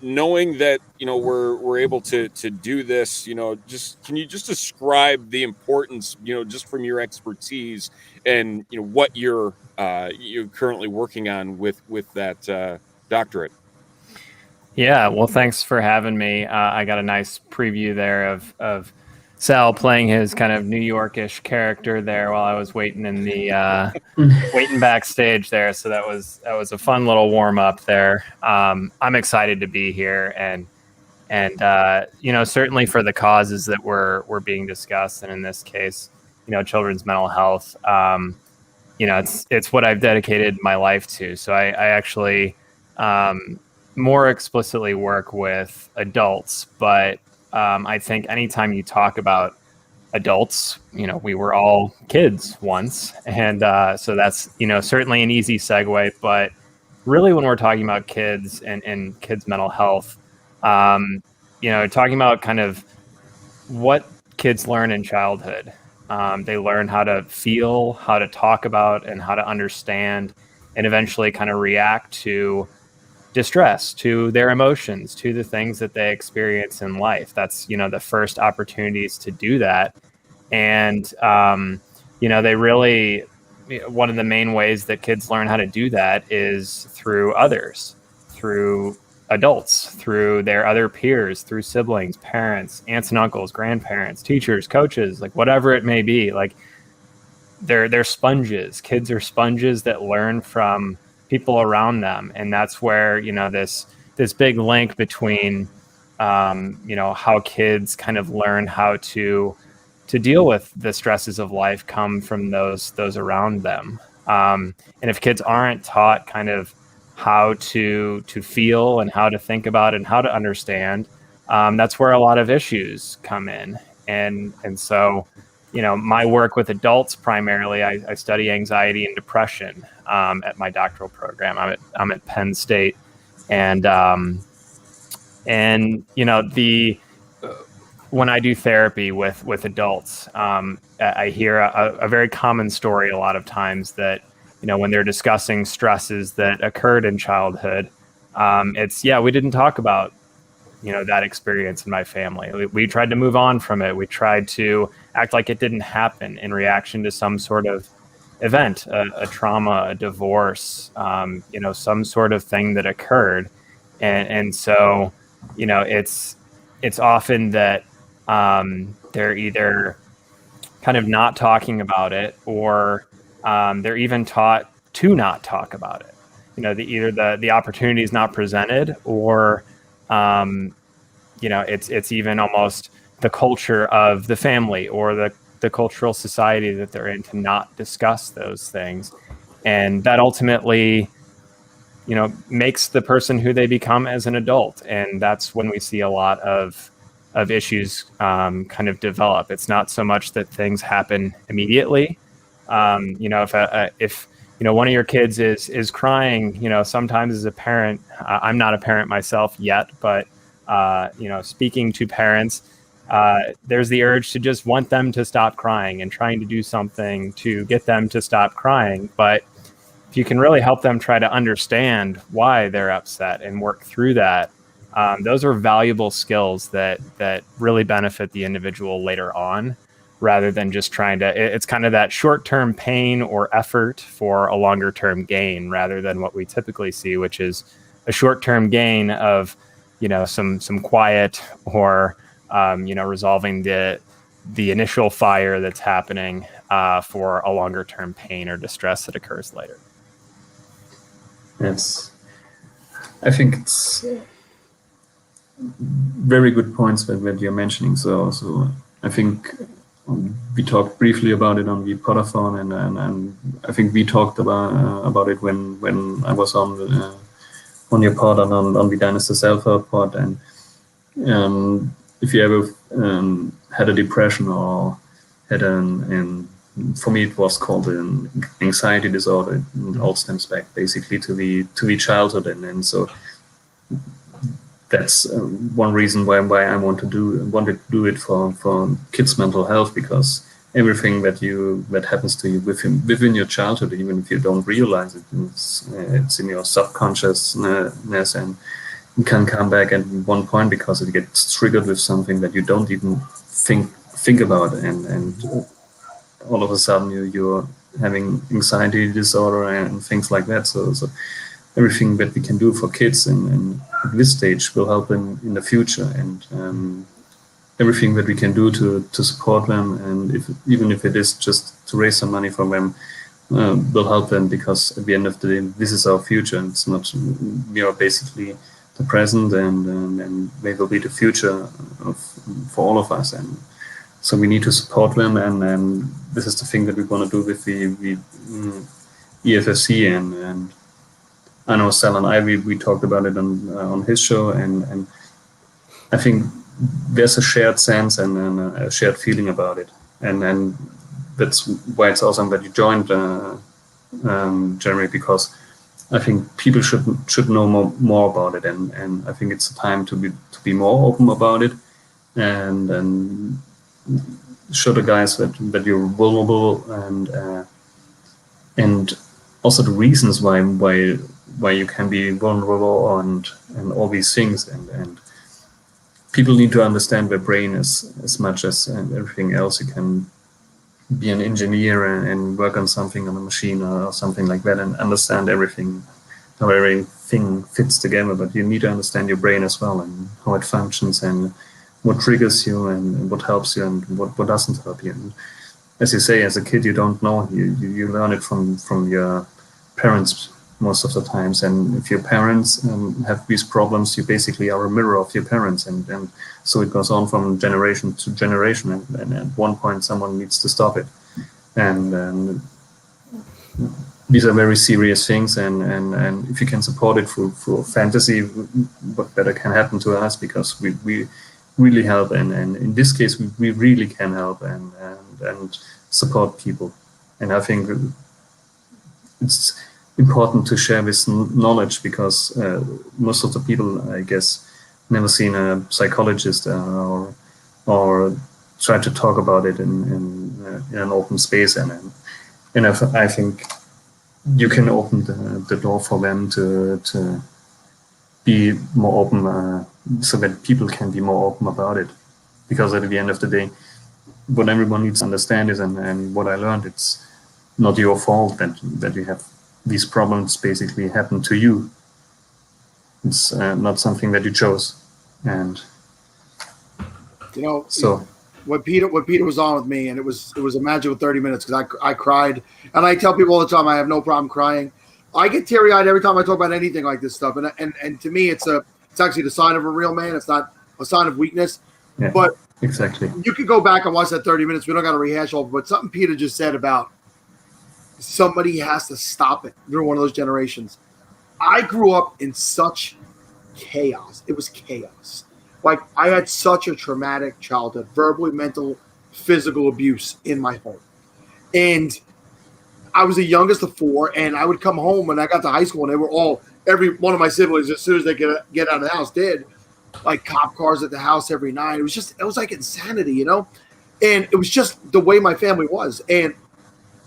Knowing that we're able to do this, just can you just describe the importance, just from your expertise and what you're currently working on with that doctorate.
Yeah, well, thanks for having me. I got a nice preview there of Sal playing his kind of New Yorkish character there while I was waiting in the waiting backstage there. So that was a fun little warm up there. I'm excited to be here and certainly for the causes that were being discussed, and in this case, children's mental health. It's what I've dedicated my life to. So I actually more explicitly work with adults, but I think anytime you talk about adults, we were all kids once. And so that's, certainly an easy segue. But really, when we're talking about kids and kids' mental health, talking about kind of what kids learn in childhood. They learn how to feel, how to talk about, and how to understand, and eventually kind of react to distress, to their emotions, to the things that they experience in life. That's, the first opportunities to do that. And, they really, one of the main ways that kids learn how to do that is through others, through adults, through their other peers, through siblings, parents, aunts and uncles, grandparents, teachers, coaches, like whatever it may be. Like they're sponges. Kids are sponges that learn from people around them, and that's where this big link between how kids kind of learn how to deal with the stresses of life come from those around them. And if kids aren't taught kind of how to feel and how to think about and how to understand, that's where a lot of issues come in. And so my work with adults primarily, I study anxiety and depression at my doctoral program. I'm at Penn State, and when I do therapy with adults, I hear a very common story a lot of times that, when they're discussing stresses that occurred in childhood, we didn't talk about, that experience in my family. We tried to move on from it. We tried to act like it didn't happen in reaction to some sort of event, a trauma, a divorce, some sort of thing that occurred. And so, it's often that they're either kind of not talking about it, or they're even taught to not talk about it. Either the opportunity is not presented, or it's even almost the culture of the family or the cultural society that they're in to not discuss those things. And that ultimately, makes the person who they become as an adult. And that's when we see a lot of issues kind of develop. It's not so much that things happen immediately. If one of your kids is crying, sometimes as a parent, I'm not a parent myself yet, but speaking to parents, there's the urge to just want them to stop crying and trying to do something to get them to stop crying. But if you can really help them try to understand why they're upset and work through that, those are valuable skills that really benefit the individual later on, rather than just it's kind of that short-term pain or effort for a longer-term gain, rather than what we typically see, which is a short-term gain of, some quiet or, resolving the initial fire that's happening for a longer-term pain or distress that occurs later.
I think it's very good points that you're mentioning. So I think we talked briefly about it on the Podathon, and I think we talked about it when I was on your pod and on the Dynasty Self-Help pod. And if you ever had a depression or had for me it was called an anxiety disorder, it all stems back basically to the childhood, and so that's one reason why I wanted to do it for kids' mental health, because everything that happens to you within your childhood, even if you don't realize it, it's in your subconsciousness, and it can come back at one point because it gets triggered with something that you don't even think about, and all of a sudden you're having anxiety disorder and things like that. So everything that we can do for kids and at this stage will help them in the future, and everything that we can do to support them, and even if it is just to raise some money for them, will help them, because at the end of the day, this is our future. It's not, we are basically the present, and they will be the future for all of us, and so we need to support them, and this is the thing that we want to do with the EFFC, and I know Sal and I, we talked about it on his show, and I think there's a shared sense and a shared feeling about it, and that's why it's awesome that you joined, Jeremy, because I think people should know more about it, and I think it's a time to be more open about it, and show the guys that you're vulnerable, and also the reasons why you can be vulnerable and all these things, and people need to understand their brain as much as everything else. You can be an engineer and work on something, on a machine or something like that, and understand everything, how everything fits together, but you need to understand your brain as well, and how it functions, and what triggers you, and what helps you, and what doesn't help you. And as you say, as a kid, you don't know. You learn it from your parents most of the times, and if your parents have these problems, you basically are a mirror of your parents, and so it goes on from generation to generation, and at one point someone needs to stop it, and these are very serious things, and if you can support it through fantasy, what better can happen to us, because we really help, and in this case we really can help and support people. And I think it's important to share this knowledge, because most of the people, I guess, never seen a psychologist or or try to talk about it in an open space, and I think you can open the door for them to be more open, so that people can be more open about it. Because at the end of the day, what everyone needs to understand is, and what I learned, it's not your fault that you have these problems basically happen to you. It's not something that you chose, and so.
When Peter was on with me, and it was a magical 30 minutes because I cried, and I tell people all the time I have no problem crying. I get teary eyed every time I talk about anything like this stuff, and to me it's actually the sign of a real man. It's not a sign of weakness.
Yeah,
but
exactly,
you could go back and watch that 30 minutes. We don't got to rehash all, but something Peter just said about somebody has to stop it. You're one of those generations. I grew up in such chaos. It was chaos. Like, I had such a traumatic childhood, verbally, mental, physical abuse in my home. And I was the youngest of four, and I would come home when I got to high school, and they were all, every one of my siblings, as soon as they get out of the house, did, like, cop cars at the house every night. It was like insanity, you know? And it was just the way my family was. And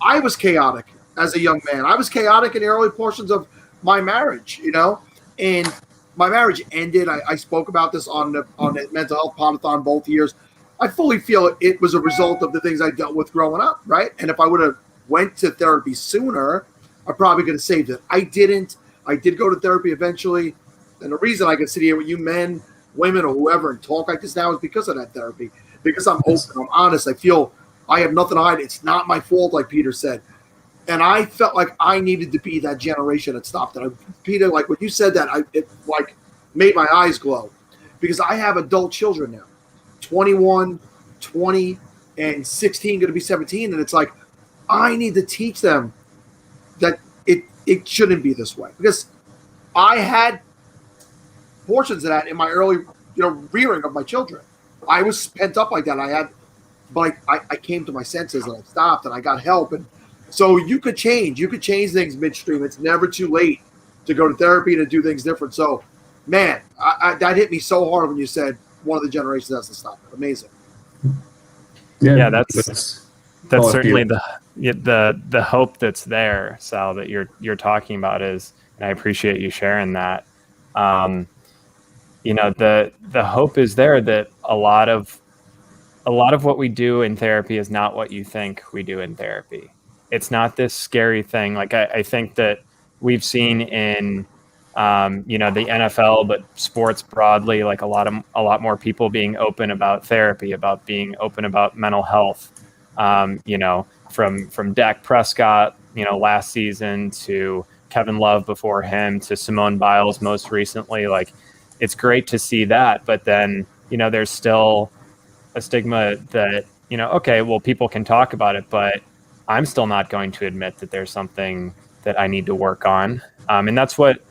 I was chaotic as a young man. I was chaotic in the early portions of my marriage, you know? And my marriage ended. I spoke about this on the mental health Podathon both years. I fully feel it was a result of the things I dealt with growing up, right? And if I would have went to therapy sooner, I probably could have saved it. I didn't. I did go to therapy eventually. And the reason I can sit here with you men, women, or whoever and talk like this now is because of that therapy. Because I'm open, I'm honest. I feel I have nothing to hide. It's not my fault, like Peter said. And I felt like I needed to be that generation that stopped it. Peter, like when you said that, it like made my eyes glow, because I have adult children now, 21, 20, and 16, going to be 17. And it's like, I need to teach them that it shouldn't be this way, because I had portions of that in my early, rearing of my children. I was pent up like that. But I came to my senses and I stopped and I got help. And so you could change things midstream. It's never too late to go to therapy to do things different. So, man, that hit me so hard when you said one of the generations has to stop it. Amazing.
Yeah, that's certainly the hope that's there, Sal, that you're talking about is, and I appreciate you sharing that. The hope is there that a lot of what we do in therapy is not what you think we do in therapy. It's not this scary thing. Like I think that we've seen in, the NFL, but sports broadly, like a lot more people being open about therapy, about being open about mental health. From Dak Prescott, last season, to Kevin Love before him, to Simone Biles most recently. Like, it's great to see that, but then there's still a stigma that okay, well, people can talk about it, but I'm still not going to admit that there's something that I need to work on. And that's what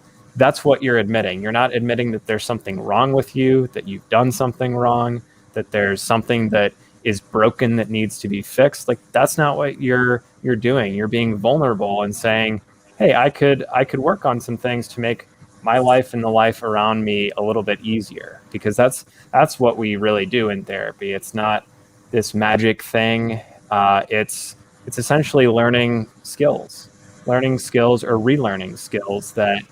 you're admitting. You're not admitting that there's something wrong with you, that you've done something wrong, that there's something that is broken that needs to be fixed. Like, that's not what you're doing. You're being vulnerable and saying, hey, I could work on some things to make my life and the life around me a little bit easier, because that's what we really do in therapy. It's not this magic thing. It's essentially learning skills or relearning skills that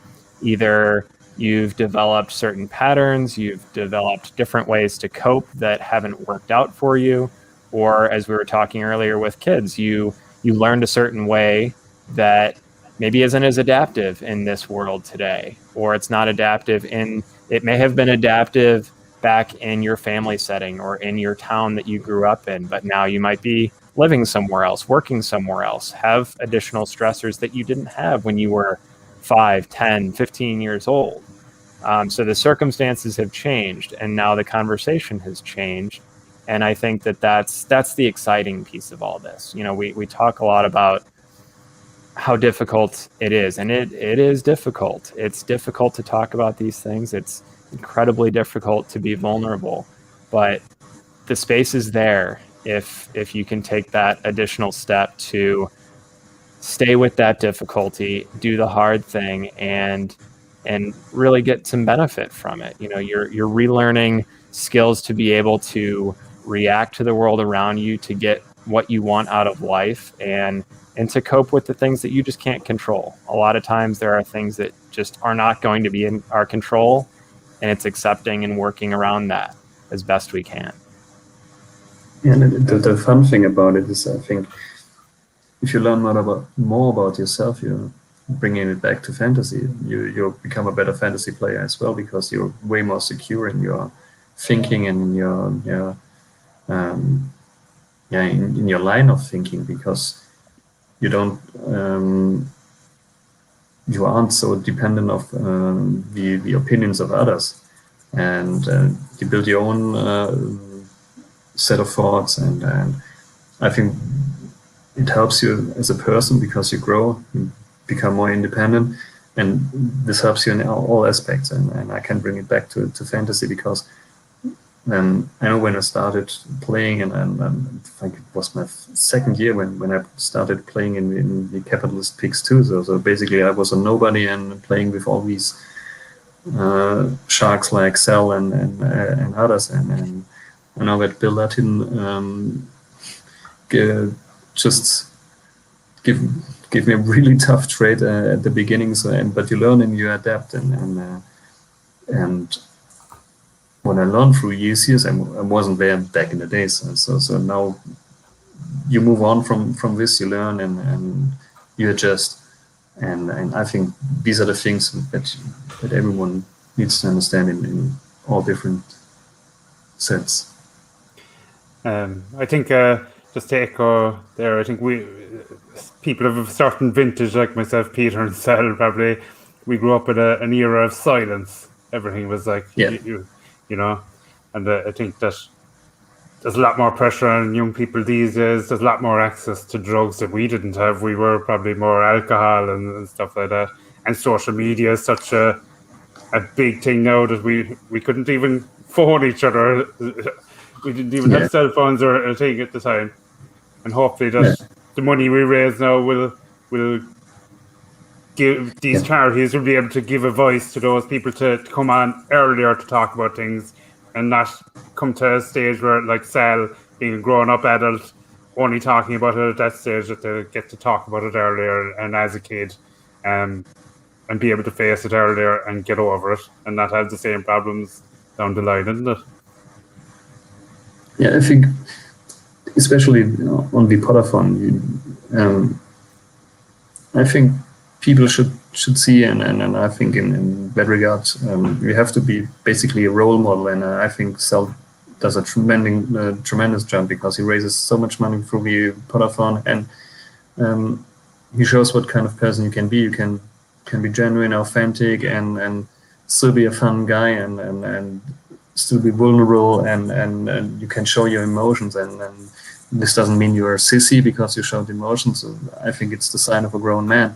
either you've developed certain patterns, you've developed different ways to cope that haven't worked out for you, or as we were talking earlier with kids, you learned a certain way that maybe isn't as adaptive in this world today, or it's not adaptive it may have been adaptive back in your family setting or in your town that you grew up in, but now you might be living somewhere else, working somewhere else, have additional stressors that you didn't have when you were 5, 10, 15 years old. So the circumstances have changed, and now the conversation has changed. And I think that's the exciting piece of all this. We talk a lot about how difficult it is, and it is difficult. It's difficult to talk about these things. It's incredibly difficult to be vulnerable, but the space is there if you can take that additional step to stay with that difficulty, do the hard thing, and really get some benefit from it. You're relearning skills to be able to react to the world around you to get what you want out of life, and to cope with the things that you just can't control. A lot of times there are things that just are not going to be in our control, and it's accepting and working around that as best we can.
Yeah, and the fun thing about it is, I think, if you learn more about yourself, you're bringing it back to fantasy. You become a better fantasy player as well, because you're way more secure in your thinking and in your in your line of thinking, because you don't you aren't so dependent of the opinions of others, and you build your own set of thoughts, and I think it helps you as a person, because you grow, you become more independent, and this helps you in all aspects. And I can bring it back to fantasy, because I know when I started playing, and I think it was my second year when I started playing in the Capitalist Picks 2. So basically I was a nobody and playing with all these sharks like Cell and others, and I know that Bill Latin just give me a really tough trade at the beginning. But you learn and you adapt, and what I learned through years, I wasn't there back in the days. So now you move on from this, you learn and you adjust, and I think these are the things that everyone needs to understand in all different sets.
I think just to echo there, I think people of a certain vintage like myself, Peter and Sal, probably we grew up in an era of silence. Everything was like, you know, and I think that there's a lot more pressure on young people these days. There's a lot more access to drugs that we didn't have. We were probably more alcohol and stuff like that. And social media is such a big thing now that we couldn't even phone each other. We didn't even have cell phones or a thing at the time. And hopefully that the money we raise now will give these charities will be able to give a voice to those people to come on earlier to talk about things, and not come to a stage where, like Sal, being a grown-up adult, only talking about it at that stage, that they get to talk about it earlier and as a kid, and be able to face it earlier and get over it, and not have the same problems down the line, isn't it?
Yeah, I think especially on the Podathon, I think people should see, and I think in that regard, you have to be basically a role model, and I think Sal does a tremendous job, because he raises so much money through the Podathon, and he shows what kind of person you can be. You can be genuine, authentic, and still be a fun guy, and still be vulnerable, and you can show your emotions, and this doesn't mean you're a sissy because you showed emotions. I think it's the sign of a grown man.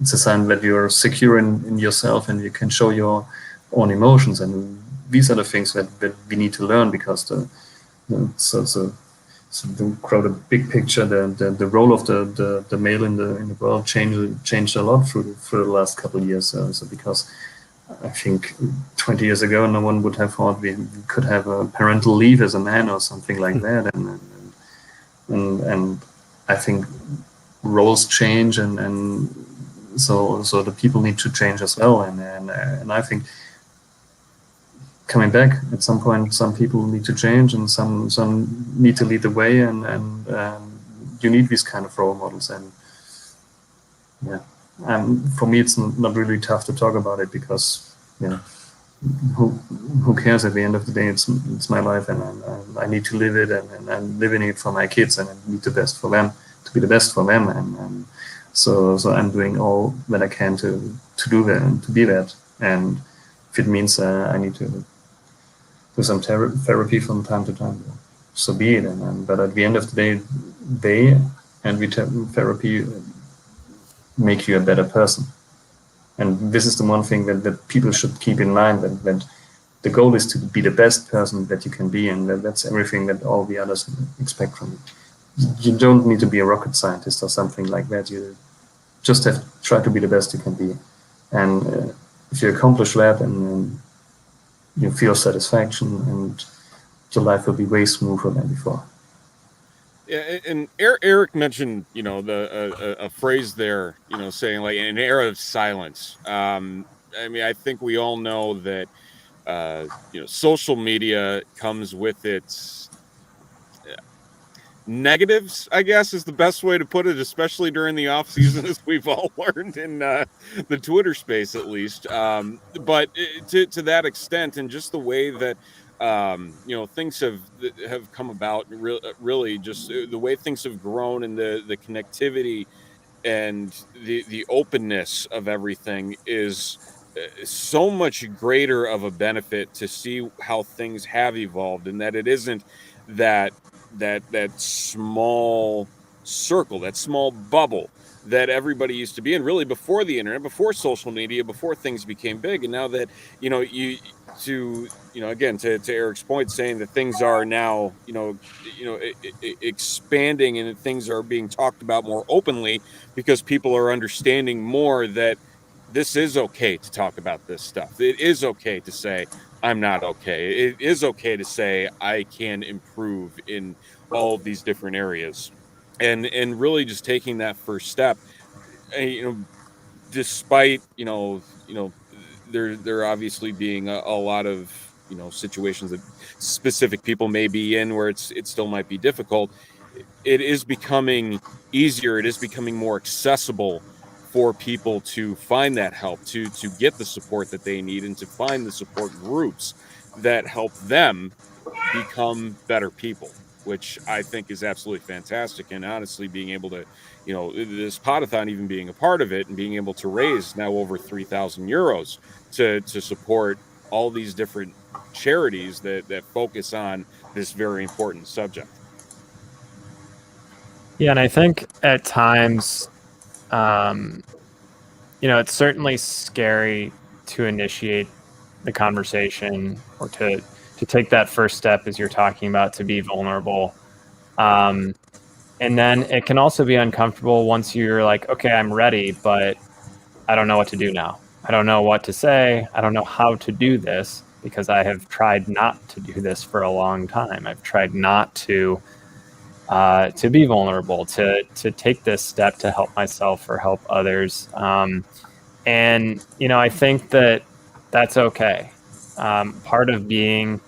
It's a sign that you're secure in yourself, and you can show your own emotions. And these are the things that we need to learn, because to grow the big picture, the role of the male in the world changed a lot through the last couple of years. So because I think 20 years ago, no one would have thought we could have a parental leave as a man or something like that, and I think roles change, and so the people need to change as well, and I think coming back at some point, some people need to change, and some need to lead the way, and you need these kind of role models, and for me it's not really tough to talk about it, because who cares? At the end of the day, it's my life, and I need to live it, and I'm living it for my kids, and I need the best for them, to be the best for them, and so I'm doing all that I can to do that and to be that. And if it means I need to do some therapy from time to time, so be it. But at the end of the day, therapy make you a better person. And this is the one thing that people should keep in mind, that the goal is to be the best person that you can be, and that's everything that all the others expect from you. You don't need to be a rocket scientist or something like that. You just have to try to be the best you can be. And if you accomplish that, and you feel satisfaction, and the life will be way smoother than before.
Yeah, and Eric mentioned, a phrase there, saying like an era of silence. I mean, I think we all know that, social media comes with its negatives, I guess, is the best way to put it, especially during the off season, as we've all learned in the Twitter space, at least. But to that extent, and just the way that things have come about, really just the way things have grown, and the connectivity and the openness of everything is so much greater of a benefit to see how things have evolved, and that it isn't that small circle, that small bubble that everybody used to be in, really before the internet, before social media, before things became big. And now that again, to Eric's point, saying that things are now expanding, and that things are being talked about more openly because people are understanding more that this is okay to talk about this stuff. It is okay to say I'm not okay. It is okay to say I can improve in all of these different areas, and really just taking that first step. Despite there obviously being a lot of situations that specific people may be in where it still might be difficult. It is becoming easier. It is becoming more accessible for people to find that help, to get the support that they need, and to find the support groups that help them become better people, which I think is absolutely fantastic. And honestly, being able to, this Podathon, even being a part of it, and being able to raise now over 3,000 euros to support all these different charities that focus on this very important subject.
Yeah, and I think at times, it's certainly scary to initiate the conversation, or to take that first step, as you're talking about, to be vulnerable. And then it can also be uncomfortable once you're like, okay, I'm ready, but I don't know what to do now. I don't know what to say. I don't know how to do this, because I have tried not to do this for a long time. I've tried not to be vulnerable, to take this step to help myself or help others. And I think that that's okay. Part of being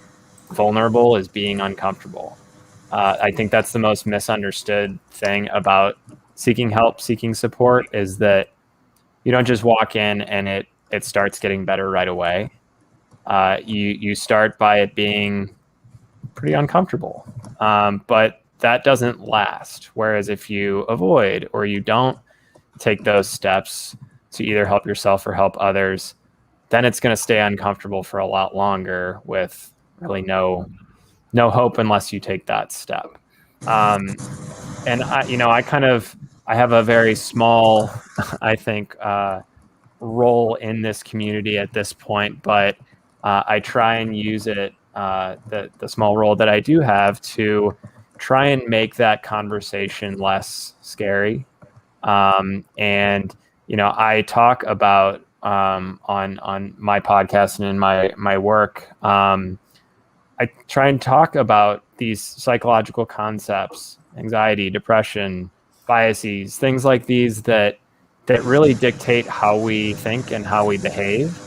vulnerable is being uncomfortable. I think that's the most misunderstood thing about seeking help, seeking support, is that you don't just walk in and it starts getting better right away. You start by it being pretty uncomfortable, but that doesn't last. Whereas if you avoid, or you don't take those steps to either help yourself or help others, then it's going to stay uncomfortable for a lot longer, with really no hope unless you take that step. And I have a very small, I think, role in this community at this point, but I try and use it, the small role that I do have, to try and make that conversation less scary. And I talk about on my podcast and in my work, I try and talk about these psychological concepts, anxiety, depression, biases, things like these that really dictate how we think and how we behave,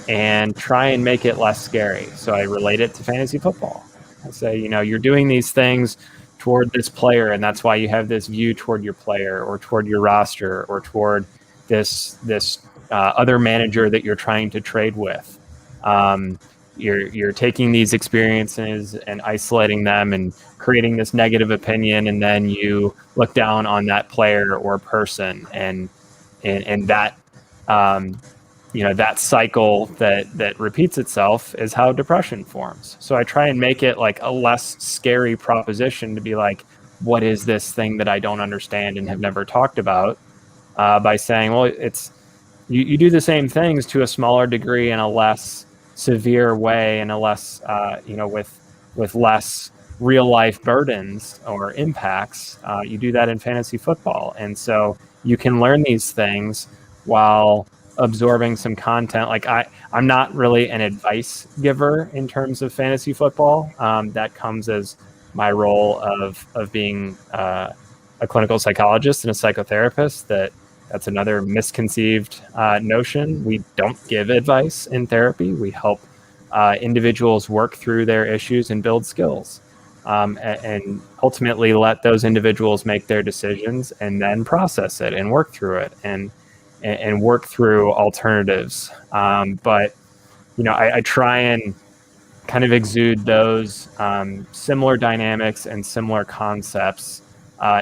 and try and make it less scary. So I relate it to fantasy football. I say, you're doing these things toward this player, and that's why you have this view toward your player, or toward your roster, or toward this other manager that you're trying to trade with. You're taking these experiences and isolating them and creating this negative opinion, and then you look down on that player or person, and that that cycle that repeats itself is how depression forms. So I try and make it like a less scary proposition to be like, what is this thing that I don't understand and have never talked about? By saying, well, it's you do the same things to a smaller degree in a less severe way, and a less with less real life burdens or impacts. You do that in fantasy football, and so you can learn these things while absorbing some content. Like I'm not really an advice giver in terms of fantasy football. That comes as my role of being a clinical psychologist and a psychotherapist. That's another misconceived notion. We don't give advice in therapy. We help individuals work through their issues and build skills, and ultimately let those individuals make their decisions and then process it and work through it and work through alternatives. But I try and kind of exude those similar dynamics and similar concepts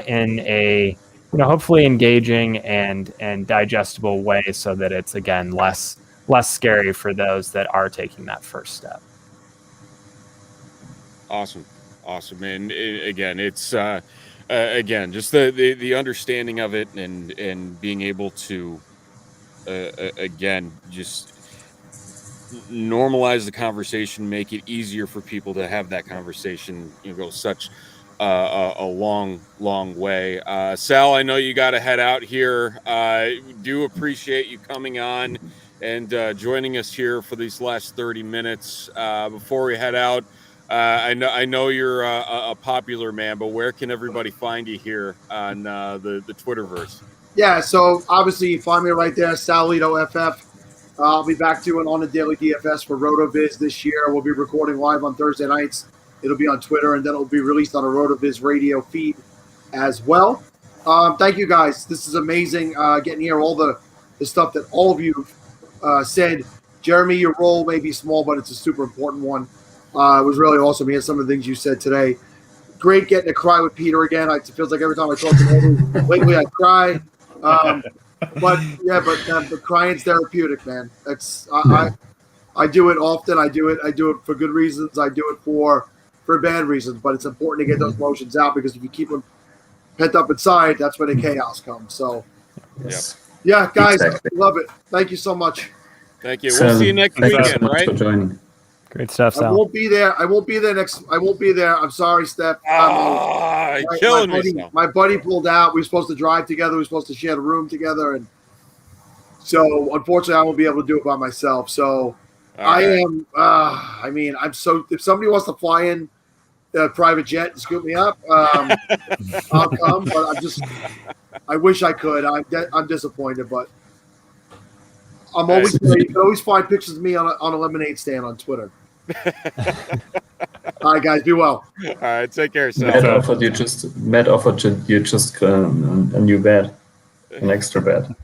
in a hopefully engaging and digestible way, so that it's again less scary for those that are taking that first step.
Awesome. And again, it's again just the understanding of it and being able to again just normalize the conversation, make it easier for people to have that conversation. Go such a long way. Sal, I know you got to head out here. Do appreciate you coming on and joining us here for these last 30 minutes. Before we head out, I know you're a popular man, but where can everybody find you here on the Twitterverse?
Yeah, so obviously you find me right there, Salito FF. I'll be back doing On the Daily DFS for RotoViz this year. We'll be recording live on Thursday nights. It'll be on Twitter, and then it'll be released on a RotoViz radio feed as well. Thank you, guys. This is amazing getting here, all the stuff that all of you said. Jeremy, your role may be small, but it's a super important one. It was really awesome. He had some of the things you said today. Great getting to cry with Peter again. It feels like every time I talk to him lately, I cry. But crying's therapeutic, man. I do it often. I do it for good reasons. I do it for bad reasons. But it's important to get those emotions out, because if you keep them pent up inside, that's when the chaos comes. So, yeah, guys, exactly. Love it. Thank you so much.
Thank you. We'll see you next weekend, right?
For joining.
Great stuff, Sal.
I won't be there. I won't be there. I'm sorry, Steph.
Killing me.
My buddy pulled out. We were supposed to drive together. We were supposed to share the room together, and so unfortunately, I won't be able to do it by myself. So am. I'm so. If somebody wants to fly in a private jet and scoop me up, I'll come. But I wish I could. I'm disappointed, but I'm always. You can always find pictures of me on a lemonade stand on Twitter. All right, guys, be well.
All right, take care.
Matt offered you just a new bed, an extra bed.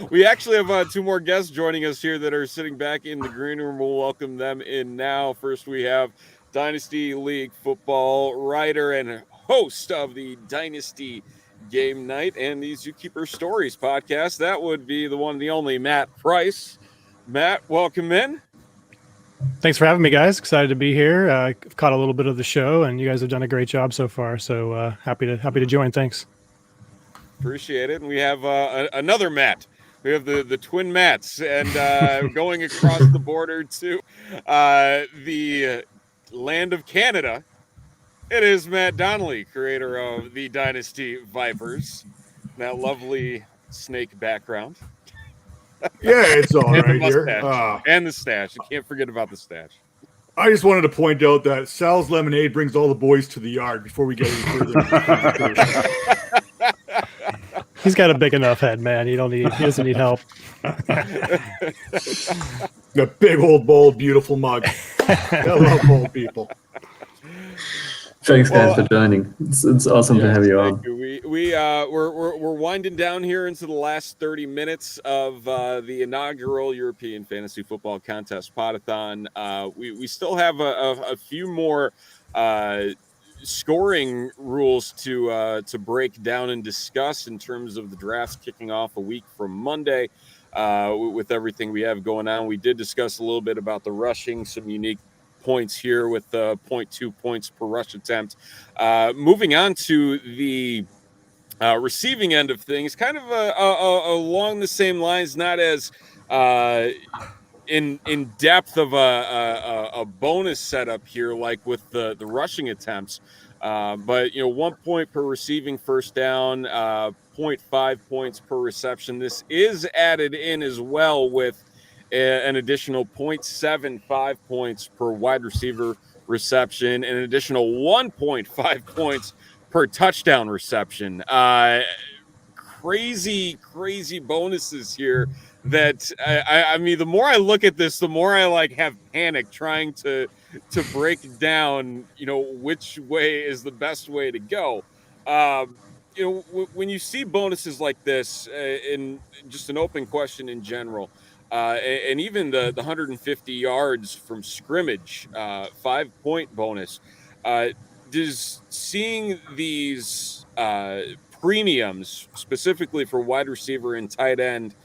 We actually have two more guests joining us here that are sitting back in the green room. We'll welcome them in now. First, we have Dynasty League football writer and host of the Dynasty Game Night and the Zookeeper Stories podcast. That would be the one, the only Matt Price. Matt, welcome in.
Thanks for having me, guys. Excited to be here. I've caught a little bit of the show, and you guys have done a great job so far. So happy to join. Thanks.
Appreciate it. And we have another Matt. We have the twin Matts, and going across the border to the land of Canada. It is Matt Donnelly, creator of the Dynasty Vipers. That lovely snake background.
Yeah, it's all right here.
And the stash. You can't forget about the stash.
I just wanted to point out that Sal's Lemonade brings all the boys to the yard before we get any further.
He's got a big enough head, man. He doesn't need help.
The big old bold, beautiful mug. I love bold people.
Thanks, guys, for joining. It's awesome to have you on.
We're winding down here into the last 30 minutes of the inaugural European Fantasy Football Contest Podathon. We still have a few more scoring rules to break down and discuss in terms of the drafts kicking off a week from Monday. With everything we have going on, we did discuss a little bit about the rushing, some unique points here with 0.2 points per rush attempt. Moving on to the receiving end of things, kind of along the same lines, not as in depth of a bonus setup here like with the rushing attempts, but 1 point per receiving first down, 1.5 points per reception. This is added in as well with an additional 0.75 points per wide receiver reception and an additional 1.5 points per touchdown reception. Crazy bonuses here that I mean, the more I look at this, the more I like have panic trying to break down, which way is the best way to go. When you see bonuses like this, in just an open question in general, and even the 150 yards from scrimmage, 5-point bonus, does seeing these premiums specifically for wide receiver and tight end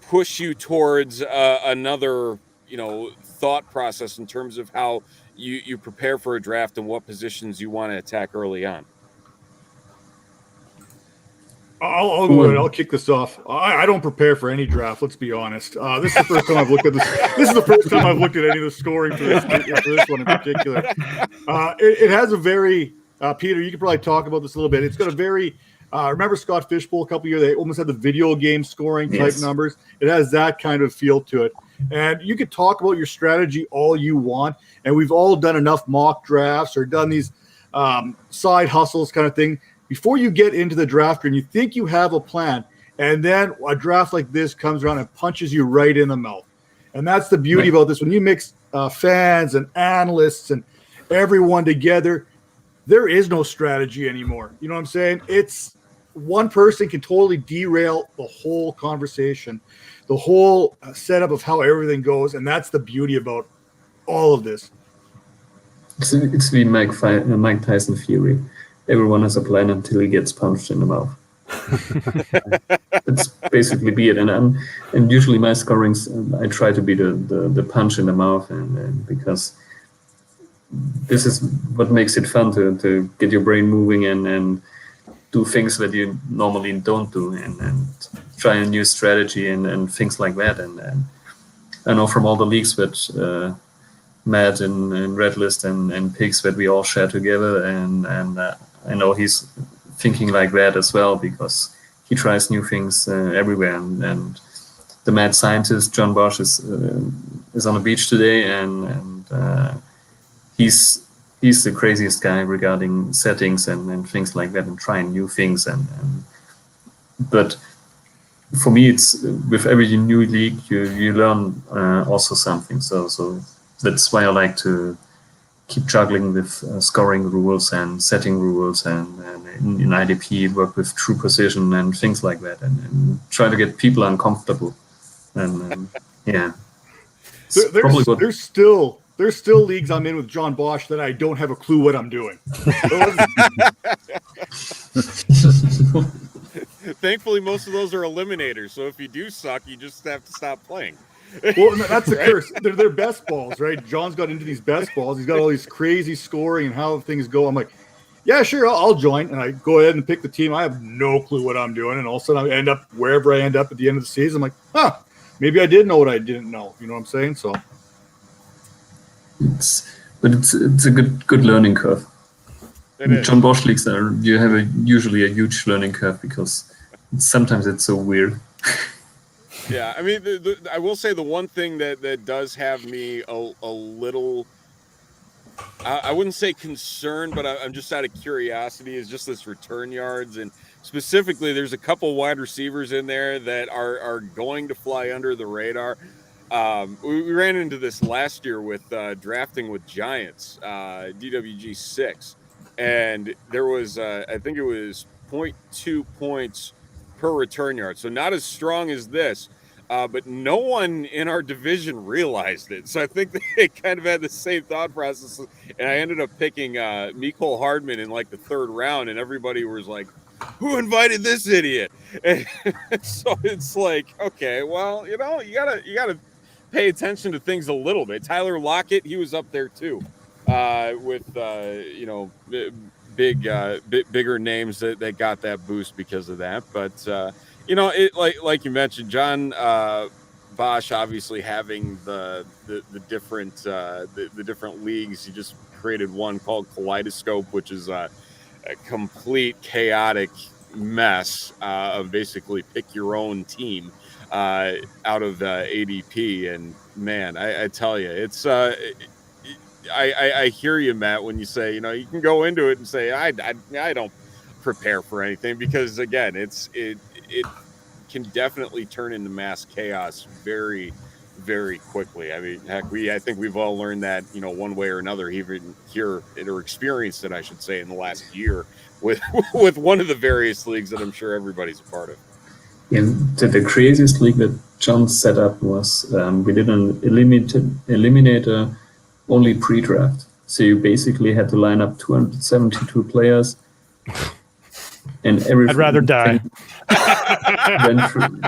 push you towards another thought process in terms of how you prepare for a draft and what positions you want to attack early on?
I'll go ahead. I'll kick this off. I don't prepare for any draft. Let's be honest. This is the first time I've looked at this. This is the first time I've looked at any of the scoring for this one in particular. It has a very Peter. You could probably talk about this a little bit. It's got a very. Remember Scott Fishbowl a couple years? They almost had the video game scoring type numbers. It has that kind of feel to it. And you could talk about your strategy all you want. And we've all done enough mock drafts or done these side hustles kind of thing. Before you get into the draft and you think you have a plan, and then a draft like this comes around and punches you right in the mouth. And that's the beauty about this. When you mix fans and analysts and everyone together, there is no strategy anymore. You know what I'm saying? It's one person can totally derail the whole conversation, the whole setup of how everything goes. And that's the beauty about all of this.
It's the Mike Tyson theory. Everyone has a plan until he gets punched in the mouth. That's basically be it. And usually my scorings, I try to be the punch in the mouth, and because this is what makes it fun to get your brain moving and do things that you normally don't do, and try a new strategy and things like that. And I know from all the leagues that Matt and Red List and Pigs that we all share together, and I know he's thinking like that as well, because he tries new things everywhere. And the mad scientist John Bosch is on the beach today, and he's the craziest guy regarding settings and things like that, and trying new things. But for me, it's with every new league you learn also something. So that's why I like to keep juggling with scoring rules and setting rules, and in IDP work with true position and things like that, and try to get people uncomfortable. And yeah,
there's still leagues I'm in with John Bosch that I don't have a clue what I'm doing.
Thankfully, most of those are eliminators. So if you do suck, you just have to stop playing.
Well, that's the curse. They're best balls, right? John's got into these best balls. He's got all these crazy scoring and how things go. I'm like, yeah, sure, I'll join. And I go ahead and pick the team. I have no clue what I'm doing. And all of a sudden I end up wherever I end up at the end of the season. I'm like, maybe I did know what I didn't know. You know what I'm saying? So
it's a good learning curve. John Bosch leagues you have usually a huge learning curve, because sometimes it's so weird.
Yeah, I mean, I will say the one thing that does have me a little, I wouldn't say concerned, but I'm just out of curiosity, is just this return yards. And specifically, there's a couple wide receivers in there that are going to fly under the radar. We ran into this last year with drafting with Giants, DWG 6. And there was, I think it was 0.2 points per return yard. So not as strong as this. But no one in our division realized it. So I think they kind of had the same thought process. And I ended up picking Mecole Hardman in like the third round. And everybody was like, who invited this idiot? And so it's like, okay, well, you gotta pay attention to things a little bit. Tyler Lockett, he was up there too, with bigger names that got that boost because of that. But it like you mentioned, John Bosch obviously having the different leagues. He just created one called Kaleidoscope, which is a complete chaotic mess of basically pick your own team out of ADP. And man, I tell you, it's I hear you, Matt, when you say, you know, you can go into it and say, I don't prepare for anything, because again, it can definitely turn into mass chaos very, very quickly. I mean, heck, I think we've all learned that, you know, one way or another, even here, or experienced it, I should say, in the last year with one of the various leagues that I'm sure everybody's a part of.
Yeah, the craziest league that John set up was we did an eliminator only pre-draft. So you basically had to line up 272 players, and everything.
I'd rather die.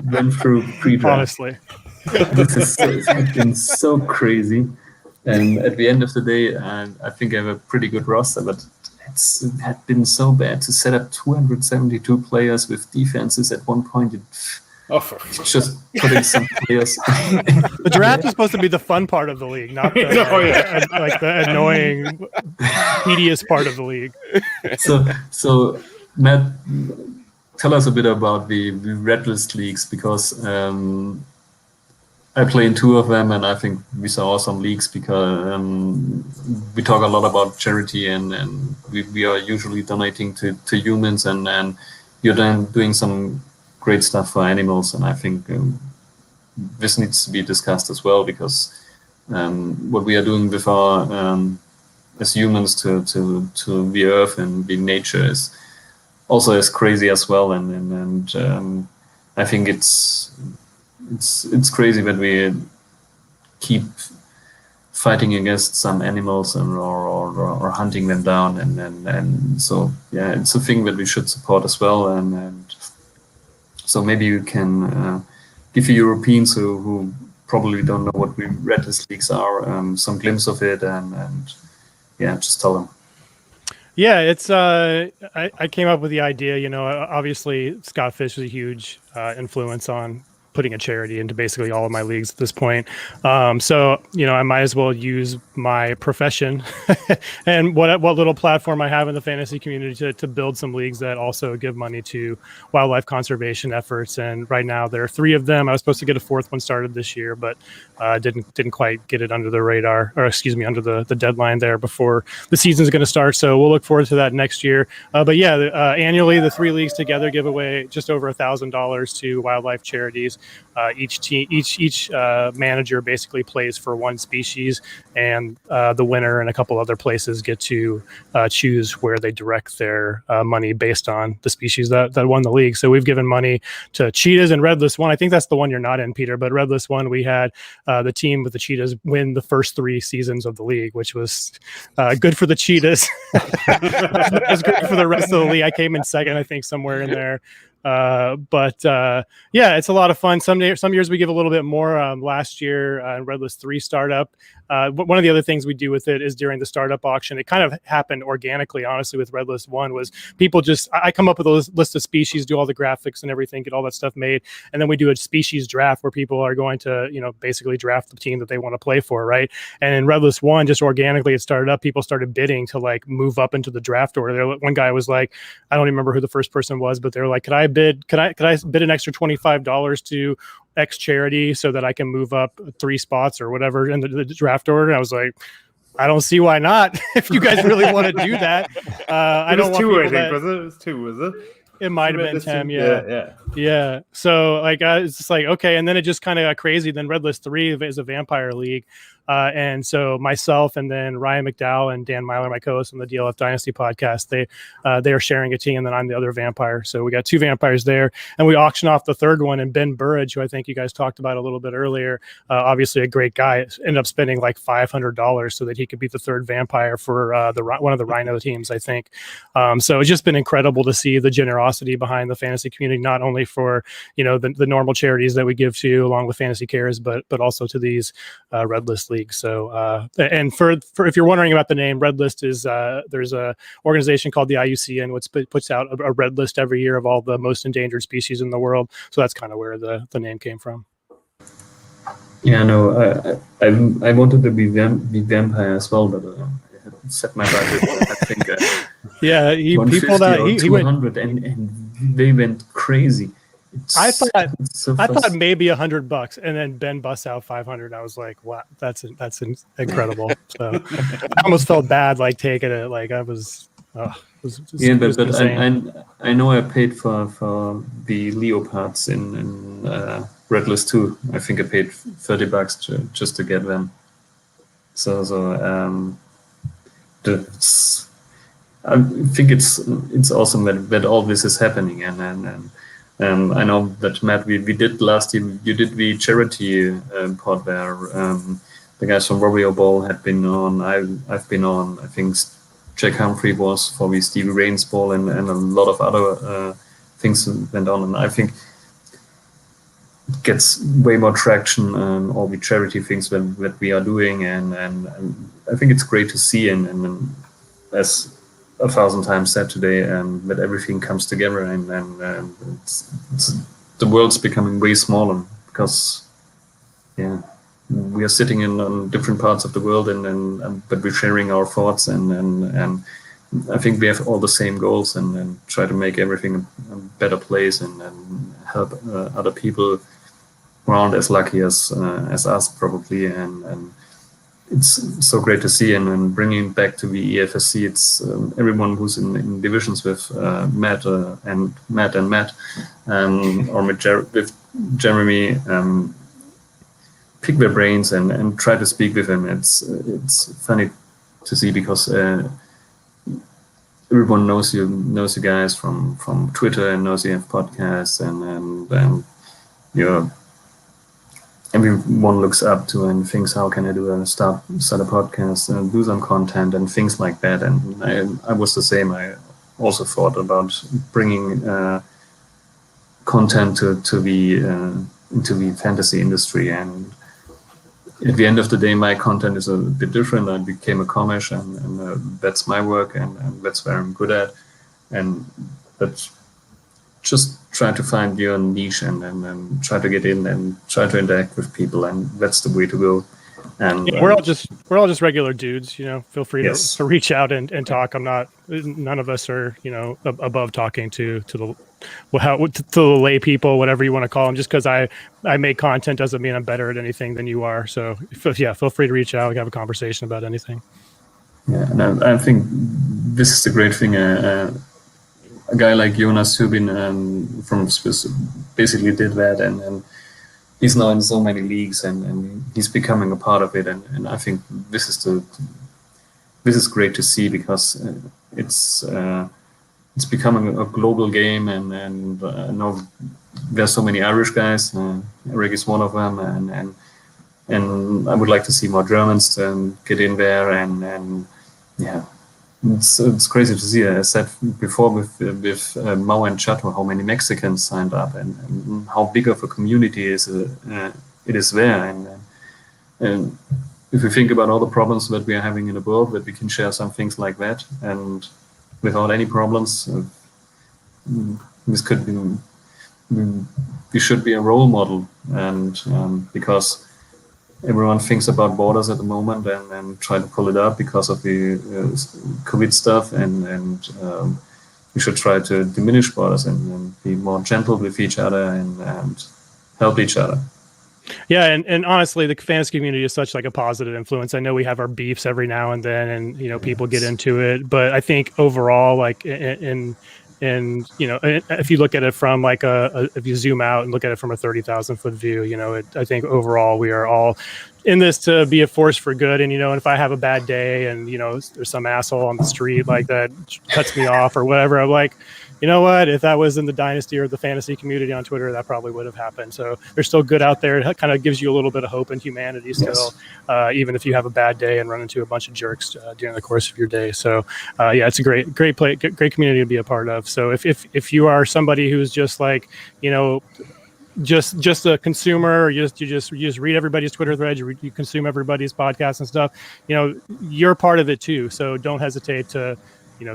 went through pre-draft.
Honestly,
It has been so crazy. And at the end of the day, I think I have a pretty good roster, but it had been so bad to set up 272 players with defenses at one point. Just putting some players.
The draft is supposed to be the fun part of the league, not the, like the annoying, tedious part of the league.
So Matt, tell us a bit about the Red List leagues, because I play in two of them, and I think these are awesome leagues because we talk a lot about charity, and we are usually donating to humans, and you're then doing some great stuff for animals, and I think this needs to be discussed as well, because what we are doing with our as humans to the earth and the nature is also as crazy as well, and I think it's crazy that we keep fighting against some animals or hunting them down, and so yeah, it's a thing that we should support as well, and so maybe you can give the Europeans who probably don't know what Red List leagues are some glimpse of it, and yeah, just tell them.
Yeah, it's I came up with the idea, you know, obviously Scott Fish was a huge influence on putting a charity into basically all of my leagues at this point. So, you know, I might as well use my profession and what little platform I have in the fantasy community to build some leagues that also give money to wildlife conservation efforts. And right now there are 3 of them. I was supposed to get a 4th one started this year, but didn't quite get it under the radar, or excuse me, under the deadline there before the season's going to start. So we'll look forward to that next year. But yeah, annually the 3 leagues together give away just over $1,000 to wildlife charities. Each manager basically plays for one species, and the winner and a couple other places get to choose where they direct their money based on the species that won the league. So we've given money to cheetahs and Red List 1. I think that's the one you're not in, Peter, but Red List 1, we had the team with the cheetahs win the first 3 seasons of the league, which was good for the cheetahs. It was good for the rest of the league. I came in second, I think, somewhere in there. But yeah, it's a lot of fun. Some years we give a little bit more. Last year, Red List 3 startup. One of the other things we do with it is during the startup auction, it kind of happened organically, honestly, with Red List 1 was people I come up with a list of species, do all the graphics and everything, get all that stuff made. And then we do a species draft where people are going to, you know, basically draft the team that they want to play for. Right. And in Red List 1, just organically, it started up, people started bidding to like move up into the draft order. One guy was like, I don't even remember who the first person was, but they were like, could I bid an extra $25 to X charity so that I can move up 3 spots or whatever in the draft order? And I was like, I don't see why not. If you guys really want to do that, I don't want
2. I think
that,
was it? It was 2, was it?
It might have been 10, yeah. So like, it's just like, okay. And then it just kind of got crazy. Then Red List 3 is a vampire league. And so myself and then Ryan McDowell and Dan Myler, my co-host on the DLF Dynasty podcast, they are sharing a team, and then I'm the other vampire. So we got 2 vampires there, and we auction off the 3rd one. And Ben Burridge, who I think you guys talked about a little bit earlier, obviously a great guy, ended up spending like $500 so that he could be the 3rd vampire for one of the Rhino teams, I think. So it's just been incredible to see the generosity behind the fantasy community, not only for, you know, the normal charities that we give to along with Fantasy Cares, but also to these Red List leagues. So and for if you're wondering about the name, Red List is there's a organization called the IUCN which puts out a red list every year of all the most endangered species in the world. So that's kind of where the name came from.
Yeah, no, I wanted to be vampire as well, but I set my budget. I think
yeah, people that he went
200 and they went crazy.
I thought
I
thought maybe $100, and then Ben busts out 500. I was like, wow, that's incredible. So I almost felt bad like taking it. Like I was, it was
but
insane.
I know I paid for the leopards in Red List 2. I think I paid $30 just to get them. So I think it's awesome that all this is happening, and I know that Matt, we did last year. You did the charity pod where the guys from Warrior Ball had been on. I've been on. I think Jack Humphrey was for the Stevie Rains Ball, and a lot of other things went on. And I think it gets way more traction all the charity things that we are doing, and I think it's great to see. And as 1,000 times said today, that everything comes together, and the world's becoming way smaller because, we are sitting in different parts of the world, but we're sharing our thoughts, and I think we have all the same goals, and try to make everything a better place, and help other people who aren't as lucky as us probably, and it's so great to see, and bringing back to the EFFC, it's everyone who's in divisions with Matt, or with Jeremy, pick their brains and try to speak with them. It's funny to see because everyone knows you guys from Twitter, and knows you have podcasts, and you're. Everyone looks up to and thinks, how can I start a podcast and do some content and things like that. And I was the same. I also thought about bringing content to the fantasy industry. And at the end of the day, my content is a bit different. I became a commish, and that's my work, and that's where I'm good at. And that's just try to find your niche and try to get in and try to interact with people, and that's the way to go. And
we're all just regular dudes, feel free to reach out and talk. None of us are above talking to the lay people, whatever you want to call them. Just because I make content doesn't mean I'm better at anything than you are. So feel free to reach out and have a conversation about anything.
And I think this is the great thing. A guy like Jonas Hubin from Swiss basically did that, and he's now in so many leagues, and he's becoming a part of it. And I think this is great to see, because it's becoming a global game, and I know there's so many Irish guys. Eric is one of them, and I would like to see more Germans get in there, and It's crazy to see. I said before with Mau and Chato, how many Mexicans signed up, and how big of a community it is there. And if we think about all the problems that we are having in the world, that we can share some things like that, and without any problems, this could be. We should be a role model, and because everyone thinks about borders at the moment and try to pull it up because of the COVID stuff, and we should try to diminish borders and be more gentle with each other and help each other.
Yeah, and honestly, the fantasy community is such like a positive influence. I know we have our beefs every now and then, and people get into it, but I think overall, like if you look at it from like if you zoom out and look at it from a 30,000 foot view, I think overall we are all in this to be a force for good. And if I have a bad day and there's some asshole on the street like that cuts me off or whatever, I'm like, you know what? If that was in the Dynasty or the fantasy community on Twitter, that probably would have happened. So there's still good out there. It kind of gives you a little bit of hope and humanity still, even if you have a bad day and run into a bunch of jerks during the course of your day. So it's a great community to be a part of. So if you are somebody who's just like, just a consumer, you just read everybody's Twitter threads, you consume everybody's podcasts and stuff, you're part of it too. So don't hesitate to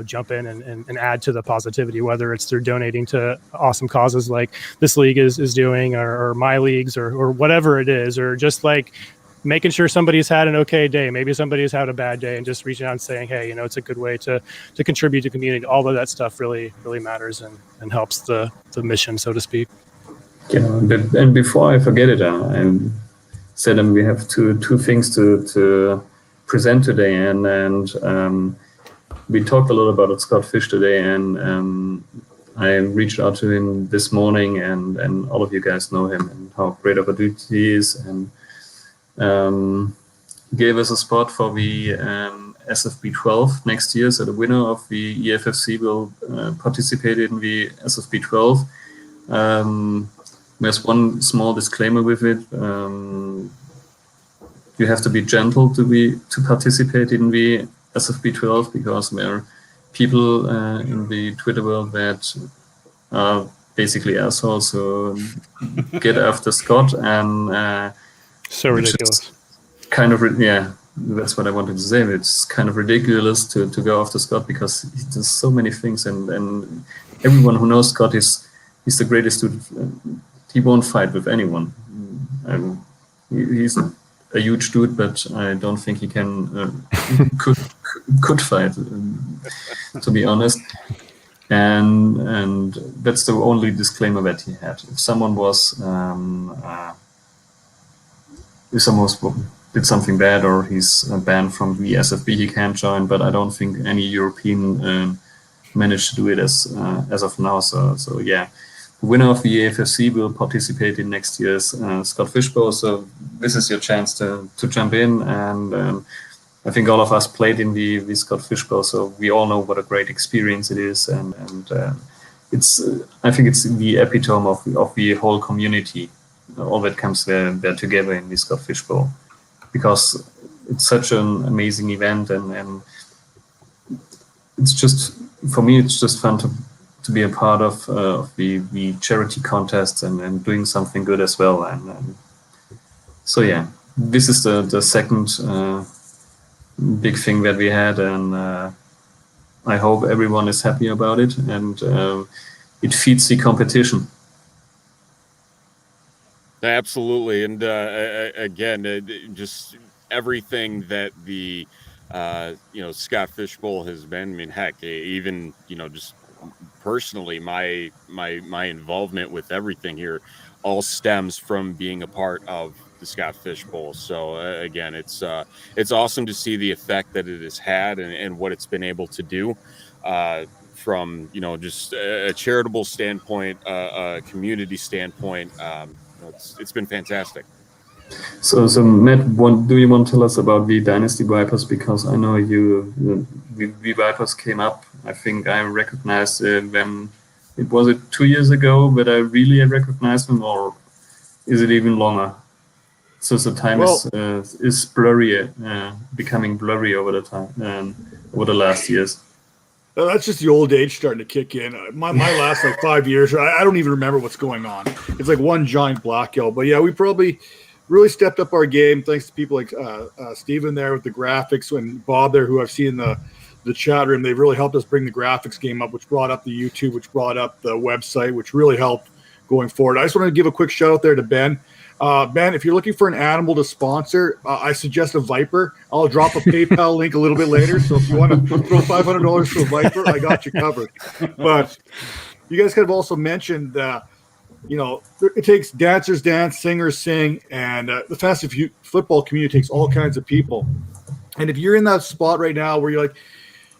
jump in and add to the positivity, whether it's through donating to awesome causes like this league is doing, or my leagues, or whatever it is, or just like making sure somebody's had an okay day. Maybe somebody's had a bad day, and just reaching out and saying, hey, it's a good way to contribute to community. All of that stuff really matters and helps the mission, so to speak.
Yeah, and before I forget it, I said we have two things to present today, and we talked a lot about Scott Fish today, and I reached out to him this morning, and all of you guys know him and how great of a dude he is, and he gave us a spot for the SFB 12 next year. So the winner of the EFFC will participate in the SFB 12. There's one small disclaimer with it. You have to be gentle to participate in the SFB 12 because there are people in the Twitter world that are basically assholes who get after Scott, and
so ridiculous.
Kind of, that's what I wanted to say. It's kind of ridiculous to go after Scott because he does so many things, and everyone who knows Scott he's the greatest dude. He won't fight with anyone. He's a huge dude, but I don't think he can could fight, to be honest. And that's the only disclaimer that he had. If someone did something bad or he's banned from the SFB, he can't join. But I don't think any European managed to do it as of now. So yeah. The winner of the EFFC will participate in next year's Scott Fish Bowl. So this is your chance to jump in. And I think all of us played in the Scott Fish Bowl, so we all know what a great experience it is. And it's I think it's the epitome of the whole community. All that comes there together in the Scott Fish Bowl, because it's such an amazing event, and it's just, for me, it's just fun to be a part of the charity contests and doing something good as well. And so yeah, this is the second big thing that we had, and I hope everyone is happy about it, and it feeds the competition.
Absolutely, and again, just everything that the Scott Fish Bowl has been. I mean, heck, even just personally, my involvement with everything here all stems from being a part of the Scott Fish Bowl. So again, it's awesome to see the effect that it has had and what it's been able to do from just a charitable standpoint, a community standpoint. It's been fantastic.
So Matt, do you want to tell us about the Dynasty Vipers? Because I know the Vipers came up. I think I recognized them. Was it 2 years ago that I really recognized them, or is it even longer? So the time is blurry, becoming blurry over the time, over the last years.
That's just the old age starting to kick in. My last 5 years, I don't even remember what's going on. It's like one giant blackout. But yeah, we probably really stepped up our game thanks to people like Stephen there with the graphics, and Bob there, who I've seen in the chat room. They've really helped us bring the graphics game up, which brought up the YouTube, which brought up the website, which really helped going forward. I just want to give a quick shout out there to Ben. Ben, if you're looking for an animal to sponsor, I suggest a viper. I'll drop a PayPal link a little bit later. So if you want to throw $500 to a viper, I got you covered. But you guys have also mentioned it takes dancers dance, singers sing, and the fantasy football community takes all kinds of people. And if you're in that spot right now where you're like,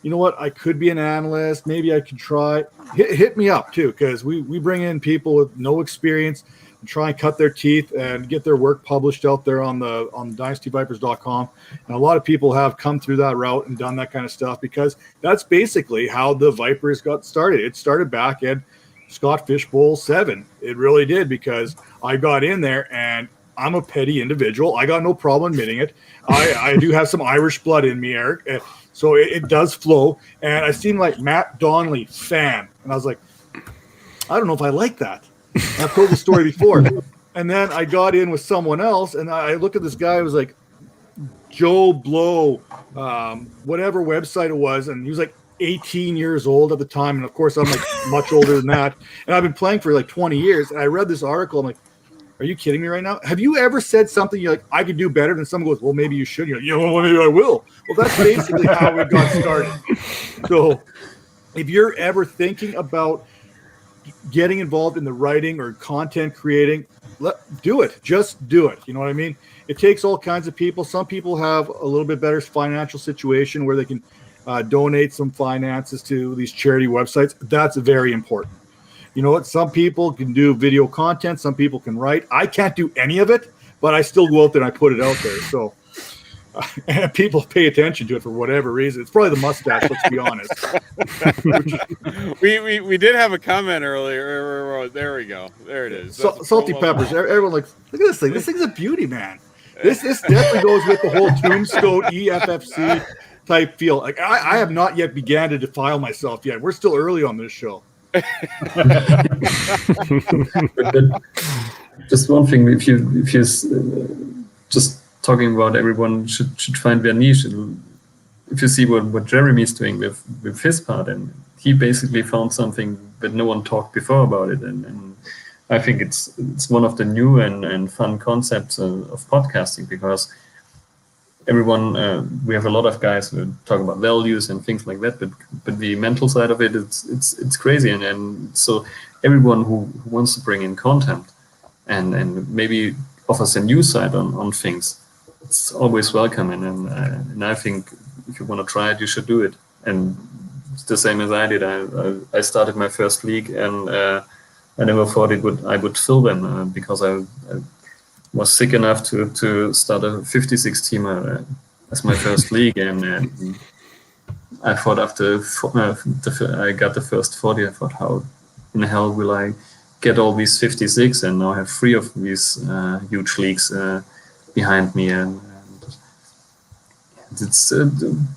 you know what, I could be an analyst, maybe I could try, hit me up too, because we bring in people with no experience and try and cut their teeth and get their work published out there on dynastyvipers.com. And a lot of people have come through that route and done that kind of stuff, because that's basically how the Vipers got started. It started back at Scott Fish Bowl 7. It really did, because I got in there, and I'm a petty individual. I got no problem admitting it. I do have some Irish blood in me, Eric. So it does flow. And I seen like Matt Donnelly fan, and I was like, I don't know if I like that. I've told the story before. And then I got in with someone else, and I looked at this guy. It was like Joe Blow, whatever website it was, and he was like 18 years old at the time, and of course I'm like much older than that, and I've been playing for like 20 years. And I read this article, I'm like, Are you kidding me right now? Have you ever said something you're like, I could do better? Then someone goes, well, maybe you should. You're like, yeah, well, maybe I will. Well, that's basically how we got started. So if you're ever thinking about getting involved in the writing or content creating, do it. Just do it. You know what I mean? It takes all kinds of people. Some people have a little bit better financial situation where they can donate some finances to these charity websites. That's very important. You know what? Some people can do video content. Some people can write. I can't do any of it, but I still go out there and I put it out there. So and people pay attention to it for whatever reason. It's probably the mustache, let's be honest.
we did have a comment earlier. There we go. There it is.
Salty peppers. Everyone like, look at this thing. This thing's a beauty, man. This definitely goes with the whole Tombstone EFFC type feel. Like I have not yet began to defile myself yet. We're still early on this show.
Just one thing, if you just talking about everyone should find their niche. If you see what Jeremy's doing with his part, and he basically found something that no one talked before about it, and I think it's one of the new and fun concepts of podcasting, because everyone we have a lot of guys who talk about values and things like that, but the mental side of it, it's crazy, and so everyone who wants to bring in content and maybe offers a new side on things, it's always welcome, and I think if you want to try it, you should do it. And it's the same as I did. I started my first league, and I never thought I would fill them because I was sick enough to start a 56 teamer as my first league, and I thought after I got the first 40, I thought, how in the hell will I get all these 56, and now I have 3 of these huge leagues behind me, and it's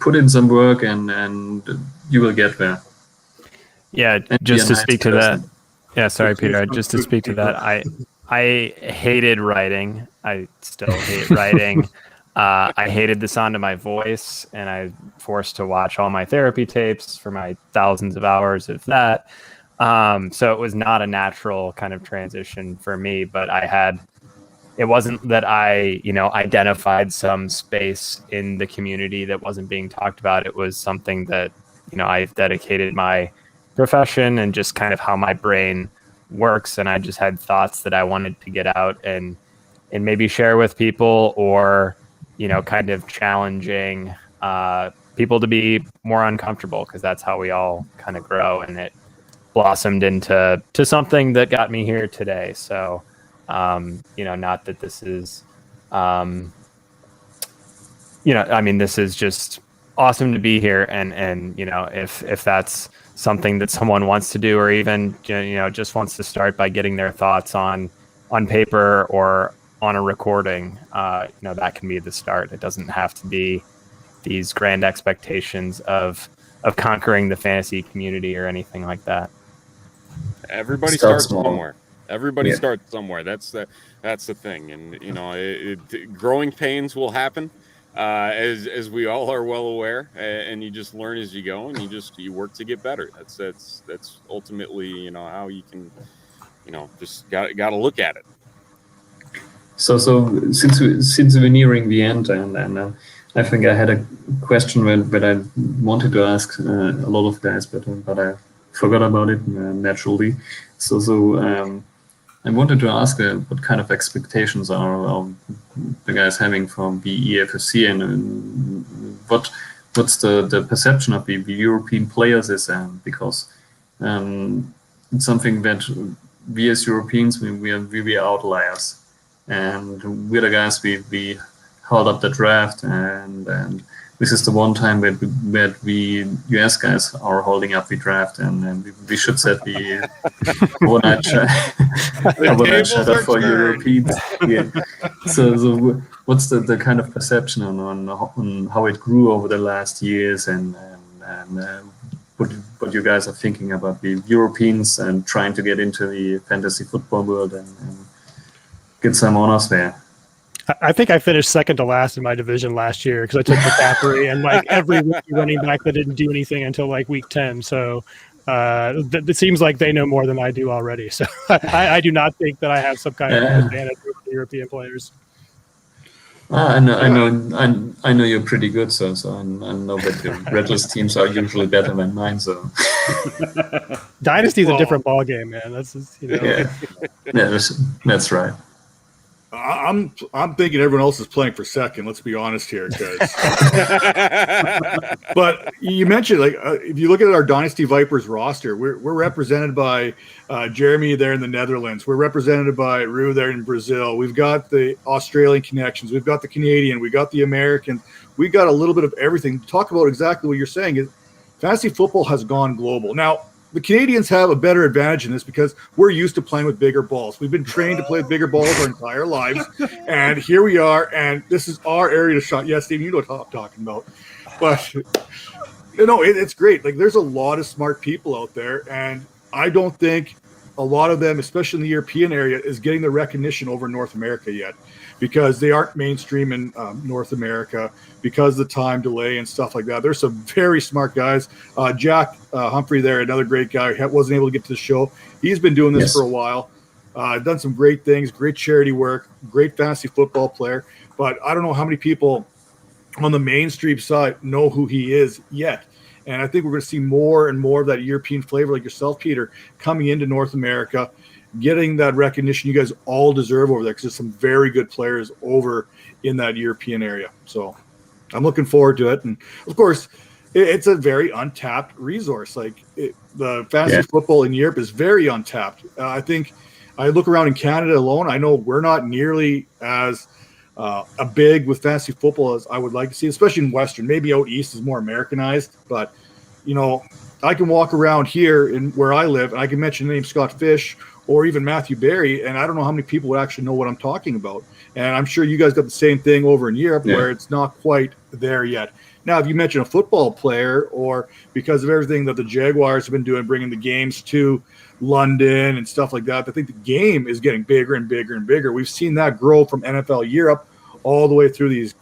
put in some work, and you will get there.
Yeah, just to speak to that. Yeah, sorry, Peter. Just to speak to that, I hated writing. I still hate writing. I hated the sound of my voice, and I forced to watch all my therapy tapes for my thousands of hours of that. So it was not a natural kind of transition for me, but it wasn't that I, identified some space in the community that wasn't being talked about. It was something that, I've dedicated my profession and just kind of how my brain works. And I just had thoughts that I wanted to get out and maybe share with people, or, kind of challenging people to be more uncomfortable, because that's how we all kind of grow. And it blossomed into something that got me here today. So, not that this is, this is just awesome to be here. And if that's something that someone wants to do, or even, just wants to start by getting their thoughts on paper or on a recording, that can be the start. It doesn't have to be these grand expectations of conquering the fantasy community or anything like that.
Everybody starts somewhere. Everybody starts somewhere. That's the thing, and growing pains will happen, as we all are well aware, and you just learn as you go, and you work to get better. That's ultimately how you can, just got to look at it.
So since we're nearing the end, and I think I had a question that I wanted to ask a lot of guys, but I forgot about it naturally. So I wanted to ask what kind of expectations are the guys having from the EFFC, and what's the perception of the European players is, because it's something that we as Europeans, we are outliers, and we're the guys we held up the draft, and this is the one time that we US guys are holding up the draft, and we should set the overnight shutter for Europeans. Yeah. So what's the kind of perception on how it grew over the last years, and what you guys are thinking about the Europeans and trying to get into the fantasy football world and get some honors there?
I think I finished second to last in my division last year because I took McCaffrey and every running back that didn't do anything until week 10. So It seems like they know more than I do already. So I do not think that I have some kind of advantage over the European players.
I know you're pretty good, so I know that your Redless teams are usually better than mine. So
Dynasty's a different ball game, man. That's just,
that's right.
I'm thinking everyone else is playing for second. Let's be honest here, guys. But you mentioned, like, if you look at our Dynasty Vipers roster, we're represented by Jeremy there in the Netherlands. We're represented by Rue there in Brazil. We've got the Australian connections. We've got the Canadian. We got the American. We got a little bit of everything. Talk about exactly what you're saying. Is fantasy football has gone global now. The Canadians have a better advantage in this because we're used to playing with bigger balls. We've been trained to play with bigger balls our entire lives. And here we are, and this is our area to shot. Yes, Steve, you know what I'm talking about. But, it's great. Like, there's a lot of smart people out there, and I don't think a lot of them, especially in the European area, is getting the recognition over North America yet because they aren't mainstream in North America because of the time delay and stuff like that. There's some very smart guys. Jack Humphrey there, another great guy, wasn't able to get to the show. He's been doing this for a while. Done some great things, great charity work, great fantasy football player. But I don't know how many people on the mainstream side know who he is yet. And I think we're going to see more and more of that European flavor, like yourself, Peter, coming into North America, getting that recognition you guys all deserve over there because there's some very good players over in that European area. So I'm looking forward to it. And, of course, it's a very untapped resource. Like the fantasy football in Europe is very untapped. I think I look around in Canada alone. I know we're not nearly as a big with fantasy football as I would like to see, especially in Western. Maybe out East is more Americanized. But, I can walk around here in where I live, and I can mention the name Scott Fish or even Matthew Barry, and I don't know how many people would actually know what I'm talking about. And I'm sure you guys got the same thing over in Europe where it's not quite there yet. Now, if you mention a football player or because of everything that the Jaguars have been doing, bringing the games to London and stuff like that, I think the game is getting bigger and bigger and bigger. We've seen that grow from NFL Europe all the way through these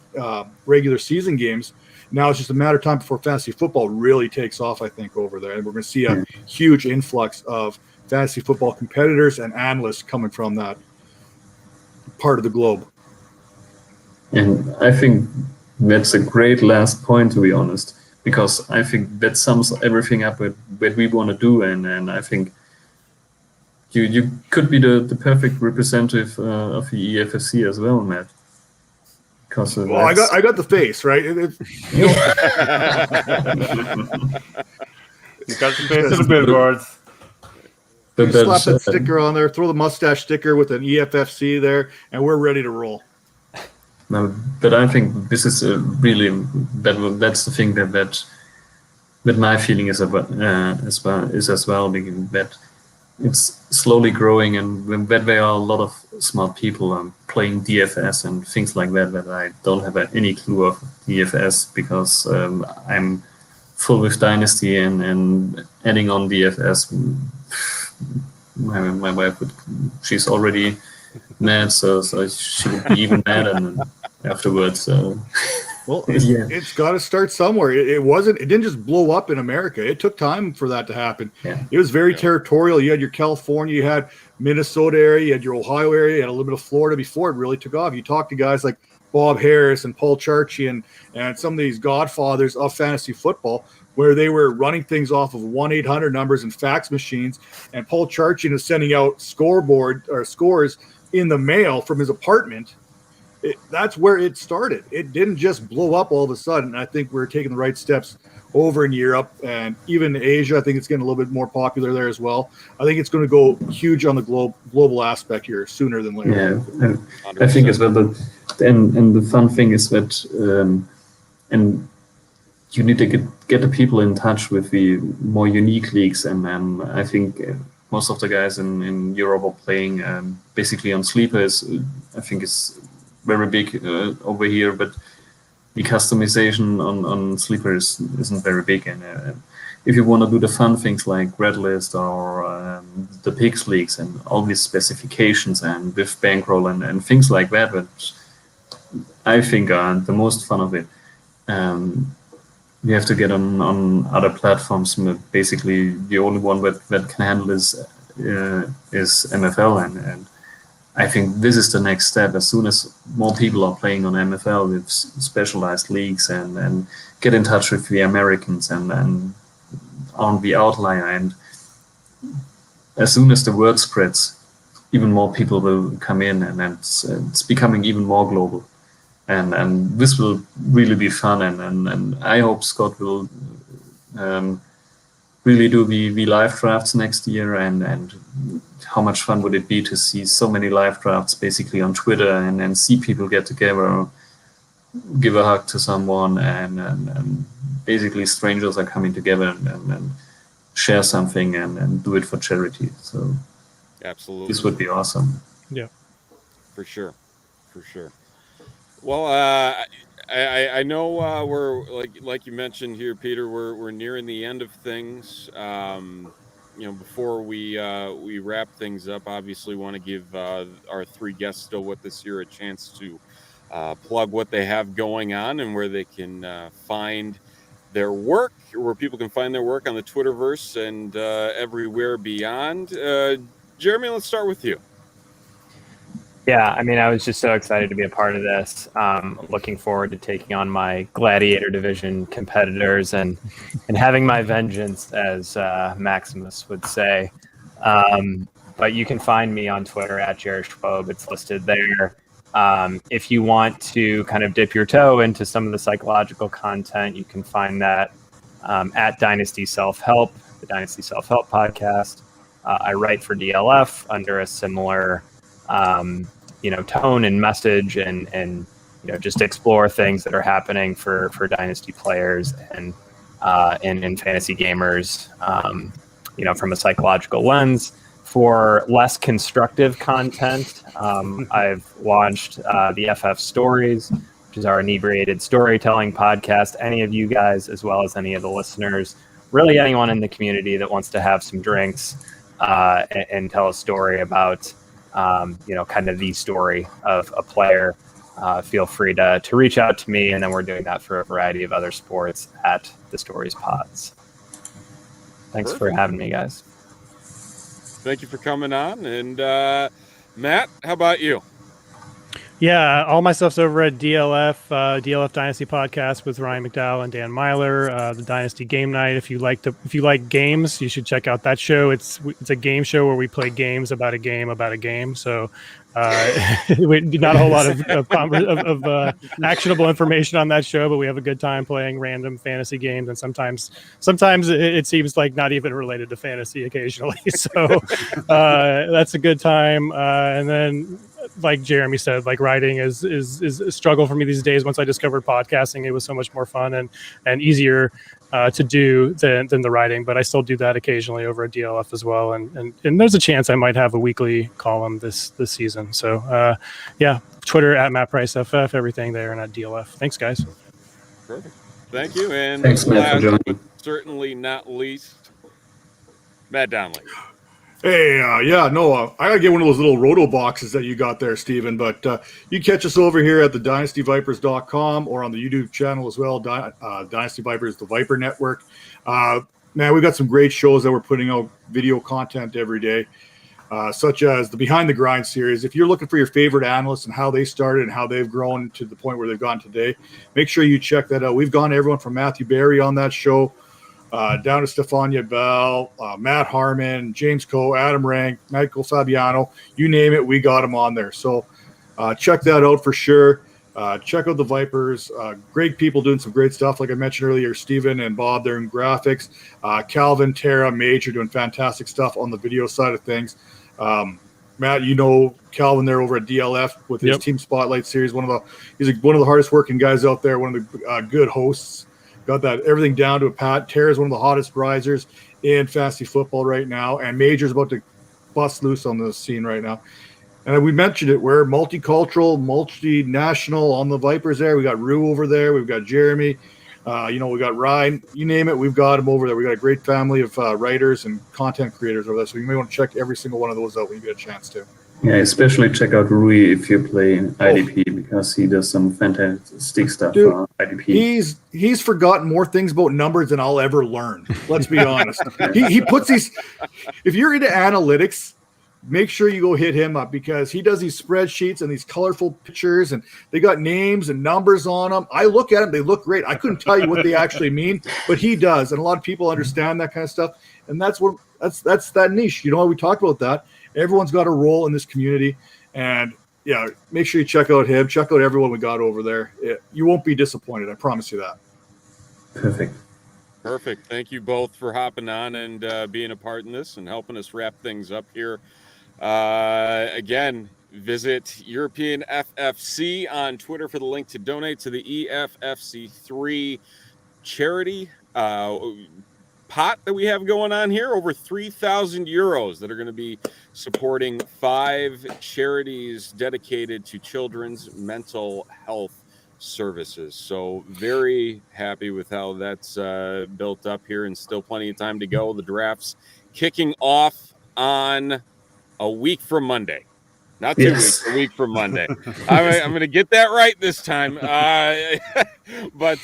regular season games. Now it's just a matter of time before fantasy football really takes off, I think, over there. And we're going to see a huge influx of fantasy football competitors and analysts coming from that part of the globe.
And I think that's a great last point, to be honest, because I think that sums everything up with what we want to do. And I think you could be the perfect representative of the EFFC as well, Matt.
Well, I got the face, right?
You got the face of the billboards.
Slap that sticker on there, throw the mustache sticker with an EFFC there, and we're ready to roll.
No, but I think this is really that's the thing that my feeling is about as well, because that it's slowly growing, and that there are a lot of smart people playing DFS and things like that I don't have any clue of DFS because I'm full with Dynasty and adding on DFS. My wife she's already mad, so she would be even mad afterwards.
Well, it's got to start somewhere. It didn't just blow up in America. It took time for that to happen. Yeah. It was very territorial. You had your California, you had Minnesota area, you had your Ohio area, you had a little bit of Florida before it really took off. You talk to guys like Bob Harris and Paul Charchi and some of these godfathers of fantasy football, where they were running things off of 1-800 numbers and fax machines. And Paul Charchi was sending out scores in the mail from his apartment. That's where it started. It didn't just blow up all of a sudden. I think we're taking the right steps over in Europe and even Asia. I think it's getting a little bit more popular there as well. I think it's going to go huge on the global aspect here sooner than later.
Yeah, and I think as well and the fun thing is that and you need to get the people in touch with the more unique leagues, and I think most of the guys in Europe are playing basically on sleepers. I think it's very big over here, but the customization on sleepers isn't very big. And if you want to do the fun things like Red List or the Pigs Leagues and all these specifications and with bankroll and things like that, which I think are the most fun of it, we have to get on other platforms. Basically, the only one that can handle is MFL, and I think this is the next step. As soon as more people are playing on MFL with specialized leagues and get in touch with the Americans and on the outlier, and as soon as the word spreads, even more people will come in, and it's becoming even more global. And this will really be fun, and I hope Scott will really do the live drafts next year, and how much fun would it be to see so many live drafts basically on Twitter and see people get together, give a hug to someone, and basically strangers are coming together and share something and do it for charity. So
absolutely,
this would be awesome.
Yeah,
for sure. Well, I know we're like you mentioned here, Peter. We're nearing the end of things. Before we wrap things up, obviously want to give our three guests still with us here a chance to plug what they have going on and where they can find their work, where people can find their work on the Twitterverse and everywhere beyond. Jeremy, let's start with you.
Yeah, I mean, I was just so excited to be a part of this. Looking forward to taking on my Gladiator Division competitors and having my vengeance, as Maximus would say. But you can find me on Twitter at Jared Schwob. It's listed there. If you want to kind of dip your toe into some of the psychological content, you can find that at Dynasty Self-Help, the Dynasty Self-Help podcast. I write for DLF under a similar tone and message, and just explore things that are happening for Dynasty players and fantasy gamers, from a psychological lens. For less constructive content, I've launched the FF Stories, which is our inebriated storytelling podcast. Any of you guys, as well as any of the listeners, really anyone in the community that wants to have some drinks and tell a story about kind of the story of a player, feel free to reach out to me, and then we're doing that for a variety of other sports at the Stories Pods. Thanks for having me, guys.
Thank you for coming on. And Matt, how about you?
Yeah, all my stuff's over at DLF, DLF Dynasty Podcast with Ryan McDowell and Dan Myler. The Dynasty Game Night. If you like games, you should check out that show. It's a game show where we play games about a game. So not a whole lot of actionable information on that show, but we have a good time playing random fantasy games, and sometimes it seems like not even related to fantasy occasionally. So that's a good time. And then, like Jeremy said, like writing is a struggle for me these days. Once I discovered podcasting, it was so much more fun and easier to do than the writing, but I still do that occasionally over at DLF as well. And there's a chance I might have a weekly column this season. So yeah, Twitter at Matt Price FF, everything there, and at DLF. Thanks, guys.
Perfect. Thank you. And
thanks, Matt, for joining.
But certainly not least, Matt Donnelly.
Hey, I gotta get one of those little roto boxes that you got there, Stephen. But you catch us over here at the DynastyVipers.com or on the YouTube channel as well, Dynasty Vipers, the Viper Network. Man, we've got some great shows that we're putting out video content every day, such as the Behind the Grind series. If you're looking for your favorite analysts and how they started and how they've grown to the point where they've gone today, make sure you check that out. We've gone everyone from Matthew Barry on that show, down to Stefania Bell, Matt Harmon, James Coe, Adam Rank, Michael Fabiano, you name it, we got them on there. So check that out for sure. Check out the Vipers. Great people doing some great stuff. Like I mentioned earlier, Steven and Bob, they're in graphics. Calvin, Tara, Major doing fantastic stuff on the video side of things. Matt, Calvin there over at DLF with his Team Spotlight series. He's one of the hardest working guys out there, one of the good hosts. Got that everything down to a pat. Tara's one of the hottest risers in fantasy football right now, and Major's about to bust loose on the scene right now. And we mentioned it, we're multicultural, multinational on the Vipers there. We got Rue over there. We've got Jeremy. We got Ryan. You name it, we've got him over there. We got a great family of writers and content creators over there. So you may want to check every single one of those out when you get a chance to.
Yeah, especially check out Rui if you play IDP because he does some fantastic stuff for IDP.
He's forgotten more things about numbers than I'll ever learn. Let's be honest. He puts these. If you're into analytics, make sure you go hit him up because he does these spreadsheets and these colorful pictures and they got names and numbers on them. I look at them; they look great. I couldn't tell you what they actually mean, but he does, and a lot of people understand that kind of stuff. And that's that niche. You know, we talked about that. Everyone's got a role in this community, and yeah, make sure you check out him. Check out everyone we got over there. You won't be disappointed. I promise you that.
Perfect. Thank you both for hopping on and being a part in this and helping us wrap things up here. Again, visit European FFC on Twitter for the link to donate to the EFFC3 charity pot that we have going on here. Over 3,000 euros that are going to be supporting 5 charities dedicated to children's mental health services. So very happy with how that's built up here, and still plenty of time to go. The draft's kicking off on a week from Monday. Not 2 weeks, a week from Monday. I'm going to get that right this time. But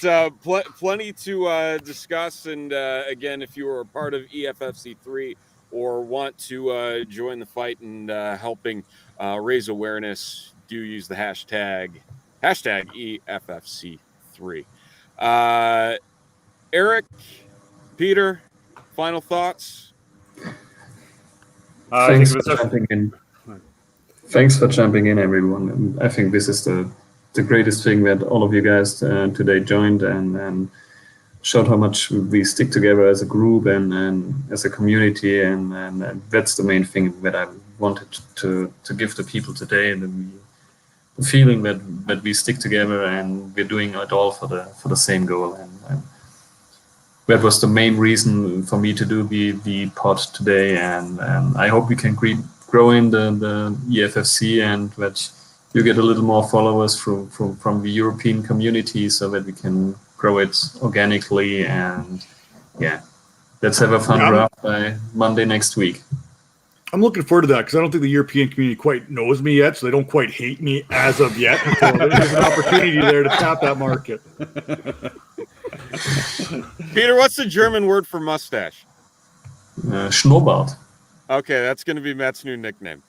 plenty to discuss. And again, if you are a part of EFFC3 or want to join the fight and helping raise awareness, do use the hashtag EFFC3. Eric, Peter, final thoughts?
Thanks for jumping in, everyone. And I think this is the greatest thing that all of you guys today joined and showed how much we stick together as a group and as a community. And that's the main thing that I wanted to give to people today. And the feeling that we stick together and we're doing it all for the same goal. And that was the main reason for me to do the pod today. And I hope we can grow in the EFFC and that you get a little more followers from the European community so that we can grow it organically. And yeah, let's have a fun draft by Monday next week.
I'm looking forward to that because I don't think the European community quite knows me yet, so they don't quite hate me as of yet. So there's an opportunity there to tap that market.
Peter, what's the German word for mustache?
Schnurrbart.
Okay, that's going to be Matt's new nickname.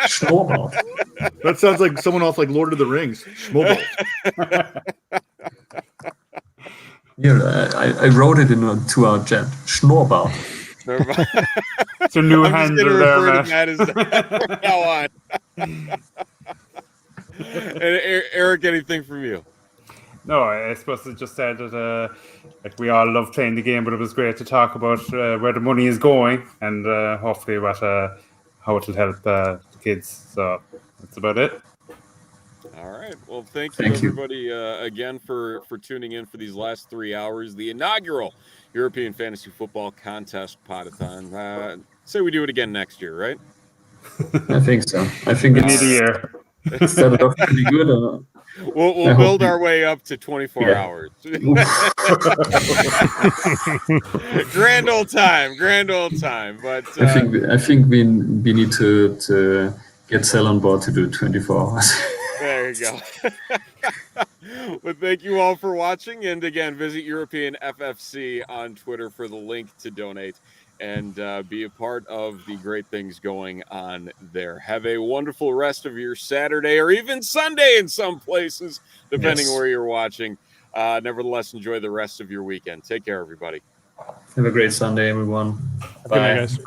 Schnurrbart.
That sounds like someone off like Lord of the Rings. Schnurrbart.
Yeah, I wrote it into our chat. Schnurrbart.
It's a new handle there,
Matt. From now on. And Eric, anything from you?
No, I suppose I just said that like we all love playing the game, but it was great to talk about where the money is going and hopefully how it will help the kids. So that's about it.
All right. Well, thank you everybody again for tuning in for these last 3 hours. The inaugural European Fantasy Football Contest Podathon. Say we do it again next year, right?
I think so. I think
we need a year.
Started off pretty good.
We'll build our way up to 24 hours. Grand old time. But
I think we need to get Sal on board to do 24 hours.
There you go. Well, thank you all for watching. And again, visit European FFC on Twitter for the link to donate and be a part of the great things going on there. Have a wonderful rest of your Saturday or even Sunday in some places, depending where you're watching. Nevertheless, enjoy the rest of your weekend. Take care, everybody.
Have a great Sunday, everyone. Bye.
Good night, guys.